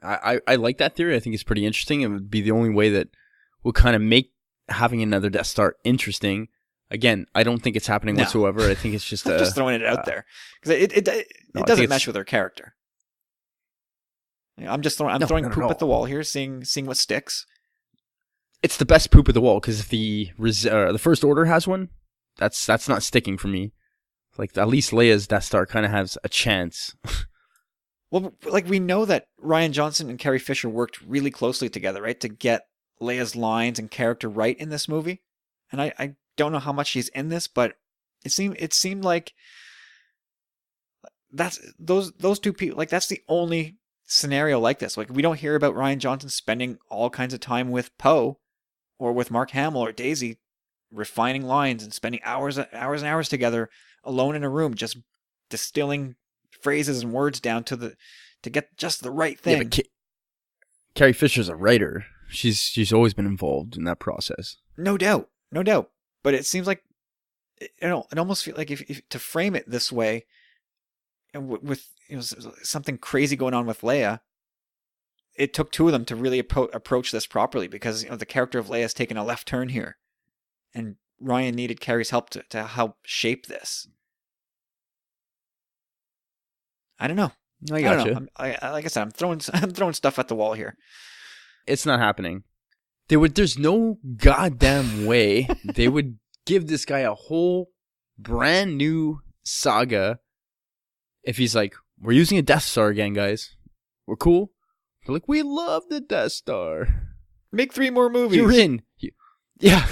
S2: I like that theory. I think it's pretty interesting. It would be the only way that would kind of make having another Death Star interesting. Again, I don't think it's happening
S1: No.
S2: whatsoever. I think it's just
S1: I'm just throwing it out there because it
S2: no, I think
S1: doesn't
S2: it's-
S1: mesh with her character. I'm
S2: No,
S1: throwing
S2: not at
S1: poop
S2: all.
S1: at the wall here, seeing what sticks.
S2: It's the best poop at the wall because if the First Order has one, that's not sticking for me. Like, at least Leia's Death Star kind of has a chance.
S1: Well, like, we know that Rian Johnson and Carrie Fisher worked really closely together, right, to get Leia's lines and character right in this movie. And I don't know how much she's in this, but it seemed like that's those two people. Like, that's the only scenario like this. Like, we don't hear about Rian Johnson spending all kinds of time with Poe or with Mark Hamill or Daisy, refining lines and spending hours and hours together alone in a room, just distilling phrases and words down to get just the right thing.
S2: Yeah, but Carrie Fisher's a writer. She's always been involved in that process.
S1: No doubt. But it seems like, it almost feels like if to frame it this way, and with something crazy going on with Leia, it took two of them to really approach this properly, because the character of Leia has taken a left turn here, and Ryan needed Carrie's help to help shape this. I don't know.
S2: I
S1: I
S2: got
S1: don't
S2: you.
S1: know. Like I said, I'm throwing stuff at the wall here.
S2: It's not happening. There's no goddamn way they would give this guy a whole brand new saga if he's like, we're using a Death Star again, guys. We're cool. They're like, we love the Death Star.
S1: Make 3 more movies.
S2: You're in. Yeah.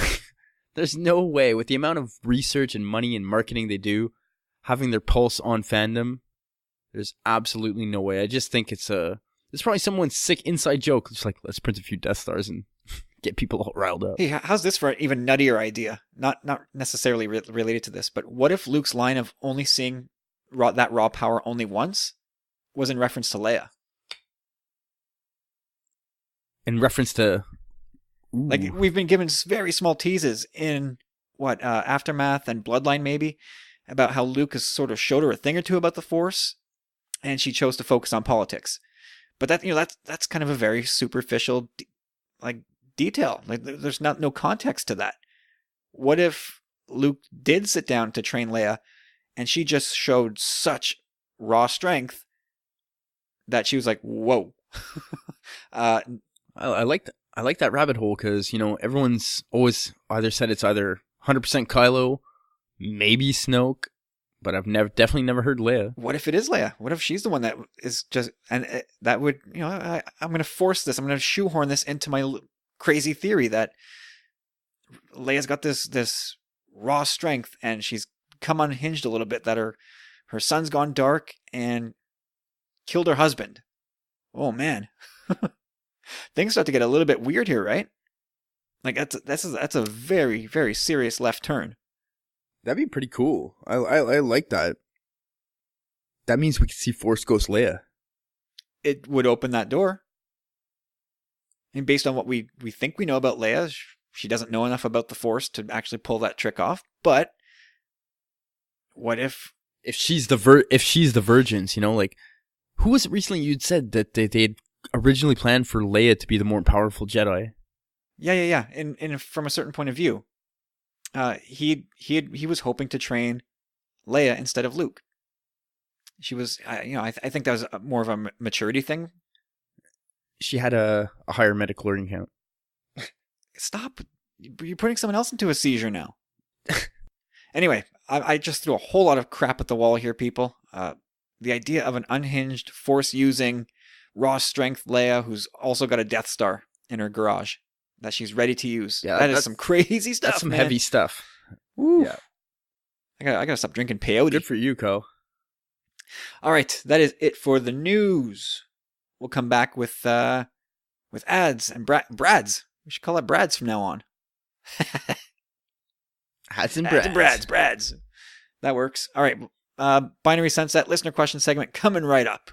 S2: There's no way, with the amount of research and money and marketing they do, having their pulse on fandom, there's absolutely no way. I just think it's probably someone's sick inside joke. It's like, let's print a few Death Stars and get people all riled up.
S1: Hey, how's this for an even nuttier idea? Not necessarily related to this, but what if Luke's line of only seeing that raw power only once was in reference to Leia?
S2: In reference to... Ooh.
S1: Like, we've been given very small teases in, Aftermath and Bloodline maybe, about how Luke has sort of showed her a thing or two about the Force, and she chose to focus on politics. But that's kind of a very superficial, detail. Like, there's no context to that. What if Luke did sit down to train Leia, and she just showed such raw strength that she was like, whoa.
S2: I like that rabbit hole because, everyone's always either said it's either 100% Kylo, maybe Snoke, but I've definitely never heard Leia.
S1: What if it is Leia? What if she's the one that is just, and that would, I'm going to force this. I'm going to shoehorn this into my crazy theory that Leia's got this raw strength and she's come unhinged a little bit, that her son's gone dark and killed her husband. Oh man. Things start to get a little bit weird here, right? Like that's a very, very serious left turn.
S2: That'd be pretty cool. I like that. That means we could see Force Ghost Leia.
S1: It would open that door. And based on what we think we know about Leia, she doesn't know enough about the Force to actually pull that trick off. But what if
S2: she's the Virgins? Like, who was it recently you'd said that they'd originally planned for Leia to be the more powerful Jedi?
S1: Yeah. And from a certain point of view, he was hoping to train Leia instead of Luke. She was, I think that was more of a maturity thing.
S2: She had a higher medical learning count.
S1: Stop! You're putting someone else into a seizure now. Anyway, I just threw a whole lot of crap at the wall here, people. The idea of an unhinged, Force-using, raw strength Leia who's also got a Death Star in her garage that she's ready to use. Yeah, that is some crazy stuff.
S2: That's some
S1: man.
S2: Heavy stuff.
S1: Woo.
S2: Yeah.
S1: I gotta stop drinking peyote.
S2: Good for you, Co.
S1: All right, that is it for the news. We'll come back with ads and brads. We should call it brads from now on.
S2: Ads and brads.
S1: That works. All right. Binary Sunset listener question segment coming right up.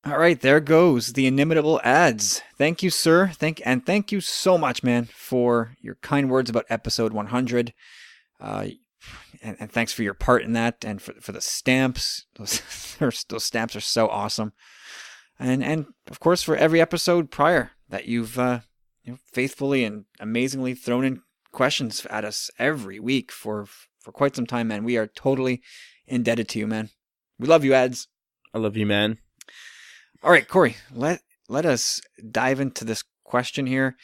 S1: All right, there goes the inimitable ads. Thank you, sir. Thank you so much, man, for your kind words about episode 100. And thanks for your part in that, and for the stamps. Those stamps are so awesome. And of course for every episode prior that you've faithfully and amazingly thrown in questions at us every week for quite some time, man. We are totally indebted to you, man. We love you, ads.
S2: I love you, man.
S1: All right, Corey, let us dive into this question here.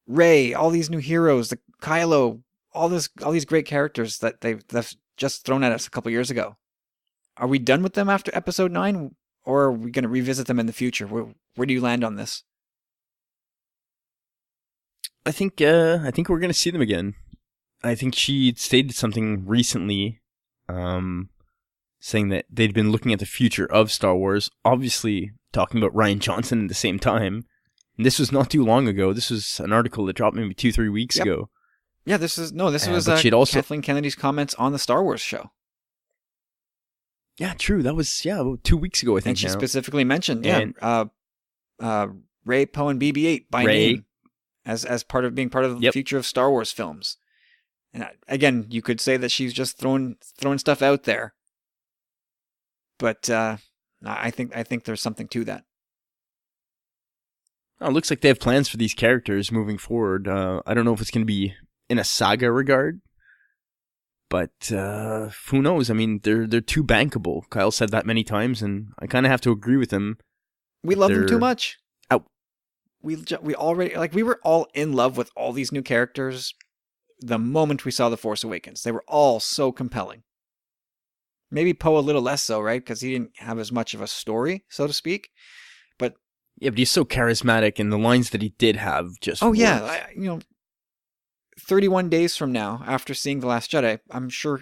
S1: Rey, all these new heroes, the Kylo, all these great characters that they've just thrown at us a couple years ago. Are we done with them after episode 9, or are we going to revisit them in the future? Where do you land on this?
S2: I think we're going to see them again. I think she stated something recently, saying that they'd been looking at the future of Star Wars, obviously talking about Rian Johnson at the same time. And this was not too long ago. This was an article that dropped maybe 2-3 weeks ago.
S1: Yeah, this was Kathleen Kennedy's comments on the Star Wars show.
S2: Yeah, true. That was about 2 weeks ago, I think.
S1: And she specifically mentioned Rey, Poe, and BB-8 by name as part of being part of the future of Star Wars films. And again, you could say that she's just throwing stuff out there, but I think there's something to that.
S2: Oh, it looks like they have plans for these characters moving forward. I don't know if it's going to be in a saga regard, but who knows? I mean, they're too bankable. Kyle said that many times, and I kind of have to agree with him.
S1: We love them too much. We already, we were all in love with all these new characters the moment we saw The Force Awakens. They were all so compelling. Maybe Poe a little less so, right? Because he didn't have as much of a story, so to speak. But
S2: yeah, but he's so charismatic, and the lines that he did have just...
S1: Oh, yeah. 31 days from now, after seeing The Last Jedi, I'm sure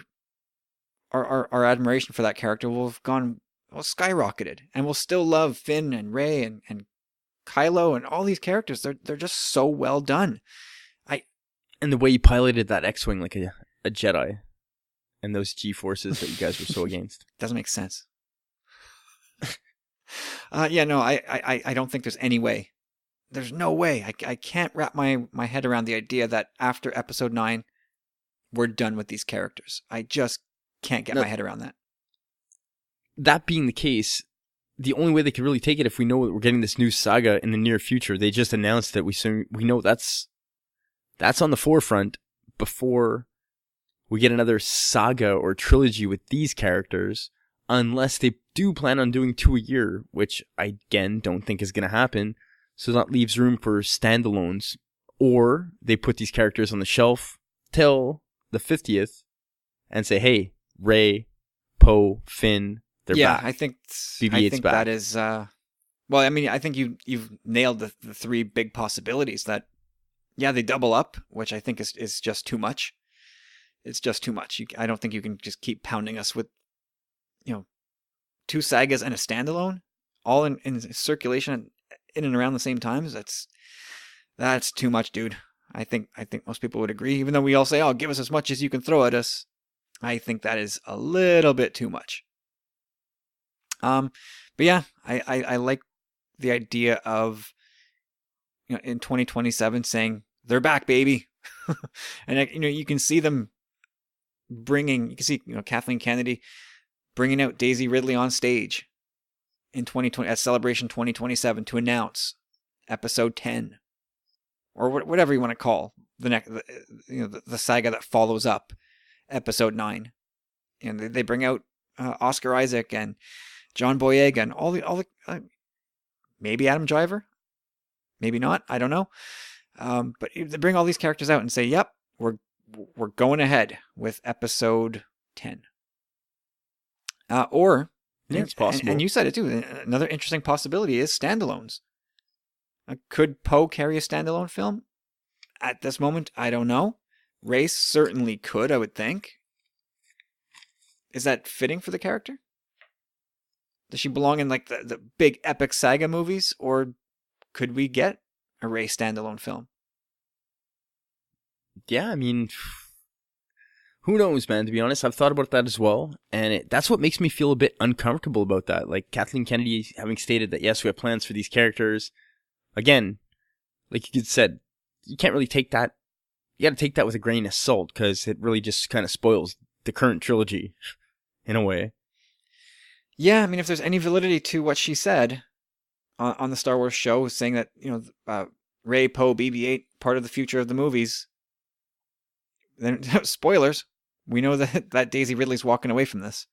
S1: our admiration for that character will have skyrocketed. And we'll still love Finn and Rey and Kylo and all these characters. They're just so well done.
S2: And the way he piloted that X-Wing like a Jedi. And those G-forces that you guys were so against.
S1: Doesn't make sense. I don't think there's any way. There's no way. I can't wrap my head around the idea that after episode 9, we're done with these characters. I just can't get my head around that.
S2: That being the case, the only way they could really take it, if we know that we're getting this new saga in the near future, they just announced that we know that's on the forefront before we get another saga or trilogy with these characters, unless they do plan on doing 2 a year, which I, again, don't think is going to happen. So that leaves room for standalones, or they put these characters on the shelf till the 50th and say, hey, Rey, Poe, Finn, they're back.
S1: I think
S2: BB-8's back.
S1: That is, I think you've nailed the 3 big possibilities that, they double up, which I think is just too much. It's just too much. I don't think you can just keep pounding us with, 2 sagas and a standalone, all in circulation in and around the same times. That's too much, dude. I think most people would agree, even though we all say, "Oh, give us as much as you can throw at us." I think that is a little bit too much. But yeah, I like the idea of in 2027 saying they're back, baby, and you can see them you can see Kathleen Kennedy bringing out Daisy Ridley on stage in 2020 at Celebration 2027 to announce episode 10 or whatever you want to call the saga that follows up episode 9, and they bring out Oscar Isaac and John Boyega and all the maybe Adam Driver, maybe not, I don't know, but they bring all these characters out and say, yep, we're going ahead with episode 10. Or
S2: it's possible.
S1: And you said it too. Another interesting possibility is standalones. Could Poe carry a standalone film? At this moment, I don't know. Rey certainly could, I would think. Is that fitting for the character? Does she belong in the big epic saga movies, or could we get a Rey standalone film?
S2: Yeah, I mean, who knows, man, to be honest. I've thought about that as well, and that's what makes me feel a bit uncomfortable about that. Like, Kathleen Kennedy having stated that, yes, we have plans for these characters. Again, like you said, you can't really take that. You got to take that with a grain of salt, because it really just kind of spoils the current trilogy, in a way.
S1: Yeah, I mean, if there's any validity to what she said on the Star Wars show, saying that, Rey, Poe, BB-8 part of the future of the movies, then spoilers, we know that Daisy Ridley's walking away from this.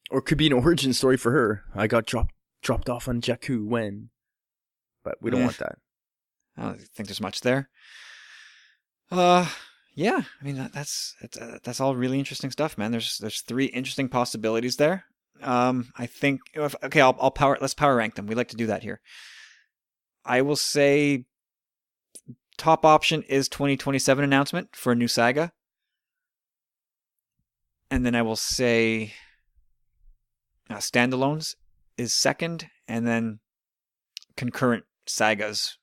S2: Or it could be an origin story for her. I got dropped off on Jakku when, but we don't want that.
S1: I don't think there's much there. Yeah, I mean that's all really interesting stuff, man. There's 3 interesting possibilities there. I think let's power rank them. We like to do that here. I will say top option is 2027 announcement for a new saga. And then I will say standalones is second, and then concurrent sagas,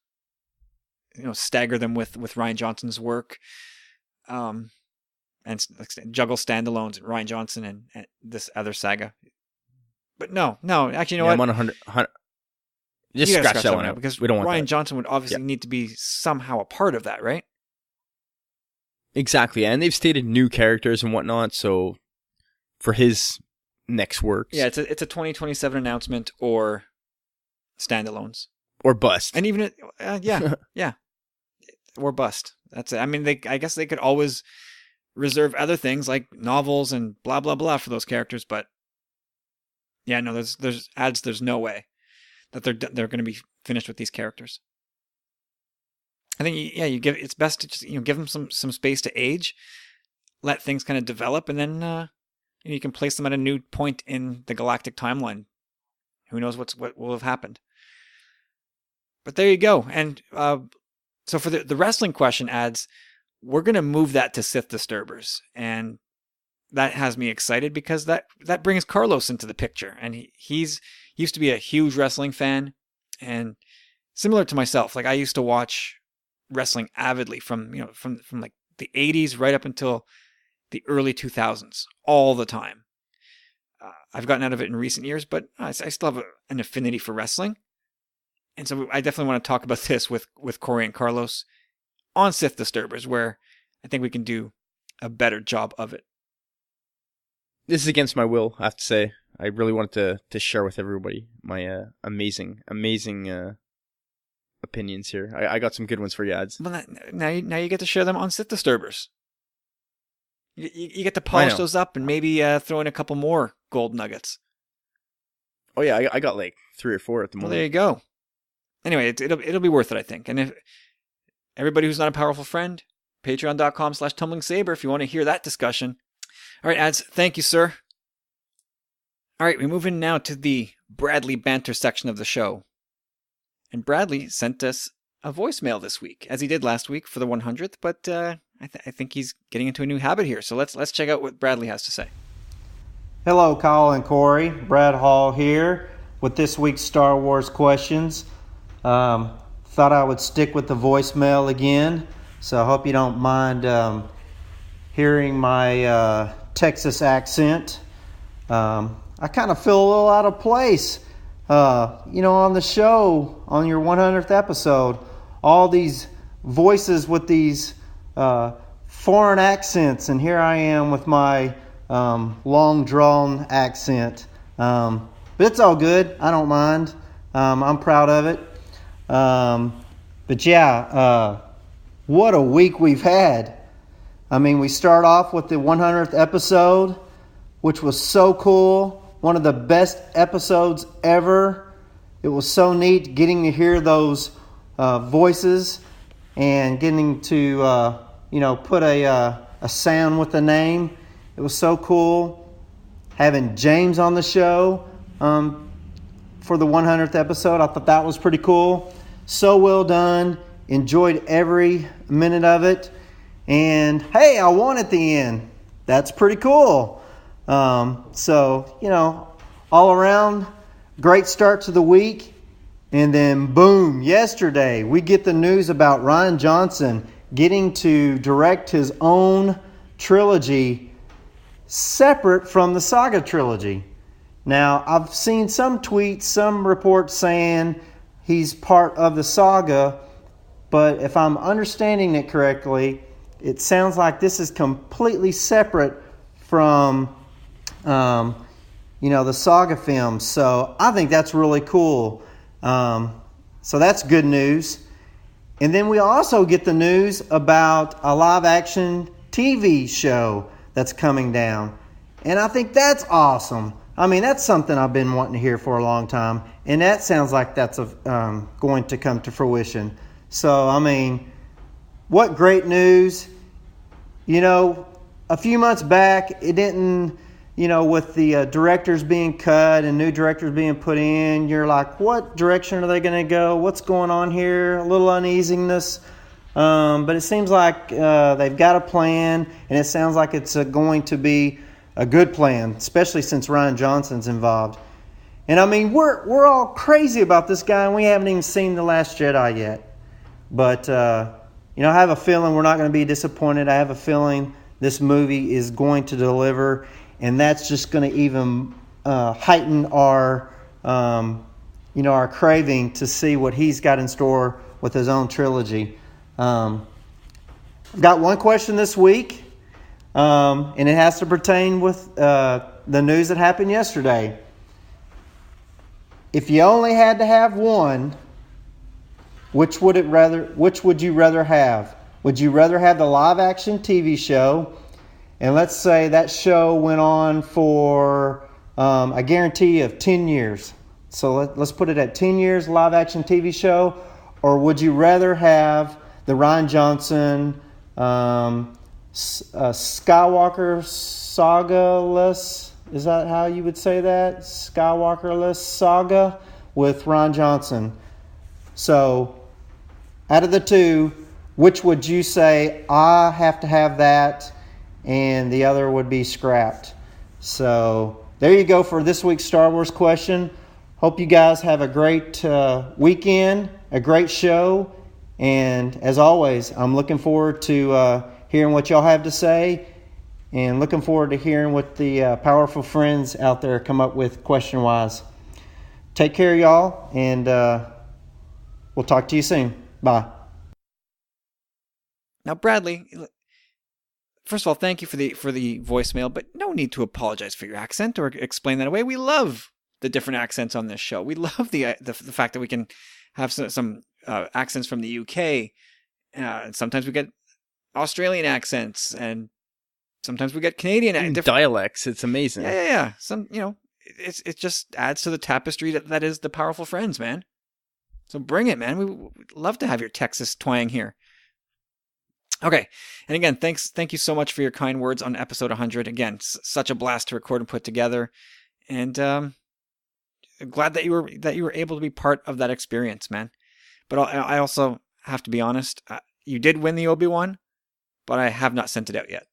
S1: stagger them with Rian Johnson's work, and juggle standalones, Rian Johnson and this other saga. But no, actually, what?
S2: I'm on 100. Just scratch that one out
S1: because
S2: we don't want
S1: Rian
S2: that.
S1: Johnson would obviously need to be somehow a part of that, right?
S2: Exactly, and they've stated new characters and whatnot. So for his next works,
S1: yeah, it's a 2027 announcement or standalones
S2: or bust,
S1: and even yeah, or bust. That's it. I mean, I guess they could always reserve other things like novels and blah blah blah for those characters, but yeah, no, there's no way that they're going to be finished with these characters. I think it's best to just give them some space to age, let things kind of develop, and then you can place them at a new point in the galactic timeline. Who knows what will have happened? But there you go. And so for the wrestling question, adds, we're going to move that to Sith Disturbers, and that has me excited because that brings Carlos into the picture, and he's used to be a huge wrestling fan, and similar to myself, like I used to watch wrestling avidly from like the 80s right up until the early 2000s all the time. I've gotten out of it in recent years, but I still have an affinity for wrestling, and so I definitely want to talk about this with Corey and Carlos on Sith Disturbers, where I think we can do a better job of it.
S2: This is against my will, I have to say. I really wanted to share with everybody my amazing opinions here. I got some good ones for you, ads.
S1: Well, now you get to share them on Sith Disturbers. You get to polish those up and maybe throw in a couple more gold nuggets.
S2: Oh yeah, I got like 3 or 4 at the moment.
S1: Well, there you go. Anyway, it'll be worth it, I think. And if everybody who's not a powerful friend, patreon.com/tumblingsaber if you want to hear that discussion. All right, ads. Thank you, sir. All right, we move in now to the Bradley banter section of the show. And Bradley sent us a voicemail this week, as he did last week for the 100th, but I think he's getting into a new habit here. So let's check out what Bradley has to say.
S3: Hello, Kyle and Corey. Brad Hall here with this week's Star Wars questions. Thought I would stick with the voicemail again, so I hope you don't mind hearing my Texas accent. I kind of feel a little out of place. On the show, on your 100th episode, all these voices with these foreign accents, and here I am with my long-drawn accent. But it's all good. I don't mind. I'm proud of it. But yeah, what a week we've had. I mean, we start off with the 100th episode, which was so cool. One of the best episodes ever. It was so neat getting to hear those voices and getting to, put a sound with the name. It was so cool. Having James on the show for the 100th episode, I thought that was pretty cool. So well done. Enjoyed every minute of it. And hey, I won at the end. That's pretty cool. All around, great start to the week. And then boom, yesterday we get the news about Rian Johnson getting to direct his own trilogy separate from the Saga trilogy. Now, I've seen some tweets, some reports saying he's part of the Saga, but if I'm understanding it correctly, it sounds like this is completely separate from the Saga films. So I think that's really cool. So that's good news. And then we also get the news about a live-action TV show that's coming down. And I think that's awesome. I mean, that's something I've been wanting to hear for a long time. And that sounds like that's going to come to fruition. So, I mean, what great news. You know, a few months back, it didn't, you know, with the directors being cut and new directors being put in, you're like, what direction are they going to go? What's going on here? A little uneasiness. But it seems like they've got a plan, and it sounds like it's going to be a good plan, especially since Rian Johnson's involved. And I mean, we're all crazy about this guy, and we haven't even seen The Last Jedi yet. But, you know, I have a feeling we're not going to be disappointed. I have a feeling this movie is going to deliver, and that's just going to even heighten our, you know, our craving to see what he's got in store with his own trilogy. I've got one question this week, and it has to pertain with the news that happened yesterday. If you only had to have one, which would you rather have? Would you rather have the live action TV show, and let's say that show went on for a guarantee of 10 years. So let's put it at 10 years live action TV show, or would you rather have the Rian Johnson Skywalker saga-less, is that how you would say that? Skywalker-less saga with Rian Johnson. So, out of the two, which would you say, I have to have that, and the other would be scrapped? So, there you go for this week's Star Wars question. Hope you guys have a great weekend, a great show, and as always, I'm looking forward to hearing what y'all have to say, and looking forward to hearing what the powerful friends out there come up with question-wise. Take care, y'all, and we'll talk to you soon. Bye.
S1: Now, Bradley, first of all, thank you for the voicemail, but no need to apologize for your accent or explain that away. We love the different accents on this show. We love the fact that we can have some accents from the UK. Sometimes we get Australian accents, and sometimes we get Canadian
S2: dialects. It's amazing.
S1: Yeah. Some, you know, it just adds to the tapestry that is the powerful friends, man. So bring it, man. We'd love to have your Texas twang here. Okay, and again, thank you so much for your kind words on episode 100. Again, such a blast to record and put together, and glad that you were able to be part of that experience, man. But I also have to be honest. You did win the Obi-Wan, but I have not sent it out yet.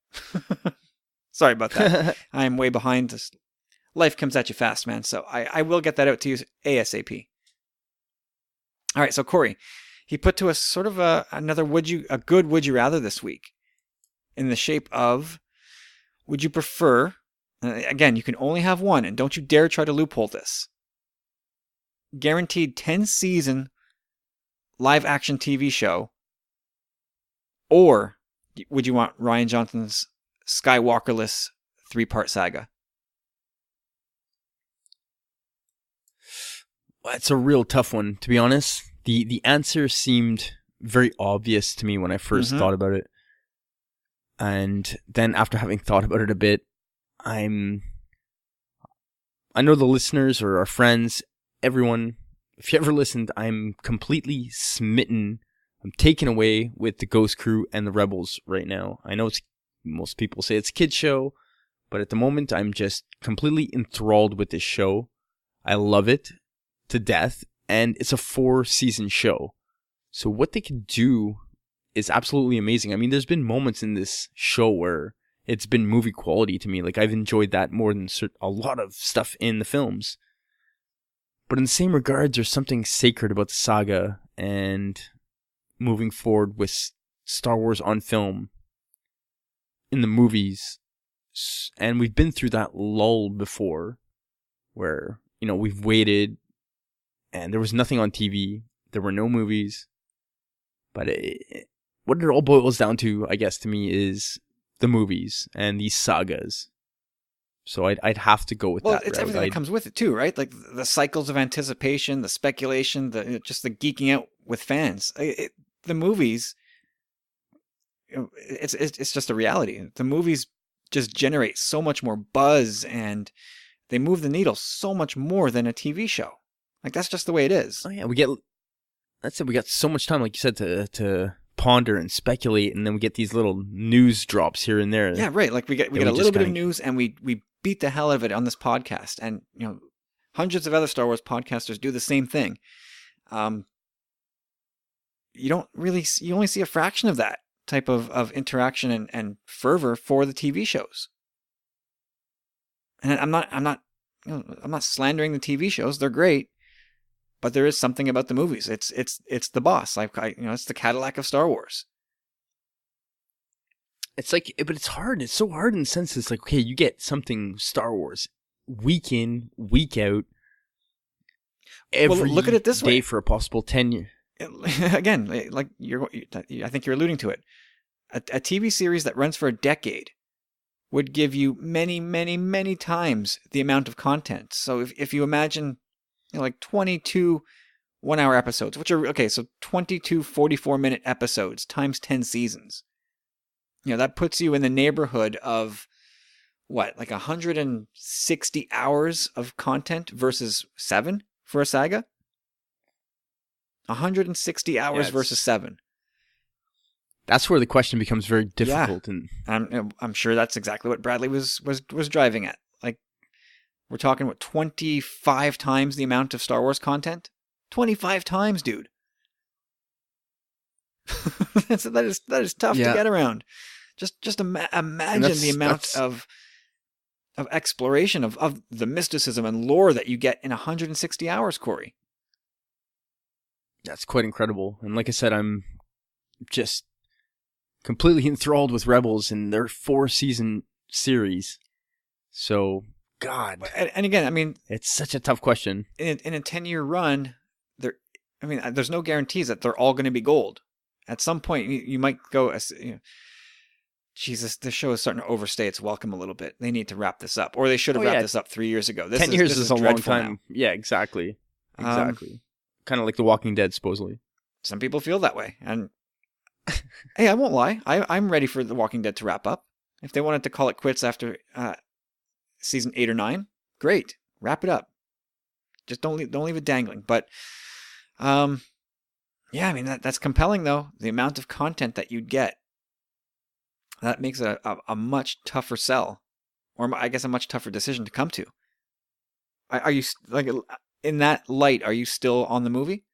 S1: Sorry about that. I am way behind. Life comes at you fast, man. So I will get that out to you ASAP. All right, so Corey, he put to us sort of another good would you rather this week, in the shape of, would you prefer? Again, you can only have one, and don't you dare try to loophole this. Guaranteed 10-season live-action TV show, or would you want Rian Johnson's Skywalkerless 3-part saga?
S2: Well, it's a real tough one, to be honest. The answer seemed very obvious to me when I first thought about it. And then after having thought about it a bit, I know the listeners or our friends, everyone, if you ever listened, I'm completely smitten. I'm taken away with the Ghost Crew and the Rebels right now. I know most people say it's a kid's show, but at the moment I'm just completely enthralled with this show. I love it to death, and it's a 4-season show. So what they can do is absolutely amazing. I mean, there's been moments in this show where it's been movie quality to me. Like, I've enjoyed that more than a lot of stuff in the films. But in the same regards, there's something sacred about the saga and moving forward with Star Wars on film in the movies. And we've been through that lull before where, you know, we've waited and there was nothing on TV. There were no movies. But what it all boils down to, I guess, to me, is the movies and these sagas. So I'd have to go with
S1: Well,
S2: that
S1: it's
S2: route.
S1: everything that comes with it too, right? Like the cycles of anticipation, the speculation, just the geeking out with fans. The movies, it's just a reality. The movies just generate so much more buzz, and they move the needle so much more than a TV show. Like that's just the way it is.
S2: Oh yeah, that's it. We got so much time, like you said, to ponder and speculate, and then we get these little news drops here and there.
S1: Yeah, right. Like we get a little
S2: just
S1: bit of
S2: kinda-
S1: news, and we beat the hell out of it on this podcast, and hundreds of other Star Wars podcasters do the same thing. You only see a fraction of that type of interaction and fervor for the TV shows. And I'm not slandering the TV shows. They're great, but there is something about the movies. It's the boss. Like it's the Cadillac of Star Wars.
S2: It's like, but it's hard. It's so hard in the sense it's like, okay, you get something Star Wars week in, week out, every
S1: look at it this
S2: day
S1: way.
S2: for a possible 10 years.
S1: Again, like I think you're alluding to it. A TV series that runs for a decade would give you many, many, many times the amount of content. So if you imagine like 22 1-hour episodes, which are, okay, so 22 44-minute episodes times 10 seasons. That puts you in the neighborhood of what, like 160 hours of content versus 7 for a saga? 160 hours versus 7.
S2: That's where the question becomes very difficult.
S1: Yeah.
S2: And
S1: I'm sure that's exactly what Bradley was driving at. Like, we're talking, 25 times the amount of Star Wars content? 25 times, dude. that is tough to get around. Just imagine the amount of exploration of the mysticism and lore that you get in 160 hours, Corey.
S2: That's quite incredible. And like I said, I'm just completely enthralled with Rebels and their 4-season series. So, God.
S1: And again, I mean,
S2: it's such a tough question.
S1: In a 10-year run, there's no guarantees that they're all going to be gold. At some point, you might go, Jesus, this show is starting to overstay its welcome a little bit. They need to wrap this up. Or they should have wrapped this up 3 years ago.
S2: 10 years is a long time.
S1: Now.
S2: Yeah, exactly. Kind of like The Walking Dead, supposedly.
S1: Some people feel that way. And hey, I won't lie. I'm ready for The Walking Dead to wrap up. If they wanted to call it quits after season 8 or 9, great. Wrap it up. Just don't leave it dangling. But yeah, I mean, that's compelling, though. The amount of content that you'd get. That makes it a much tougher sell. Or I guess a much tougher decision to come to. Are you, like, in that light, are you still on the movie?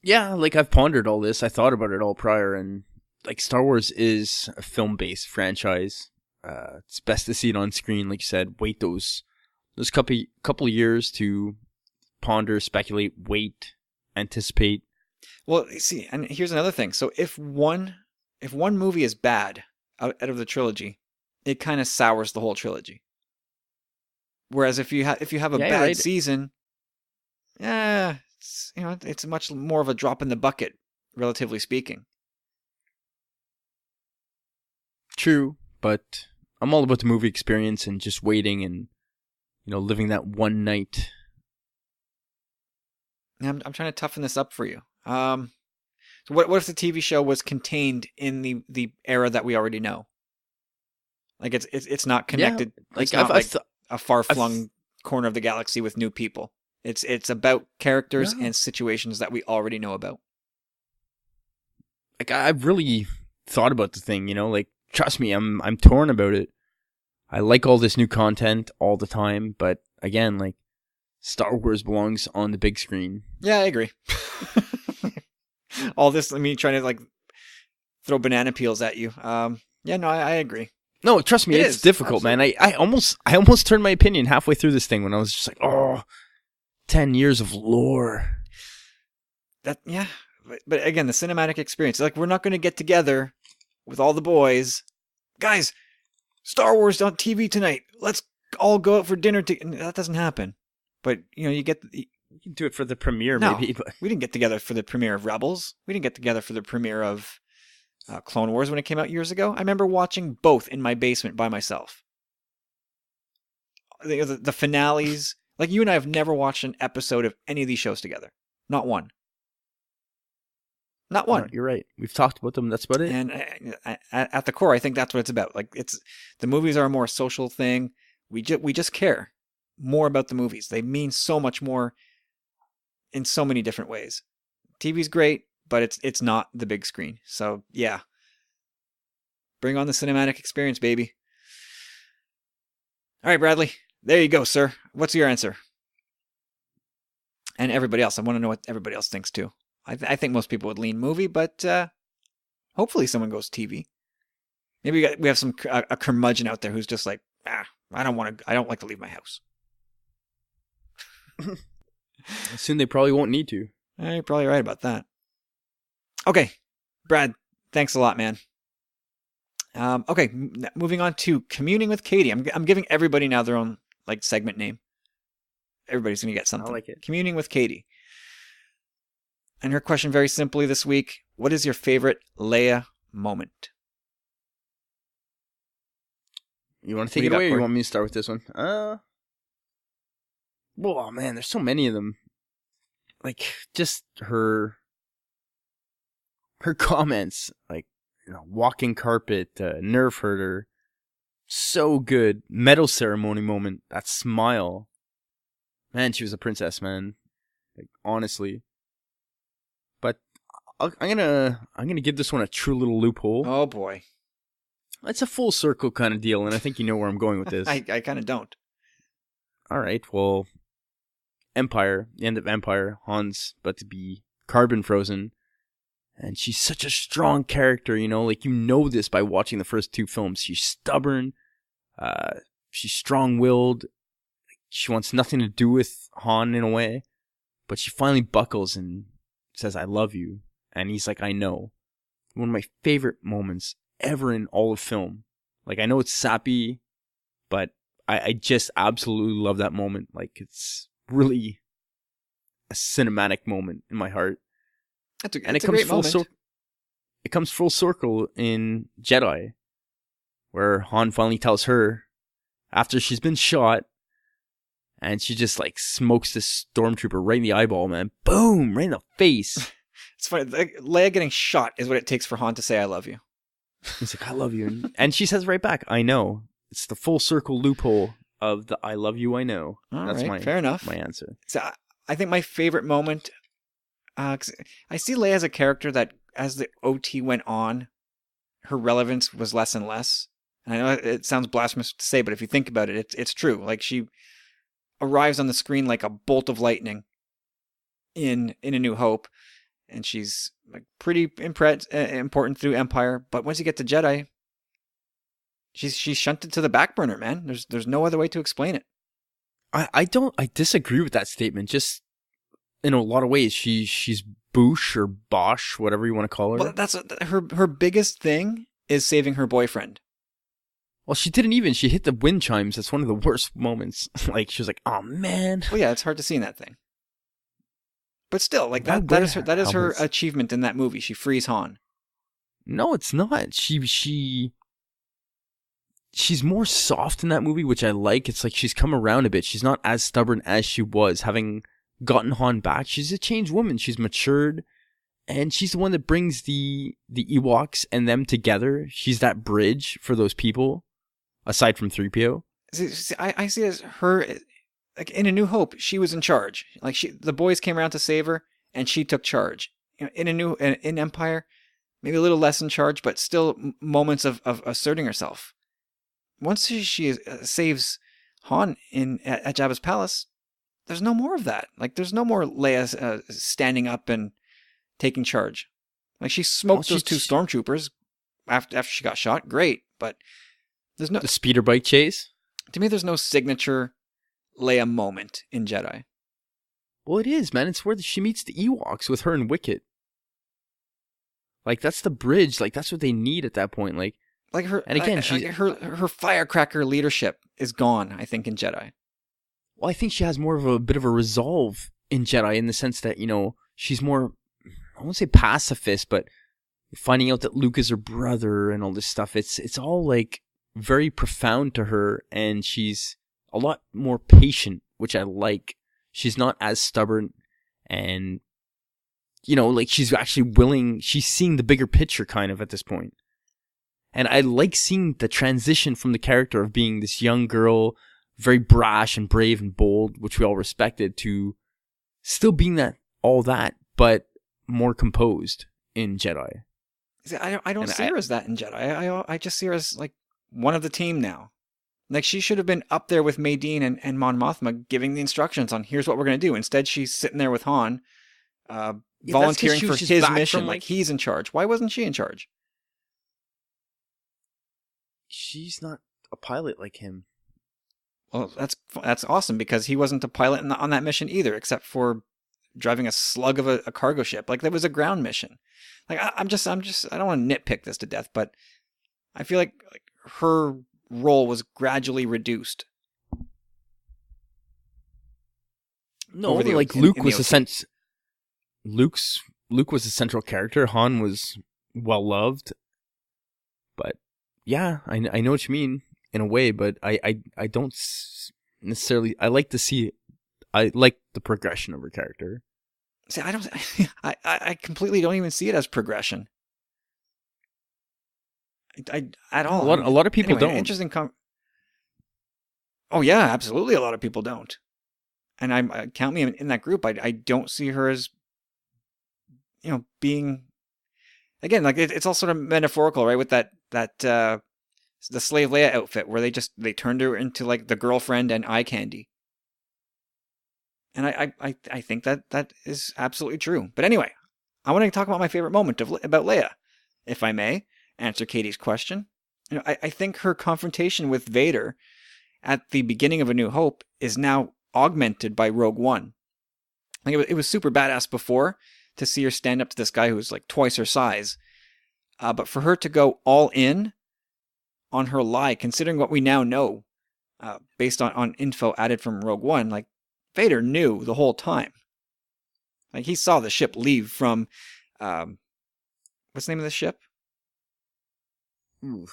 S2: Yeah, like I've pondered all this. I thought about it all prior, and like Star Wars is a film-based franchise. It's best to see it on screen, like you said. Wait those couple of years to ponder, speculate, wait, anticipate.
S1: Well, see, and here's another thing. So if one movie is bad out of the trilogy, it kind of sours the whole trilogy. Whereas if you have a bad season, it's much more of a drop in the bucket, relatively speaking.
S2: True, but I'm all about the movie experience and just waiting and living that one night.
S1: I'm trying to toughen this up for you. So what if the TV show was contained in the era that we already know? Like it's not connected.
S2: Yeah,
S1: it's not a far-flung corner of the galaxy with new people. It's about characters and situations that we already know about.
S2: Like I've really thought about the thing, like trust me, I'm torn about it. I like all this new content all the time, but again, like Star Wars belongs on the big screen.
S1: Yeah, I agree. All this, I mean, trying to like throw banana peels at you. Yeah, no, I agree.
S2: No, trust me, it's difficult, absolutely. Man. I almost turned my opinion halfway through this thing when I was just like, 10 years of lore.
S1: But again, the cinematic experience. Like, we're not going to get together with all the boys. Guys, Star Wars on TV tonight. Let's all go out for dinner. That doesn't happen. But, you get...
S2: You can do it for the premiere,
S1: no,
S2: maybe. But
S1: we didn't get together for the premiere of Rebels. We didn't get together for the premiere of Clone Wars when it came out years ago. I remember watching both in my basement by myself. the finales. Like, you and I have never watched an episode of any of these shows together. Not one. Not one.
S2: No, you're right. We've talked about them. That's about it.
S1: And at the core, I think that's what it's about. Like, the movies are a more social thing. We just care more about the movies. They mean so much more in so many different ways. TV's great, but it's not the big screen. So yeah, bring on the cinematic experience, baby. All right, Bradley. There you go, sir. What's your answer? And everybody else. I want to know what everybody else thinks too. I think most people would lean movie, but hopefully someone goes TV. Maybe we have a curmudgeon out there who's just like, I don't like to leave my house.
S2: Soon they probably won't need to.
S1: You're probably right about that. Okay, Brad, thanks a lot, man. Okay, moving on to Communing with Katie. I'm giving everybody now their own like segment name. Everybody's gonna get something.
S2: I like it.
S1: Communing with Katie. And her question very simply this week, what is your favorite Leia moment?
S2: You want to take it away, or you want me to start with this one? Well, man, there's so many of them. Like, just her comments, like, walking carpet, nerve herder, so good. Medal ceremony moment, that smile. Man, she was a princess, man. Like, honestly. But I'm gonna give this one a true little loophole.
S1: Oh boy.
S2: It's a full circle kind of deal, and I think you know where I'm going with this.
S1: I kind of don't.
S2: All right, well, Empire, the end of Empire, Han's about to be carbon frozen, and she's such a strong character, like, this by watching the first two films. She's stubborn, she's strong-willed, she wants nothing to do with Han in a way, but she finally buckles and says, I love you, and he's like, I know. One of my favorite moments ever in all of film. Like, I know it's sappy, but I just absolutely love that moment. Like, it's really a cinematic moment in my heart.
S1: It's a great moment.
S2: It comes full circle in Jedi, where Han finally tells her, after she's been shot, and she just like smokes this stormtrooper right in the eyeball, man. Boom! Right in the face.
S1: It's funny. Like, Leia getting shot is what it takes for Han to say, I love you.
S2: He's like, I love you. And she says right back, I know. It's the full circle loophole of the I love you, I know. That's
S1: fair enough.
S2: My answer.
S1: So I think my favorite moment, 'cause I see Leia as a character that as the OT went on, her relevance was less and less. And I know it sounds blasphemous to say, but if you think about it, it's true. Like, she arrives on the screen like a bolt of lightning in A New Hope. And she's like pretty important through Empire, but once you get to Jedi, she's shunted to the back burner, man. There's no other way to explain it.
S2: I disagree with that statement. Just in a lot of ways, she's Boosh or Bosch, whatever you want to call her.
S1: Well, that's her biggest thing is saving her boyfriend.
S2: Well, she didn't even. She hit the wind chimes. That's one of the worst moments. Like, she was like, "Oh man."
S1: Well, yeah, it's hard to see in that thing. But still, like that is her achievement in that movie. She frees Han.
S2: No, it's not. She's more soft in that movie, which I like. It's like she's come around a bit. She's not as stubborn as she was, having gotten Han back. She's a changed woman. She's matured, and she's the one that brings the Ewoks and them together. She's that bridge for those people, aside from 3PO.
S1: See, I see it as her. Like, in A New Hope, she was in charge. Like, the boys came around to save her, and she took charge. In Empire, maybe a little less in charge, but still moments of asserting herself. Once she saves Han at Jabba's palace, there's no more of that. Like, there's no more Leia standing up and taking charge. Like, she smoked those two stormtroopers after she got shot. Great, but there's no...
S2: The speeder bike chase?
S1: To me, there's no signature Leia moment in Jedi.
S2: Well, it is, man. It's where she meets the Ewoks with her and Wicket. Like, that's the bridge. Like, that's what they need at that point. Like
S1: her.
S2: And again,
S1: her firecracker leadership is gone, I think, in Jedi.
S2: Well, I think she has more of a bit of a resolve in Jedi, in the sense that, she's more, I won't say pacifist, but finding out that Luke is her brother and all this stuff. It's all like very profound to her, and she's a lot more patient, which I like. She's not as stubborn, and like she's actually willing. She's seeing the bigger picture kind of at this point. And I like seeing the transition from the character of being this young girl, very brash and brave and bold, which we all respected, to still being all that, but more composed in Jedi.
S1: See, I don't see her as that in Jedi. I just see her as like one of the team now. Like she should have been up there with Maydeen and Mon Mothma giving the instructions on here's what we're going to do. Instead, she's sitting there with Han, volunteering for his mission. Like he's in charge. Why wasn't she in charge?
S2: She's not a pilot like him.
S1: Well, that's awesome because he wasn't a pilot on that mission either, except for driving a slug of a cargo ship. Like that was a ground mission. Like I don't want to nitpick this to death, but I feel like her role was gradually reduced.
S2: No, like Luke was Luke was a central character. Han was well loved, but yeah, I know what you mean in a way, but I don't necessarily. I like the progression of her character.
S1: See, I completely don't even see it as progression. I at all.
S2: A lot of people
S1: anyway,
S2: don't.
S1: Interesting. Oh yeah, absolutely. A lot of people don't, and I count me in that group. I don't see her as, being. Again, like it's all sort of metaphorical, right? With that the Slave Leia outfit, where they turned her into like the girlfriend and eye candy. And I think that is absolutely true. But anyway, I want to talk about my favorite moment about Leia, if I may answer Katie's question. I think her confrontation with Vader at the beginning of A New Hope is now augmented by Rogue One. Like it was super badass before to see her stand up to this guy who was like twice her size. But for her to go all in on her lie, considering what we now know, based on info added from Rogue One, like Vader knew the whole time. Like he saw the ship leave from, what's the name of the ship?
S2: Ooh.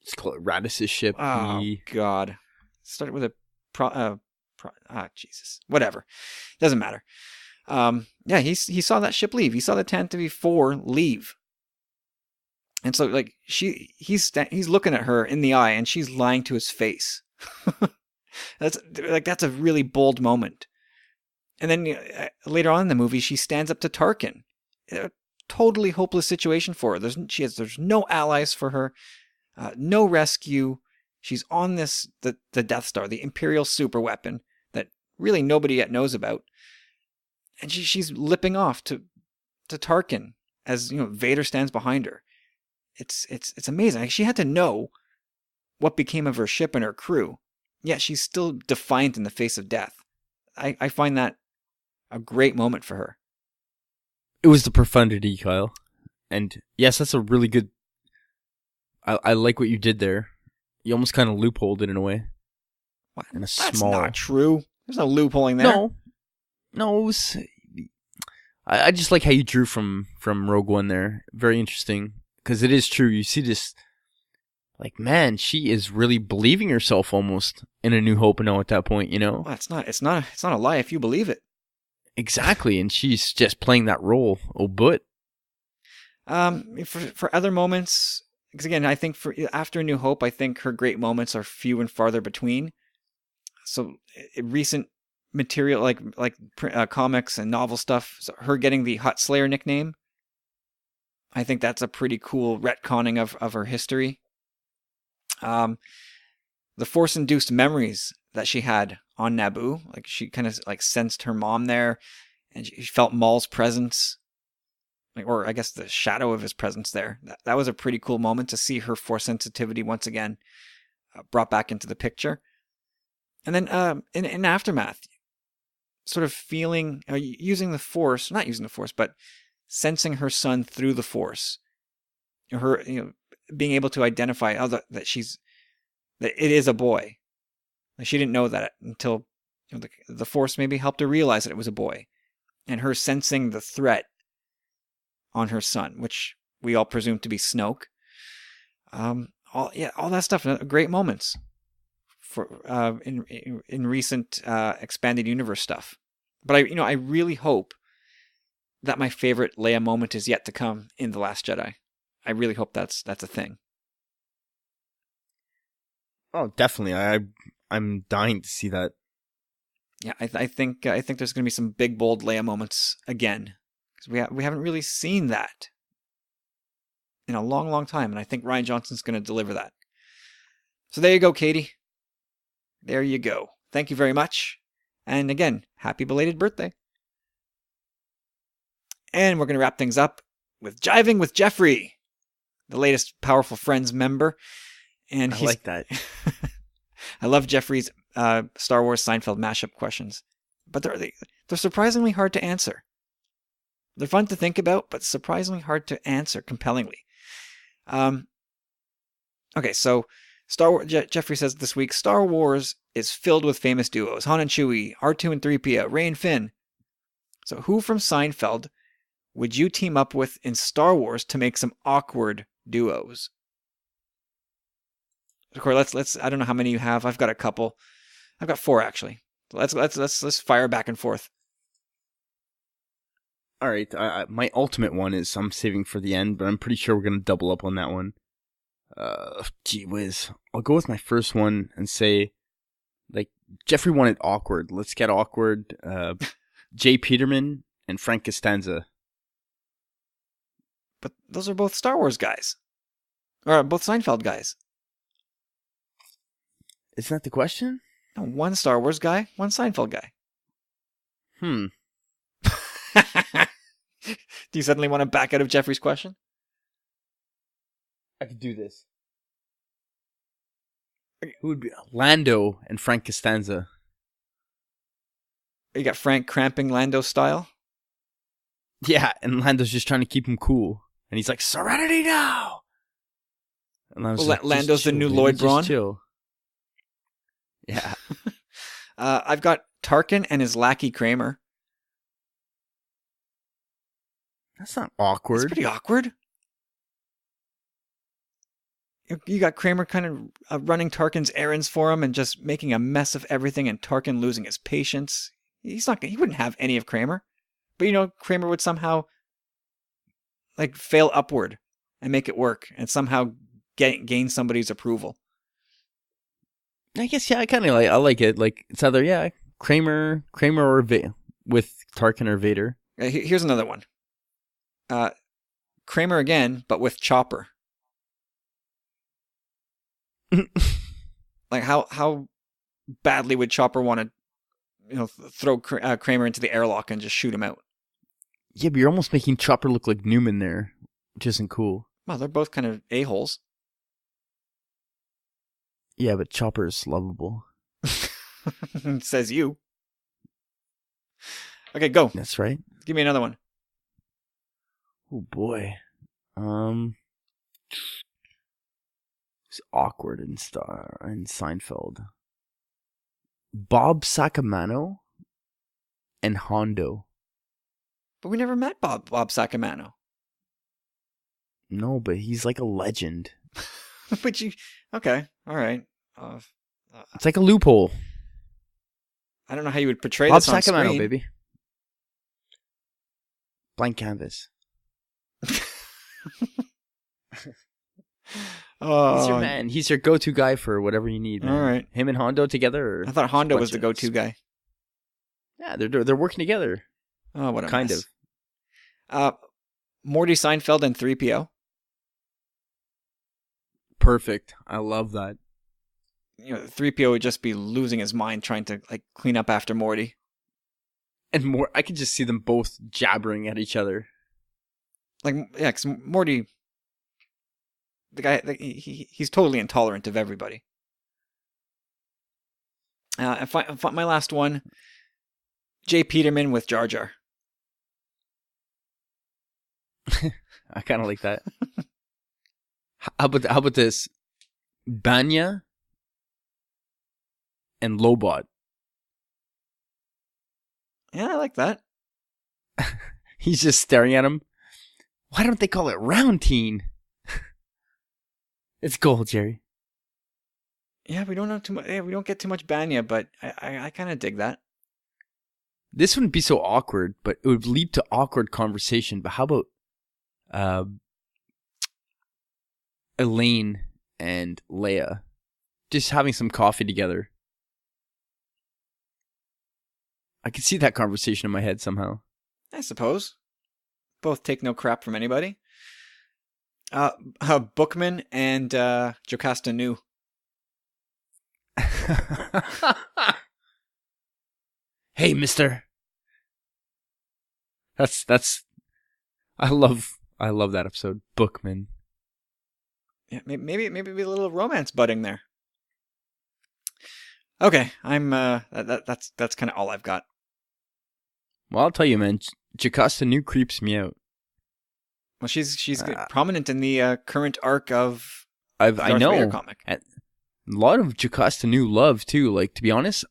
S2: It's called Radiss's ship.
S1: Oh God! Started with a Jesus. Whatever, doesn't matter. Yeah, he saw that ship leave. He saw the Tantive 4 leave. And so, like, he's looking at her in the eye, and she's lying to his face. That's a really bold moment. And then later on in the movie, she stands up to Tarkin. A totally hopeless situation for her. There's no allies for her, no rescue. She's on the Death Star, the Imperial superweapon that really nobody yet knows about, and she's lipping off to Tarkin as Vader stands behind her. It's amazing. Like, she had to know what became of her ship and her crew, yet she's still defiant in the face of death. I find that a great moment for her.
S2: It was the profundity, Kyle. And yes, that's a really good... I like what you did there. You almost kind of loopholed it in a way.
S1: What?
S2: In a
S1: That's
S2: small...
S1: not true. There's no loopholing there.
S2: No, it was... I just like how you drew from Rogue One there. Very interesting. Because it is true. You see this... Like, man, she is really believing herself almost in A New Hope now at that point,
S1: Well, it's not a lie if you believe it.
S2: Exactly, and she's just playing that role. Oh, but
S1: for other moments, because again, I think after A New Hope, I think her great moments are few and farther between. So recent material, like comics and novel stuff, so her getting the Hutt Slayer nickname, I think that's a pretty cool retconning of her history. The Force-induced memories that she had on Naboo, like she kind of like sensed her mom there, and she felt Maul's presence, or I guess the shadow of his presence there. That was a pretty cool moment to see her Force sensitivity once again brought back into the picture. And then in Aftermath, sort of feeling, using the Force, not using the Force, but sensing her son through the Force. Her, being able to identify that it is a boy. Like she didn't know that until the Force maybe helped her realize that it was a boy, and her sensing the threat on her son, which we all presume to be Snoke. All that stuff, great moments for in recent expanded universe stuff. But I really hope that my favorite Leia moment is yet to come in The Last Jedi. I really hope that's a thing.
S2: Oh, definitely. I'm dying to see that.
S1: Yeah, I think there's going to be some big bold Leia moments again, because we haven't really seen that in a long, long time, and I think Rian Johnson's going to deliver that. So there you go, Katie. There you go. Thank you very much, and again, happy belated birthday. And we're going to wrap things up with Jiving with Jeffrey, the latest Powerful Friends member, and
S2: I like that.
S1: I love Jeffrey's Star Wars Seinfeld mashup questions, but they're surprisingly hard to answer. They're fun to think about, but surprisingly hard to answer compellingly. Okay, so Star Wars. Jeffrey says this week, Star Wars is filled with famous duos: Han and Chewie, R2 and 3PO, Rey and Finn. So who from Seinfeld would you team up with in Star Wars to make some awkward duos? Of course, let's. I don't know how many you have. I've got a couple. I've got 4 actually. Let's fire back and forth.
S2: All right, my ultimate one is I'm saving for the end, but I'm pretty sure we're gonna double up on that one. Gee whiz, I'll go with my first one and say, like, Jeffrey wanted awkward. Let's get awkward. Jay Peterman and Frank Costanza.
S1: But those are both Star Wars guys, or both Seinfeld guys.
S2: Isn't that the question?
S1: No, one Star Wars guy, one Seinfeld guy. Do you suddenly want to back out of Jeffrey's question?
S2: I could do this. Who would be Lando and Frank Costanza?
S1: You got Frank cramping Lando style?
S2: Yeah, and Lando's just trying to keep him cool. And he's like, Serenity now! And I was like,
S1: Lando's
S2: chill,
S1: the new
S2: baby,
S1: Lloyd Braun?
S2: Chill. Yeah.
S1: I've got Tarkin and his lackey Kramer.
S2: That's not awkward.
S1: It's pretty awkward. You got Kramer kind of running Tarkin's errands for him and just making a mess of everything, and Tarkin losing his patience. He wouldn't have any of Kramer. But Kramer would somehow like fail upward and make it work and somehow gain somebody's approval.
S2: I guess, yeah, I like it. Like, it's either, Kramer or with Tarkin or Vader.
S1: Here's another one. Kramer again, but with Chopper. Like, how badly would Chopper want to, throw Kramer into the airlock and just shoot him out?
S2: Yeah, but you're almost making Chopper look like Newman there, which isn't cool.
S1: Well, they're both kind of a-holes.
S2: Yeah, but Chopper's lovable.
S1: Says you. Okay, go.
S2: That's right.
S1: Give me another one.
S2: Oh boy. It's awkward in Seinfeld. Bob Sacamano and Hondo.
S1: But we never met Bob Sacamano.
S2: No, but he's like a legend.
S1: But okay, all right.
S2: It's like a loophole.
S1: I don't know how you would portray
S2: Bob
S1: this on
S2: Sacamano,
S1: screen.
S2: baby. Blank canvas. He's your man. He's your go-to guy for whatever you need. Man.
S1: All right.
S2: Him and Hondo together.
S1: I thought Hondo was the go-to guy.
S2: Yeah, they're working together.
S1: Oh, what a
S2: kind
S1: mess.
S2: of.
S1: Morty Seinfeld and 3PO.
S2: Perfect. I love that.
S1: 3PO would just be losing his mind trying to clean up after Morty.
S2: And I could just see them both jabbering at each other.
S1: Because Morty, the guy, he's totally intolerant of everybody. And my last one, Jay Peterman with Jar Jar.
S2: I kind of like that. How about this? Banya and Lobot.
S1: Yeah, I like that.
S2: He's just staring at him. Why don't they call it Round Teen? It's gold, Jerry.
S1: Yeah, we don't know too much. Yeah, we don't get too much Banya, but I kind of dig that.
S2: This wouldn't be so awkward, but it would lead to awkward conversation. But how about Elaine and Leia just having some coffee together? I could see that conversation in my head somehow.
S1: I suppose. Both take no crap from anybody. Bookman and Jocasta Nu.
S2: Hey, mister. That's I love that episode. Bookman.
S1: Yeah, maybe be a little romance budding there. Okay, I'm that's kind of all I've got.
S2: Well, I'll tell you, man, Jocasta Nu creeps me out.
S1: Well, she's prominent in the current arc of
S2: I
S1: Darth
S2: know.
S1: Vader comic.
S2: A lot of Jocasta Nu love too. Like, to be honest,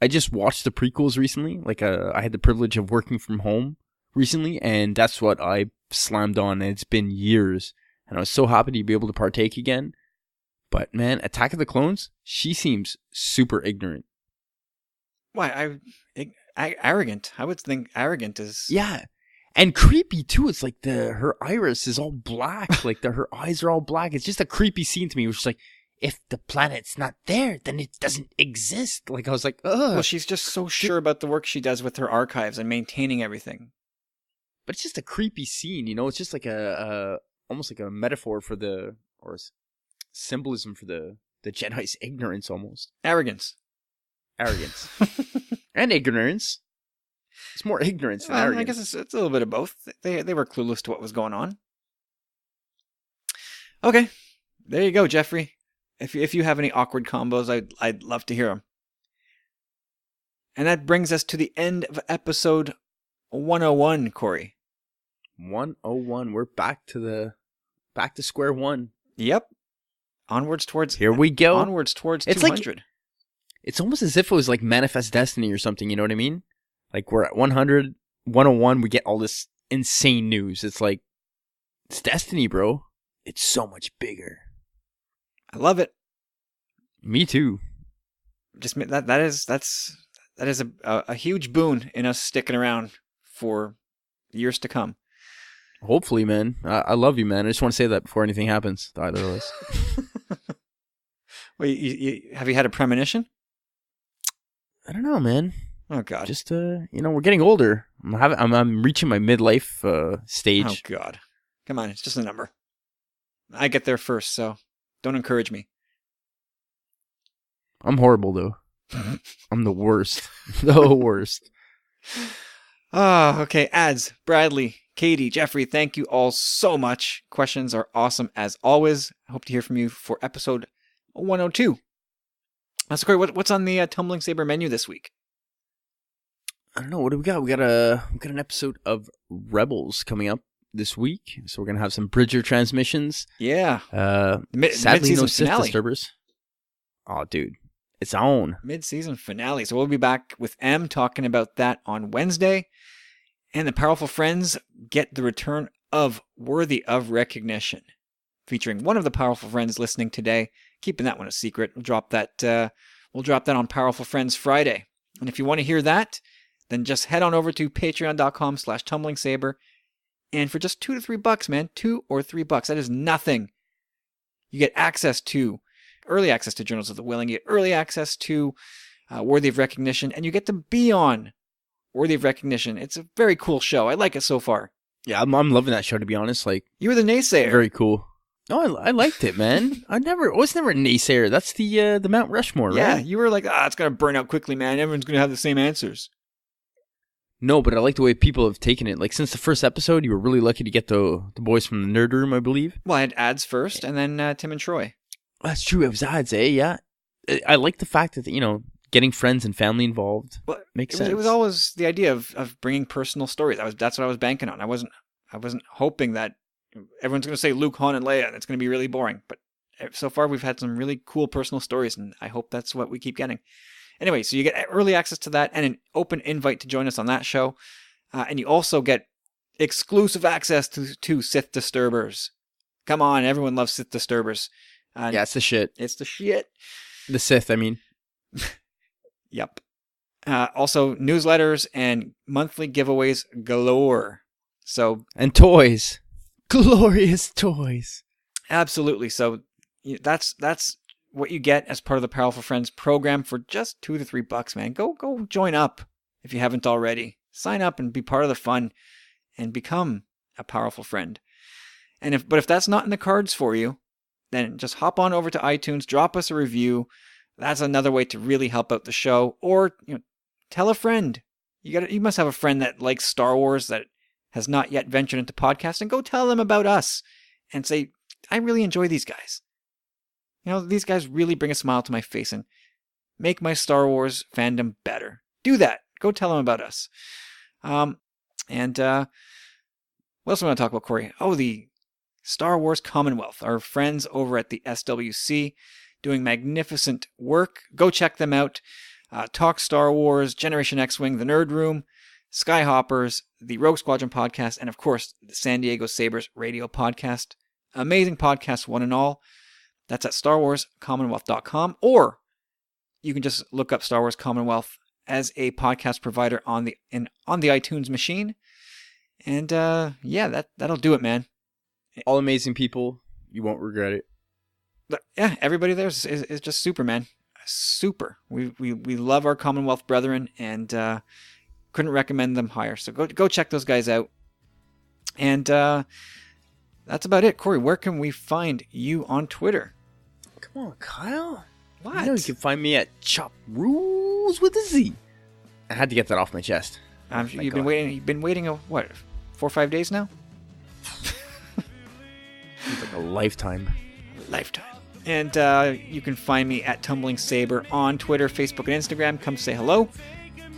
S2: I just watched the prequels recently. Like, I had the privilege of working from home recently, and that's what I slammed on. And it's been years, and I was so happy to be able to partake again. But man, Attack of the Clones, she seems super ignorant.
S1: Why? Arrogant. I would think arrogant is...
S2: Yeah. And creepy too. It's like her iris is all black. Like her eyes are all black. It's just a creepy scene to me. Which is like, if the planet's not there, then it doesn't exist. Like, I was like, ugh.
S1: Well, she's just so sure about the work she does with her archives and maintaining everything.
S2: But it's just a creepy scene, you know? It's just like almost like a metaphor for or symbolism for the Jedi's ignorance almost.
S1: Arrogance.
S2: And ignorance. It's more ignorance than arrogance.
S1: I guess it's a little bit of both. They were clueless to what was going on. Okay, there you go, Jeffrey. If you have any awkward combos, I'd love to hear them. And that brings us to the end of episode 101, Corey.
S2: 101. We're back to square one.
S1: Yep. Onwards towards...
S2: Here we go.
S1: Onwards towards
S2: it's
S1: 200.
S2: Like, it's almost as if it was like Manifest Destiny or something, you know what I mean? Like, we're at 100, 101, we get all this insane news. It's like, it's Destiny, bro. It's so much bigger.
S1: I love it.
S2: Me too.
S1: Just that is a huge boon in us sticking around for years to come.
S2: Hopefully, man. I love you, man. I just want to say that before anything happens to either of us.
S1: Well, have you had a premonition?
S2: I don't know, man.
S1: Oh God.
S2: Just we're getting older. I'm reaching my midlife stage.
S1: Oh God. Come on, it's just a number. I get there first, so don't encourage me.
S2: I'm horrible though. I'm the worst. The worst.
S1: Okay. Ads, Bradley, Katie, Jeffrey, thank you all so much. Questions are awesome as always. I hope to hear from you for episode 102. So Corey, what's on the Tumbling Saber menu this week?
S2: I don't know. What do we got? We got an episode of Rebels coming up this week, so we're gonna have some Bridger transmissions.
S1: Yeah.
S2: Sadly, no Sith
S1: finale.
S2: Disturbers. Oh, dude, it's on
S1: Mid-season finale. So we'll be back with M talking about that on Wednesday, and the Powerful Friends get the return of Worthy of Recognition, featuring one of the Powerful Friends listening today. Keeping that one a secret. We'll drop that. We'll drop that on Powerful Friends Friday. And if you want to hear that, then just head on over to patreon.com/tumblingsaber. And for just $2 to $3, man, $2 or $3, that is nothing. You get early access to Journals of the Willing. You get early access to Worthy of Recognition, and you get to be on Worthy of Recognition. It's a very cool show. I like it so far.
S2: Yeah, I'm loving that show, to be honest. Like,
S1: you were the naysayer.
S2: Very cool. No, I liked it, man. I was never a naysayer. That's the Mount Rushmore, right?
S1: Yeah, you were like, it's gonna burn out quickly, man. Everyone's gonna have the same answers.
S2: No, but I like the way people have taken it. Like, since the first episode, you were really lucky to get the boys from the Nerd Room, I believe.
S1: Well, I had ads first, and then Tim and Troy.
S2: That's true. It was ads, eh? Yeah. I like the fact that, getting friends and family involved makes sense.
S1: It was always the idea of bringing personal stories. That's what I was banking on. I wasn't hoping that everyone's going to say Luke, Han, and Leia, and it's going to be really boring. But so far, we've had some really cool personal stories, and I hope that's what we keep getting. Anyway, so you get early access to that and an open invite to join us on that show. And you also get exclusive access to Sith Disturbers. Come on, everyone loves Sith Disturbers.
S2: Yeah, it's the shit.
S1: It's the shit.
S2: The Sith, I mean.
S1: Yep. Also, newsletters and monthly giveaways galore. So
S2: And toys. Glorious toys.
S1: absolutely. So that's what you get as part of the Powerful Friends program for just $2 to $3, man. Go join up if you haven't already. Sign up and be part of the fun and become a powerful friend. And if that's not in the cards for you, then just hop on over to iTunes, drop us a review. That's another way to really help out the show. Or tell a friend. You must have a friend that likes Star Wars that has not yet ventured into podcasting. Go tell them about us and say, I really enjoy these guys. These guys really bring a smile to my face and make my Star Wars fandom better. Do that. Go tell them about us. What else do I want to talk about, Corey? Oh, the Star Wars Commonwealth. Our friends over at the SWC doing magnificent work. Go check them out. Talk Star Wars, Generation X-Wing, The Nerd Room, Skyhoppers, the Rogue Squadron podcast, and of course, the San Diego Sabres radio podcast. Amazing podcast, one and all. That's at StarWarsCommonwealth.com, or you can just look up Star Wars Commonwealth as a podcast provider on the iTunes machine. And that'll do it, man.
S2: All amazing people. You won't regret it.
S1: But yeah, everybody there is just super, man. Super. We love our Commonwealth brethren, and couldn't recommend them higher. So go check those guys out. And that's about it. Corey, where can we find you on Twitter?
S2: Come on, Kyle.
S1: What?
S2: You know you can find me at Chop Rules with a Z. I had to get that off my chest.
S1: You've been waiting 4 or 5 days now?
S2: It's like a lifetime.
S1: And you can find me at Tumbling Saber on Twitter, Facebook, and Instagram. Come say hello,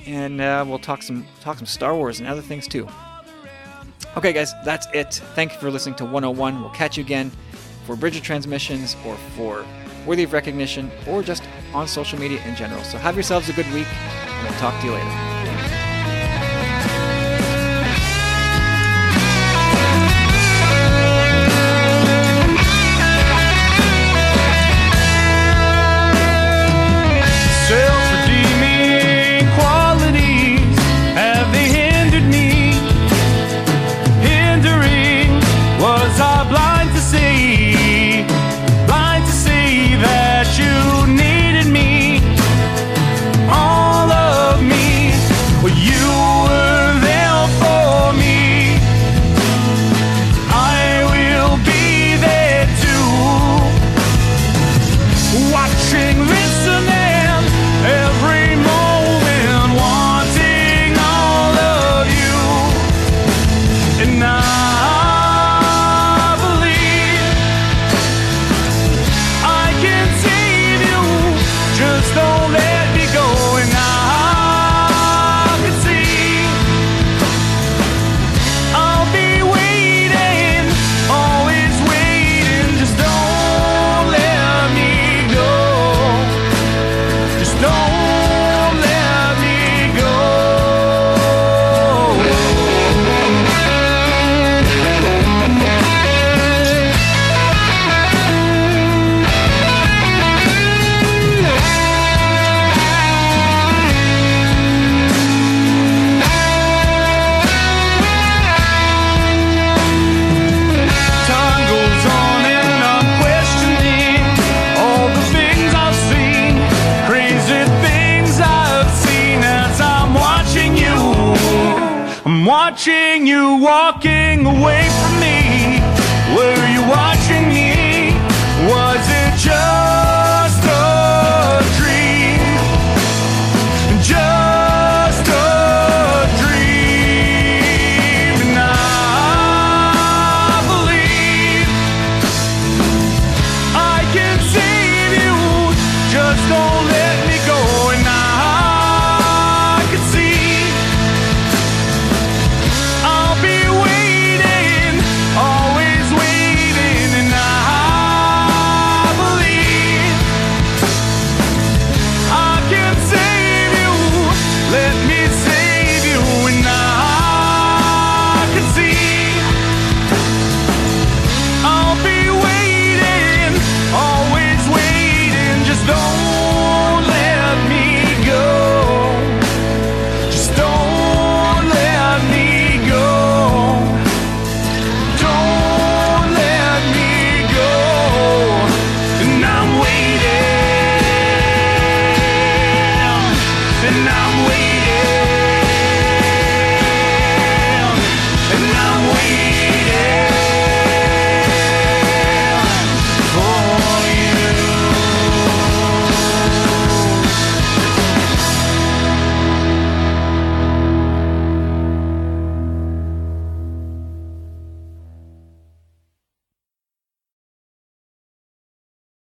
S1: and we'll talk some Star Wars and other things too. Okay, guys, that's it. Thank you for listening to 101. We'll catch you again for Bridget Transmissions or for Worthy of Recognition or just on social media in general. So have yourselves a good week, and we'll talk to you later.
S4: Self-redeeming qualities, have they hindered me? Hindering, was I blind to see that you needed me, all of me, well, you were there for me. I will be there too, watching, listening, every moment, wanting all of you, and I believe I can save you, just don't let me go, and I can see I'll be waiting, always waiting, just don't let me go. Just don't let me go. Time goes on and I'm questioning all the things I've seen, crazy things I've seen as I'm watching you. I'm watching you walking away from me. Were you watching me? Was it just a dream? Just a dream. And I believe I can save you, just don't let me go.